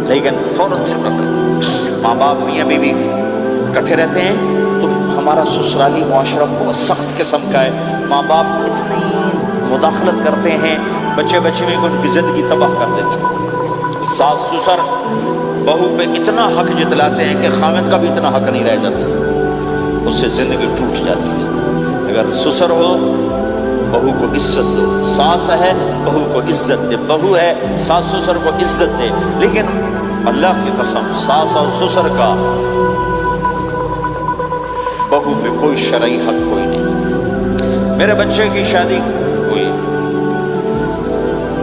لیکن فوراً صلح کرو۔ ماں باپ میاں بیوی اکٹھے رہتے ہیں تو ہمارا سسرالی معاشرہ بہت سخت قسم کا ہے، ماں باپ اتنی مداخلت کرتے ہیں بچے میں ان کی زندگی تباہ کر دیتے ہیں۔ ساس سسر بہو پہ اتنا حق جتلاتے ہیں کہ خامد کا بھی اتنا حق نہیں رہ جاتا، اس سے زندگی ٹوٹ جاتی ہے۔ اگر سسر ہو بہو کو عزت دو، ساس ہے بہو کو عزت دے، بہو ہے ساس سسر کو عزت دے، لیکن اللہ کی قسم ساس اور سسر کا بہو پہ کوئی شرعی حق کوئی نہیں۔ میرے بچے کی شادی ہوئی،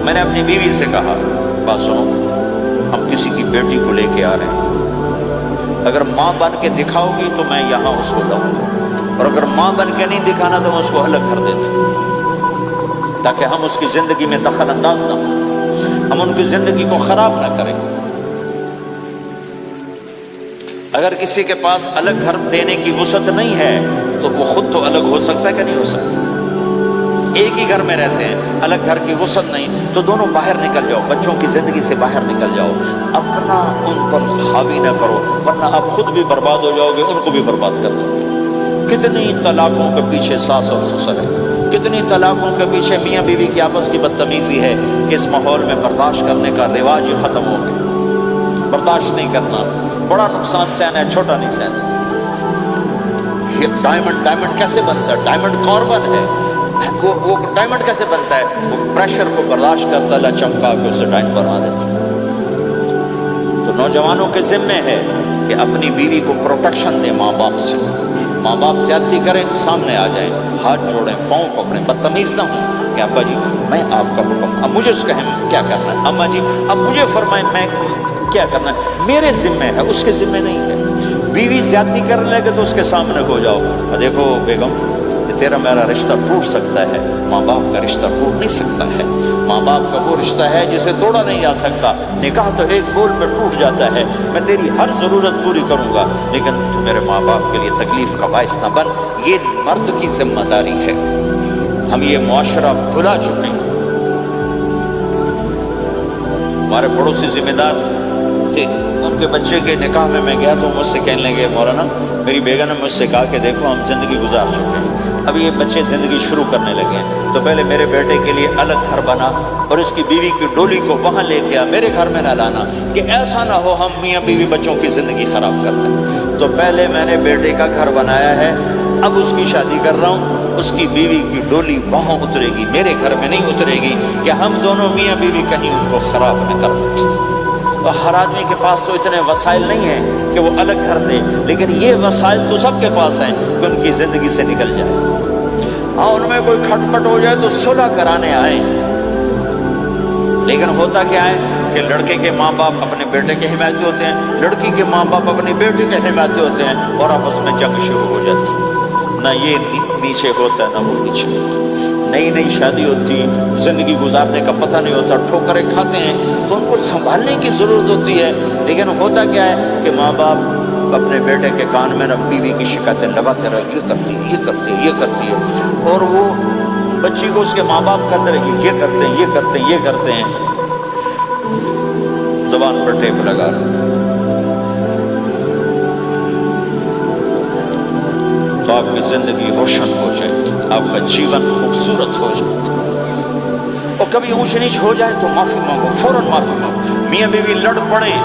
میں نے اپنی بیوی سے کہا بات سنو، ہم کسی کی بیٹی کو لے کے آ رہے ہیں، اگر ماں بن کے دکھاؤ گی تو میں یہاں اس کو لاؤں گا، اور اگر ماں بن کے نہیں دکھانا تو میں اس کو الگ کر دیتا ہوں، تاکہ ہم اس کی زندگی میں دخل انداز نہ ہوں، ہم ان کی زندگی کو خراب نہ کریں۔ اگر کسی کے پاس الگ گھر دینے کی وسعت نہیں ہے تو وہ خود تو الگ ہو سکتا ہے کہ نہیں ہو سکتا؟ ایک ہی گھر میں رہتے ہیں، الگ گھر کی وسعت نہیں، تو دونوں باہر نکل جاؤ، بچوں کی زندگی سے باہر نکل جاؤ، اپنا ان پر حاوی نہ کرو، ورنہ آپ خود بھی برباد ہو جاؤ گے، ان کو بھی برباد کر دو گے۔ کتنی طلاقوں کے پیچھے ساس اور سسر ہے، کتنی طلاقوں کے پیچھے میاں بیوی کی آپس کی بدتمیزی ہے کہ اس ماحول میں برداشت کرنے کا رواج ہی ختم ہو گیا۔ برداشت نہیں کرنا، بڑا نقصان سہنا ہے، چھوٹا نہیں سہنا۔ یہ ڈائمنڈ کیسے بنتا ہے؟ ڈائمنڈ کاربن ہے، وہ ڈائمنڈ کیسے بنتا ہے؟ وہ پریشر کو برداشت کرتا، اللہ چمکا کے اسے ڈائمنڈ بنا دیتا۔ تو نوجوانوں کے ذمے ہے کہ اپنی بیوی کو پروٹیکشن دیں ماں باپ سے، ماں باپ زیادتی کریں سامنے آ جائیں، ہاتھ جوڑیں، پاؤں پکڑیں، بدتمیز نہ ہوں کہ ابا جی میں آپ کا حکم، اب مجھے اس کا کیا کرنا ہے، اماں جی اب مجھے فرمائیں میں کیا کرنا ہے، میرے ذمے ہے، اس کے ذمے نہیں ہے۔ بیوی زیادتی کرنے لگے تو اس کے سامنے ہو جاؤ، دیکھو بیگم تیرا میرا رشتہ ٹوٹ سکتا ہے، ماں باپ کا رشتہ ٹوٹ نہیں سکتا ہے۔ ماں باپ کا وہ رشتہ ہے جسے توڑا نہیں جا سکتا۔ نکاح تو ایک بول پہ ٹوٹ جاتا ہے۔ میں تیری ہر ضرورت پوری کروں گا، لیکن تو میرے ماں باپ کے لیے تکلیف کا باعث نہ بن۔ یہ مرد کی ذمہ داری ہے۔ ہم یہ معاشرہ بھلا چکے ہیں۔ ہمارے پڑوسی ذمہ دار تھے، ان کے بچے کے نکاح میں گیا تو مجھ سے کہنے لگے مولانا میری بیگم نے مجھ سے کہا کہ دیکھو ہم زندگی گزار چکے ہیں، اب یہ بچے زندگی شروع کرنے لگے ہیں، تو پہلے میرے بیٹے کے لیے الگ گھر بنا اور اس کی بیوی کی ڈولی کو وہاں لے کے آ، میرے گھر میں نہ لانا کہ ایسا نہ ہو ہم میاں بیوی بچوں کی زندگی خراب کر دیں۔ تو پہلے میں نے بیٹے کا گھر بنایا ہے، اب اس کی شادی کر رہا ہوں، اس کی بیوی کی ڈولی وہاں اترے گی، میرے گھر میں نہیں اترے گی کہ ہم دونوں میاں بیوی کہیں ان کو خراب نہ کر بیٹھے۔ اور ہر آدمی کے پاس تو اتنے وسائل نہیں ہیں کہ وہ الگ گھر دے، لیکن یہ وسائل تو سب کے پاس ہیں کہ ان کی زندگی سے نکل جائے۔ ہاں ان میں کوئی کھٹ پٹ ہو جائے تو صلح کرانے آئے، لیکن ہوتا کیا ہے کہ لڑکے کے ماں باپ اپنے بیٹے کے حمایتی ہوتے ہیں، لڑکی کے ماں باپ اپنی بیٹی کے حمایتی ہوتے ہیں، اور آپس میں جنگ شروع ہو جاتی ہے۔ نہ یہ نیچے ہوتا ہے نہ وہ نیچے ہوتا ہے۔ نئی نئی شادی ہوتی، زندگی گزارنے کا پتہ نہیں ہوتا، ٹھوکریں کھاتے ہیں تو ان کو سنبھالنے کی ضرورت ہوتی ہے، لیکن ہوتا کیا ہے کہ ماں باپ اپنے بیٹے کے کان میں نہ بیوی کی شکایتیں لگاتے رہے، یہ کرتی ہے، یہ کرتی ہے، یہ کرتی ہے، اور وہ بچی کو اس کے ماں باپ کہتے رہے کہ یہ کرتے ہیں، یہ کرتے ہیں، یہ کرتے ہیں، زبان پر ٹیپ لگا رہے۔ تو آپ کی زندگی روشن ہو جائے گی، آپ کا جیون خوبصورت ہو جائے گا۔ اور کبھی اونچ نیچ ہو جائے تو معافی مانگو، فوراً معافی مانگو۔ میاں بیوی لڑ پڑیں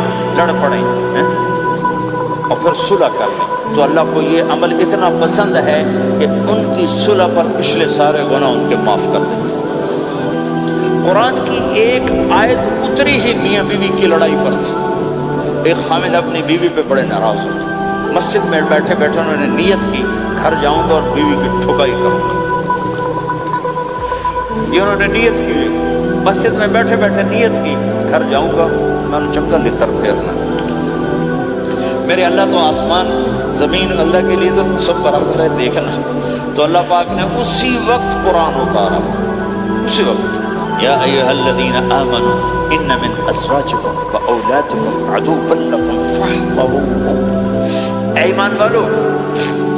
اور پھر صلح کر لیں، تو اللہ کو یہ عمل اتنا پسند ہے کہ ان کی صلح پر پچھلے سارے گناہ ان کے معاف کر دیتے ہیں۔ قرآن کی ایک آیت اتری ہی میاں بیوی کی لڑائی پر تھی۔ ایک خامد اپنی بیوی پہ بڑے ناراض ہوئے، مسجد میں بیٹھے بیٹھے انہوں نے نیت کی گھر جاؤں گا اور بیوی کی ٹھکائی کروں گا۔ یہ انہوں نے نیت کی، مسجد میں بیٹھے بیٹھے نیت کی گھر جاؤں گا میں ان چنگل لتر پھیرنا۔ میرے اللہ تو آسمان زمین اللہ کے لیے تو سب برابر ہے دیکھنا، تو اللہ پاک نے اسی وقت قرآن اتارا، اسی وقت یا ایھا الذین آمنوا ان من ازواجکم واولادکم عدوا لکم فاحذروہم۔ اے ایمان والو،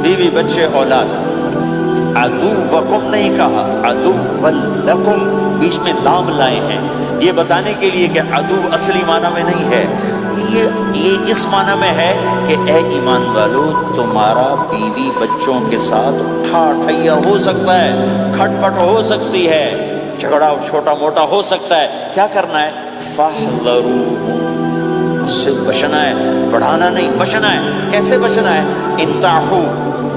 بیوی بچے اولاد، عدوکم نہیں کہا، عدو لکم، بیچ میں لام لائے ہیں یہ بتانے کے لیے کہ عدو اصلی معنی میں نہیں ہے، یہ اس معنی میں ہے کہ اے ایمان والو تمہارا بیوی بچوں کے ساتھ ٹھاٹھیا ہو سکتا ہے، کھٹ پٹ ہو سکتی ہے، جھگڑا چھوٹا موٹا ہو سکتا ہے، کیا کرنا ہے؟ فاحذروہ، اس سے بچنا ہے، بڑھانا نہیں، بچنا ہے۔ کیسے بچنا ہے؟ ان تعفو،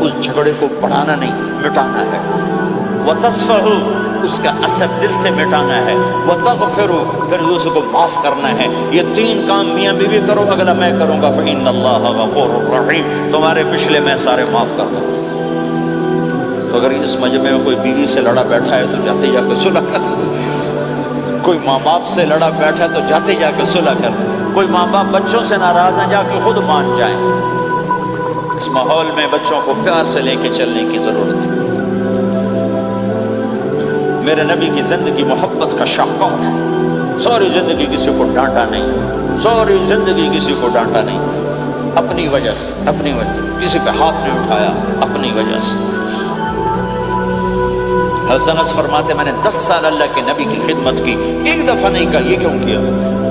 اس جھگڑے کو بڑھانا نہیں، مٹانا ہے۔ وتصفحوا، اس کا اثر دل سے مٹانا ہے۔ وتغفروا، پھر دوسرے کو معاف کرنا ہے۔ یہ تین کام میاں بیوی کرو، اگلا میں کروں گا، فإن اللہ غفور رحیم، تمہارے پچھلے میں سارے معاف کر دوں۔ تو اگر اس مجمع میں کوئی بیوی سے لڑا بیٹھا ہے تو جاتے جا کے صلح کر، کوئی ماں باپ سے لڑا بیٹھا ہے تو جاتے جا کے صلح کر، کوئی ماں باپ بچوں سے ناراض ہیں جا کے خود مان جائیں۔ اس ماحول میں بچوں کو پیار سے لے کے چلنے کی ضرورت ہے۔ میرے نبی کی زندگی محبت کا شاہکار ہے، ساری زندگی کسی کو ڈانٹا نہیں، ساری زندگی کسی کو ڈانٹا نہیں، اپنی وجہ سے، اپنی وجہ، کسی پہ ہاتھ نہیں اٹھایا، اپنی وجہ سے۔ حسن فرماتے میں نے 10 سال اللہ کے نبی کی خدمت کی، ایک دفعہ نہیں کہا یہ کیوں کیا،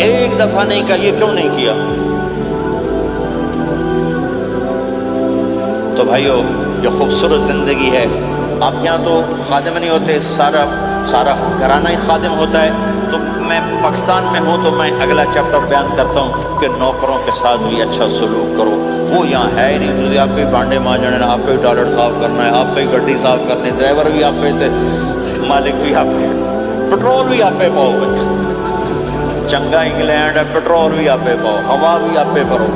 ایک دفعہ نہیں کہا یہ کیوں نہیں کیا۔ تو بھائیو یہ خوبصورت زندگی ہے۔ آپ یہاں تو خادم نہیں ہوتے، سارا گھرانہ ہی خادم ہوتا ہے۔ تو میں پاکستان میں ہوں تو میں اگلا چیپٹر بیان کرتا ہوں کہ نوکروں کے ساتھ بھی اچھا سلوک کرو۔ وہ یہاں ہے ہی نہیں، تو آپ کو بانڈے مانجنے، آپ کو ٹوائلٹ صاف کرنا ہے، آپ کو گڈی صاف کرنی، ڈرائیور بھی آپ پہ، مالک بھی آپ پہ، پٹرول بھی آپ پہ پاؤ بھائی، چنگا انگلینڈ ہے، پٹرول بھی آپ پہ پاؤ، ہوا بھی آپ پہ بھرو۔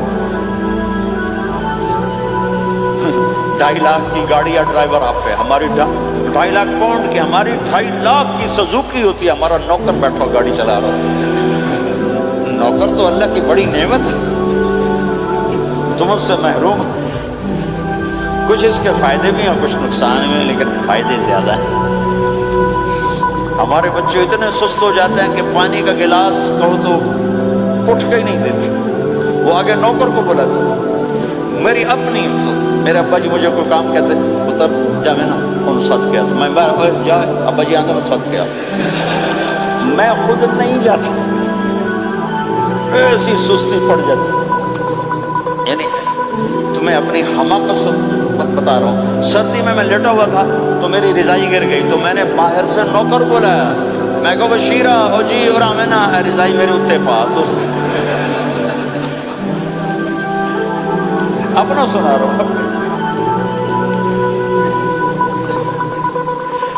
2.5 لاکھ کی گاڑی یا ڈرائیور آپ پہ، ہماری 2.5 لاکھ پاؤنڈ کی، ہماری 2.5 لاکھ کی سزوکی ہوتی ہے، ہمارا نوکر بیٹھا گاڑی چلا رہا ہوتا۔ نوکر تو اللہ کی بڑی نعمت ہے، تم اس سے محروم۔ کچھ اس کے فائدے بھی ہیں کچھ نقصان بھی ہیں، لیکن فائدے زیادہ ہیں۔ ہمارے بچے اتنے سست ہو جاتے ہیں کہ پانی کا گلاس کہو تو اٹھ کے ہی نہیں دیتے، وہ آگے نوکر کو بلاتے۔ میری اپنی میرے ابا جی مجھے کوئی کام کہتے اتر جا میں نا ان سد کیا تو میں جا ابا جی آگے میں سد کیا، میں خود نہیں جاتا، ایسی سستی پڑ جاتی۔ یعنی تمہیں اپنی حماقت بتا رہا ہوں، سردی میں لیٹا ہوا تھا تو میری رضائی گر گئی تو میں نے باہر سے نوکر بلایا، میں کہا بشیرہ او جی اور آمینہ رضائی میرے اتنے پاس، اپنا سنا رہا ہوں۔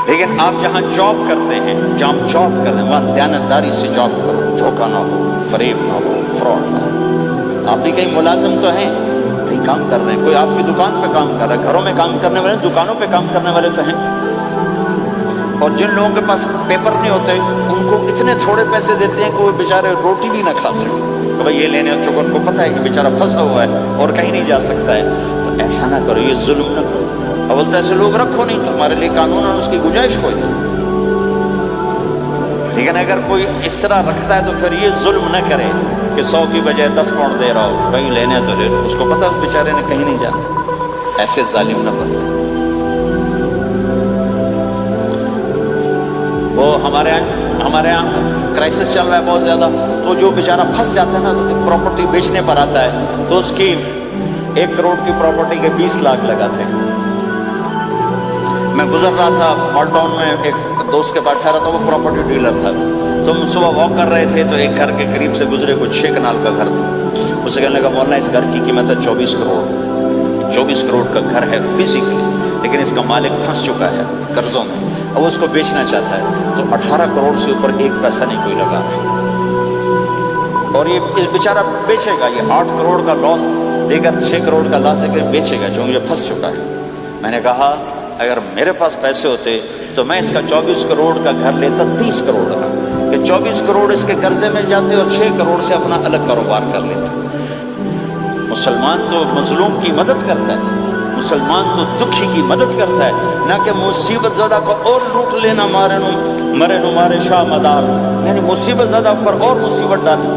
لیکن آپ جہاں جاب کرتے ہیں، جہاں جاب کر رہے ہیں وہاں دیانتداری سے جاب کرو، دھوکہ نہ ہو، فریب نہ ہو، فراڈ نہ ہو۔ آپ بھی کہیں ملازم تو ہیں، کہیں کام کر رہے ہیں، کوئی آپ کی دکان پہ کام کر رہا ہے، گھروں میں کام کرنے والے، دکانوں پہ کام کرنے والے تو ہیں۔ اور جن لوگوں کے پاس پیپر نہیں ہوتے ان کو اتنے تھوڑے پیسے دیتے ہیں کہ وہ بیچارے روٹی بھی نہ کھا سکتے، کہ بھائی یہ لینے چونکہ ان کو پتہ ہے کہ بیچارہ پھنسا ہوا ہے اور کہیں نہیں جا سکتا ہے۔ تو ایسا نہ کرو، یہ ظلم نہ کرو۔ اب بولتا ہے ایسے لوگ رکھو نہیں، تمہارے لیے قانون ہے، اس کی گنجائش کوئی نہیں۔ لیکن اگر کوئی اس طرح رکھتا ہے تو پھر یہ ظلم نہ کرے کہ 100 کی بجائے 10 پاؤنڈ دے رہا ہو، کہیں لینے تو لے لو، اس کو پتہ ہے اس بیچارے نے کہیں نہیں جانا۔ ایسے ظالم نہ بنو۔ وہ ہمارے یہاں کرائسس چل رہا ہے بہت زیادہ، تو جو بیچارہ پھنس جاتا ہے نا تو پراپرٹی بیچنے پر آتا ہے تو اس کی 1 کروڑ کی پراپرٹی کے 20 لاکھ لگاتے ہیں۔ میں گزر رہا تھا مال ٹاؤن میں، ایک دوست کے پاس ٹھہرا تھا، وہ پراپرٹی ڈیلر تھا۔ تو ہم صبح واک کر رہے تھے تو ایک گھر کے قریب سے گزرے، کچھ 6 کنال کا گھر تھا۔ اسے کہنے لگا مولانا اس گھر کی قیمت ہے 24 کروڑ، 24 کروڑ کا گھر ہے فزیکلی، لیکن اس کا مالک پھنس چکا ہے قرضوں میں، اب اس کو بیچنا چاہتا ہے تو 18 کروڑ سے اوپر 1 پیسہ نہیں کوئی لگا رہا، اور یہ اس بیچارہ بیچے گا، یہ 8 کروڑ کا لاس دے کر 6 کروڑ کا لاس دے کر بیچے گا جو یہ پھنس چکا ہے۔ میں نے کہا اگر میرے پاس پیسے ہوتے تو میں اس کا 24 کروڑ کا گھر لیتا 30 کروڑ کا، کہ 24 کروڑ اس کے قرضے میں جاتے اور 6 کروڑ سے اپنا الگ کاروبار کر لیتا۔ مسلمان تو مظلوم کی مدد کرتا ہے، مسلمان تو دکھی کی مدد کرتا ہے، نہ کہ مصیبت زدہ کو اور لوٹ لینا، مرے نو مارے شاہ مدار، یعنی مصیبت زدہ پر اور مصیبت ڈالے۔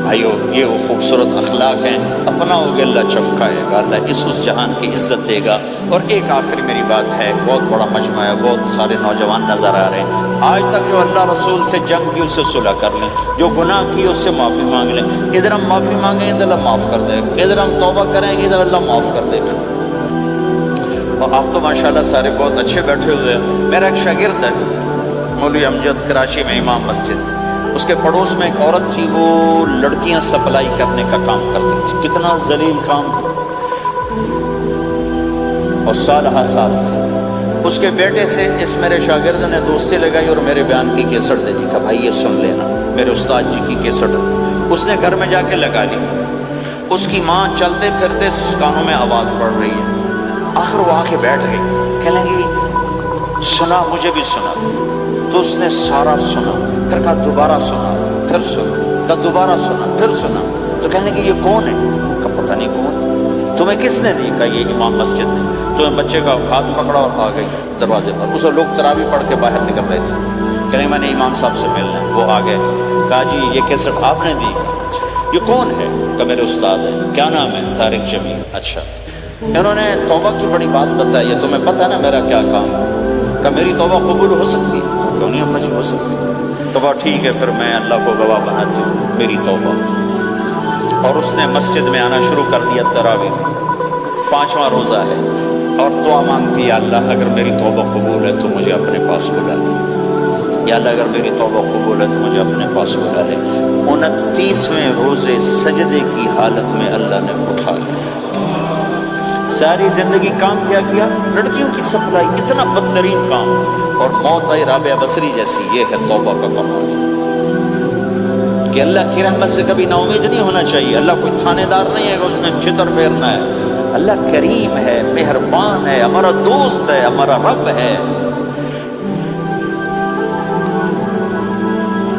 بھائیو یہ وہ خوبصورت اخلاق ہیں، اپناؤ گے اللہ چمکائے گا، اللہ اس جہان کی عزت دے گا۔ اور ایک آخری میری بات ہے، بہت بڑا مجمع ہے، بہت سارے نوجوان نظر آ رہے ہیں، آج تک جو اللہ رسول سے جنگ کی اس سے صلح کر لیں، جو گناہ کی اس سے معافی مانگ لیں۔ ادھر ہم معافی مانگیں گے تو اللہ معاف کر دے گا، ادھر ہم توبہ کریں گے ادھر اللہ معاف کر دے گا۔ اور آپ تو ماشاءاللہ سارے بہت اچھے بیٹھے ہوئے ہیں۔ میرا ایک شاگرد ہے مولوی امجد، کراچی میں امام مسجد، اس کے پڑوس میں ایک عورت تھی، وہ لڑکیاں سپلائی کرنے کا کام کرتی تھی، کتنا ذلیل کام، اور سال اس کے بیٹے سے اس میرے شاگرد نے دوستی لگائی اور میرے بیان کی کیسٹ دے دی، کہ بھائی یہ سن لینا، میرے استاد جی کی کیسٹ۔ اس نے گھر میں جا کے لگا لی، اس کی ماں چلتے پھرتے کانوں میں آواز پڑ رہی ہے، آخر وہ آ کے بیٹھ گئی، کہنے لگی سنا، مجھے بھی سنا۔ تو اس نے سارا سنا، پھر کہا دوبارہ سنا، پھر سنا، کہا دوبارہ سنا، پھر سنا۔ تو کہنے کہ یہ کون ہے؟ کہا پتہ نہیں کون۔ تمہیں کس نے دی؟ کہا یہ امام مسجد نے۔ تو بچے کا ہاتھ پکڑا اور آ گئی دروازے پر، اسے لوگ تراویح پڑھ کے باہر نکل رہے تھے، کہنے میں نے امام صاحب سے ملنا ہے۔ وہ آ گئے، کہا جی یہ کیسٹ آپ نے دی؟ یہ کون ہے؟ کہا میرے استاد ہے۔ کیا نام ہے؟ طارق جمیل۔ اچھا، انہوں نے توبہ کی بڑی بات بتائی ہے، تمہیں پتہ ہے نا میرا کیا کام ہے؟ کہ میری توبہ قبول ہو سکتی ہے؟ کیوں نہیں ابا جی ہو سکتی؟ تو بہت ٹھیک ہے، پھر میں اللہ کو گواہ بناتی ہوں میری توبہ۔ اور اس نے مسجد میں آنا شروع کر دیا، تراویح 5واں روزہ ہے، اور دعا مانگتی ہے اللہ اگر میری توبہ قبول ہے تو مجھے اپنے پاس بلا لے، یا اللہ اگر میری توبہ قبول ہے تو مجھے اپنے پاس بلا لے۔ 29ویں روزے سجدے کی حالت میں اللہ نے اٹھا لیا۔ ساری زندگی کام کیا کیا؟ لڑکیوں کی سپلائی، اتنا بدترین کام، اور موت آئی رابعہ بصری جیسی۔ یہ ہے توبہ کا کمال، کہ اللہ کی رحمت سے کبھی نا امید نہیں ہونا چاہیے۔ اللہ کوئی تھانے دار نہیں ہے کہ اس نے چھتر پھیرنا ہے، اللہ کریم ہے، مہربان ہے، ہمارا دوست ہے، ہمارا رب ہے۔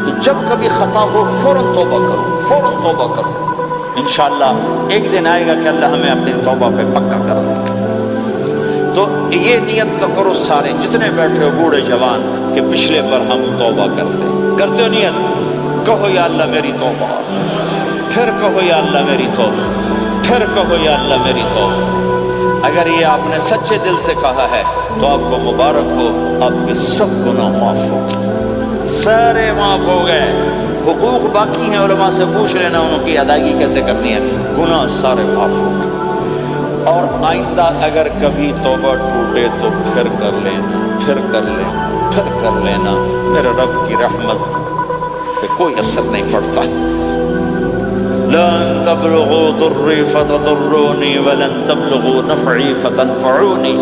تو جب کبھی خطا ہو فوراً توبہ کرو، فوراً توبہ کرو، انشاءاللہ ایک دن آئے گا کہ اللہ ہمیں اپنی توبہ پہ پکا کر دے گا۔ تو یہ نیت تو کرو سارے جتنے بیٹھے ہو بوڑھے جوان کہ پچھلے پر ہم توبہ کرتے ہو نیت، کہو یا اللہ میری توبہ، پھر کہو یا اللہ میری توبہ، پھر کہو یا اللہ میری توبہ۔ اگر یہ آپ نے سچے دل سے کہا ہے تو آپ کو مبارک ہو، آپ کے سب گناہ معاف ہو گئے، سارے معاف ہو گئے۔ حقوق باقی ہیں، علماء سے پوچھ لینا ان کی ادائیگی کیسے کرنی ہے، گناہ سارے معاف ہو گئے۔ اور آئندہ اگر کبھی توبہ ٹوٹے تو پھر کر لینا، پھر کر لینا، پھر کر لینا، میرے رب کی رحمت پہ کوئی اثر نہیں پڑتا۔ لن تبلغوا ضری فتضرونی ولن تبلغوا نفعی فتنفعونی،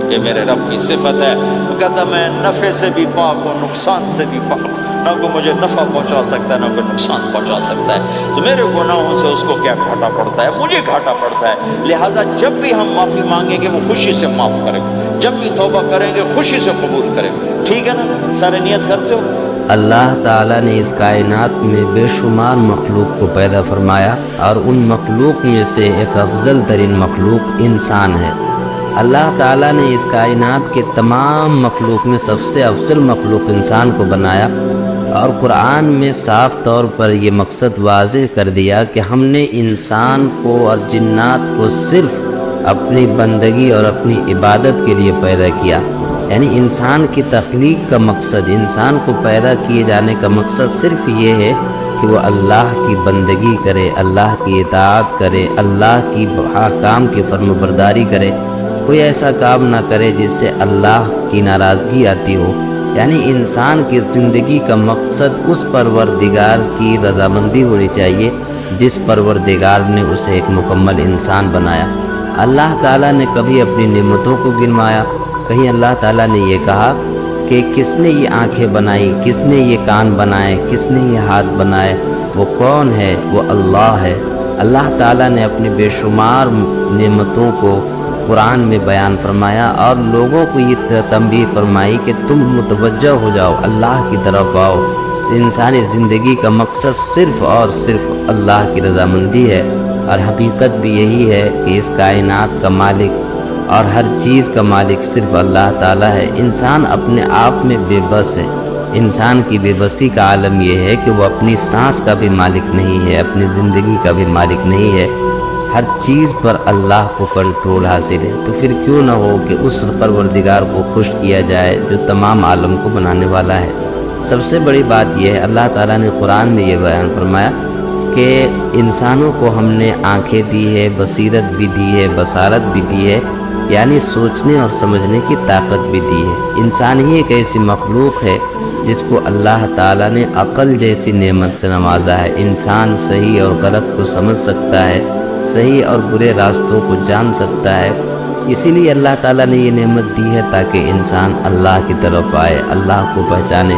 یہ میرے رب کی صفت ہے۔ وہ کہتا میں نفع سے بھی پاک ہوں، نقصان سے بھی پاک ہوں، نہ کوئی مجھے نفع پہنچا سکتا ہے نہ کوئی نقصان پہنچا سکتا ہے۔ تو میرے گناہوں سے اس کو کیا گھاٹا پڑتا ہے، مجھے گھاٹا پڑتا ہے۔ لہٰذا جب بھی ہم معافی مانگیں گے وہ خوشی سے معاف کریں گے، جب بھی توبہ کریں گے خوشی سے قبول کریں گے، ٹھیک ہے نا؟ سارے نیت کرتے ہو؟ اللہ تعالیٰ نے اس کائنات میں بے شمار مخلوق کو پیدا فرمایا، اور ان مخلوق میں سے ایک افضل ترین مخلوق انسان ہے۔ اللہ تعالیٰ نے اس کائنات کے تمام مخلوق میں سب سے افضل مخلوق انسان کو بنایا، اور قرآن میں صاف طور پر یہ مقصد واضح کر دیا کہ ہم نے انسان کو اور جنات کو صرف اپنی بندگی اور اپنی عبادت کے لیے پیدا کیا۔ یعنی انسان کی تخلیق کا مقصد، انسان کو پیدا کیے جانے کا مقصد صرف یہ ہے کہ وہ اللہ کی بندگی کرے، اللہ کی اطاعت کرے، اللہ کی احکام کی فرمانبرداری کرے، کوئی ایسا کام نہ کرے جس سے اللہ کی ناراضگی آتی ہو۔ یعنی انسان کی زندگی کا مقصد اس پروردگار کی رضامندی ہونی چاہیے جس پروردگار نے اسے ایک مکمل انسان بنایا۔ اللہ تعالیٰ نے کبھی اپنی نعمتوں کو گنوایا، کہیں اللہ تعالیٰ نے یہ کہا کہ کس نے یہ آنکھیں بنائی، کس نے یہ کان بنائے، کس نے یہ ہاتھ بنائے، وہ کون ہے؟ وہ اللہ ہے۔ اللہ تعالیٰ نے اپنی بے شمار نعمتوں کو قرآن میں بیان فرمایا اور لوگوں کو یہ تنبیہ فرمائی کہ تم متوجہ ہو جاؤ، اللہ کی طرف آؤ۔ انسانی زندگی کا مقصد صرف اور صرف اللہ کی رضامندی ہے، اور حقیقت بھی یہی ہے کہ اس کائنات کا مالک اور ہر چیز کا مالک صرف اللہ تعالیٰ ہے۔ انسان اپنے آپ میں بے بس ہے۔ انسان کی بے بسی کا عالم یہ ہے کہ وہ اپنی سانس کا بھی مالک نہیں ہے، اپنی زندگی کا بھی مالک نہیں ہے۔ ہر چیز پر اللہ کو کنٹرول حاصل ہے، تو پھر کیوں نہ ہو کہ اس پروردگار کو خوش کیا جائے جو تمام عالم کو بنانے والا ہے۔ سب سے بڑی بات یہ ہے، اللہ تعالیٰ نے قرآن میں یہ بیان فرمایا کہ انسانوں کو ہم نے آنکھیں دی ہے، بصیرت بھی دی ہے، بصارت بھی دی ہے، یعنی سوچنے اور سمجھنے کی طاقت بھی دی ہے۔ انسان ہی ایک ایسی مخلوق ہے جس کو اللہ تعالیٰ نے عقل جیسی نعمت سے نوازا ہے۔ انسان صحیح اور غلط کو سمجھ سکتا ہے، صحیح اور برے راستوں کو جان سکتا ہے۔ اسی لیے اللہ تعالیٰ نے یہ نعمت دی ہے تاکہ انسان اللہ کی طرف آئے، اللہ کو پہچانے،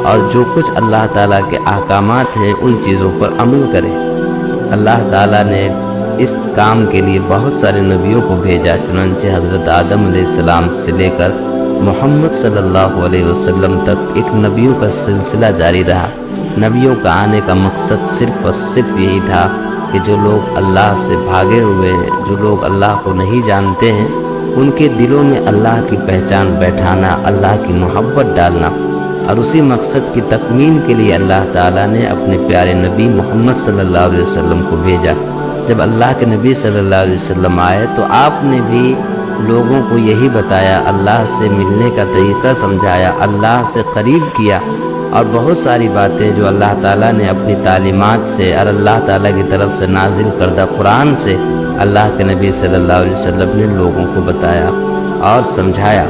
اور جو کچھ اللہ تعالیٰ کے احکامات ہیں ان چیزوں پر عمل کرے۔ اللہ تعالیٰ نے اس کام کے لیے بہت سارے نبیوں کو بھیجا، چنانچہ حضرت آدم علیہ السلام سے لے کر محمد صلی اللہ علیہ وسلم تک ایک نبیوں کا سلسلہ جاری رہا۔ نبیوں کا آنے کا مقصد صرف اور صرف یہی تھا کہ جو لوگ اللہ سے بھاگے ہوئے ہیں، جو لوگ اللہ کو نہیں جانتے ہیں، ان کے دلوں میں اللہ کی پہچان بیٹھانا، اللہ کی محبت ڈالنا، اور اسی مقصد کی تکمیل کے لیے اللہ تعالیٰ نے اپنے پیارے نبی محمد صلی اللہ علیہ وسلم کو بھیجا۔ جب اللہ کے نبی صلی اللہ علیہ وسلم آئے تو آپ نے بھی لوگوں کو یہی بتایا، اللہ سے ملنے کا طریقہ سمجھایا، اللہ سے قریب کیا، اور بہت ساری باتیں جو اللہ تعالیٰ نے اپنی تعلیمات سے اور اللہ تعالیٰ کی طرف سے نازل کردہ قرآن سے اللہ کے نبی صلی اللہ علیہ وسلم نے لوگوں کو بتایا اور سمجھایا۔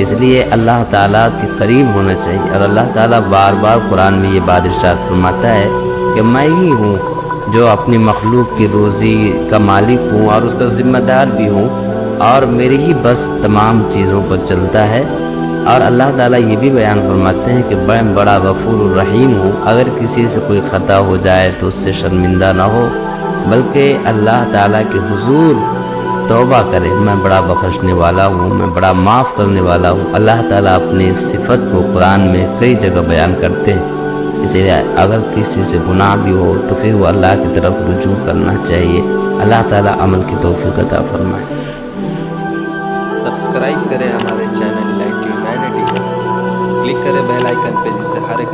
اس لیے اللہ تعالیٰ کے قریب ہونا چاہیے، اور اللہ تعالیٰ بار بار قرآن میں یہ بات ارشاد فرماتا ہے کہ میں ہی ہوں جو اپنی مخلوق کی روزی کا مالک ہوں اور اس کا ذمہ دار بھی ہوں، اور میری ہی بس تمام چیزوں پر چلتا ہے۔ اور اللہ تعالیٰ یہ بھی بیان فرماتے ہیں کہ میں بڑا غفور الرحیم ہوں، اگر کسی سے کوئی خطا ہو جائے تو اس سے شرمندہ نہ ہو، بلکہ اللہ تعالیٰ کے حضور توبہ کرے، میں بڑا بخشنے والا ہوں، میں بڑا معاف کرنے والا ہوں۔ اللہ تعالیٰ اپنی صفت کو قرآن میں کئی جگہ بیان کرتے ہیں۔ اس لیے اگر کسی سے گناہ بھی ہو تو پھر وہ اللہ کی طرف رجوع کرنا چاہیے۔ اللہ تعالیٰ عمل کی توفیق عطا فرمائے۔ سبسکرائب کریں ہمارے چینل لائٹ ہیومینٹی کو، کلک کریں بیل آئیکن پہ جس سے ہر ایک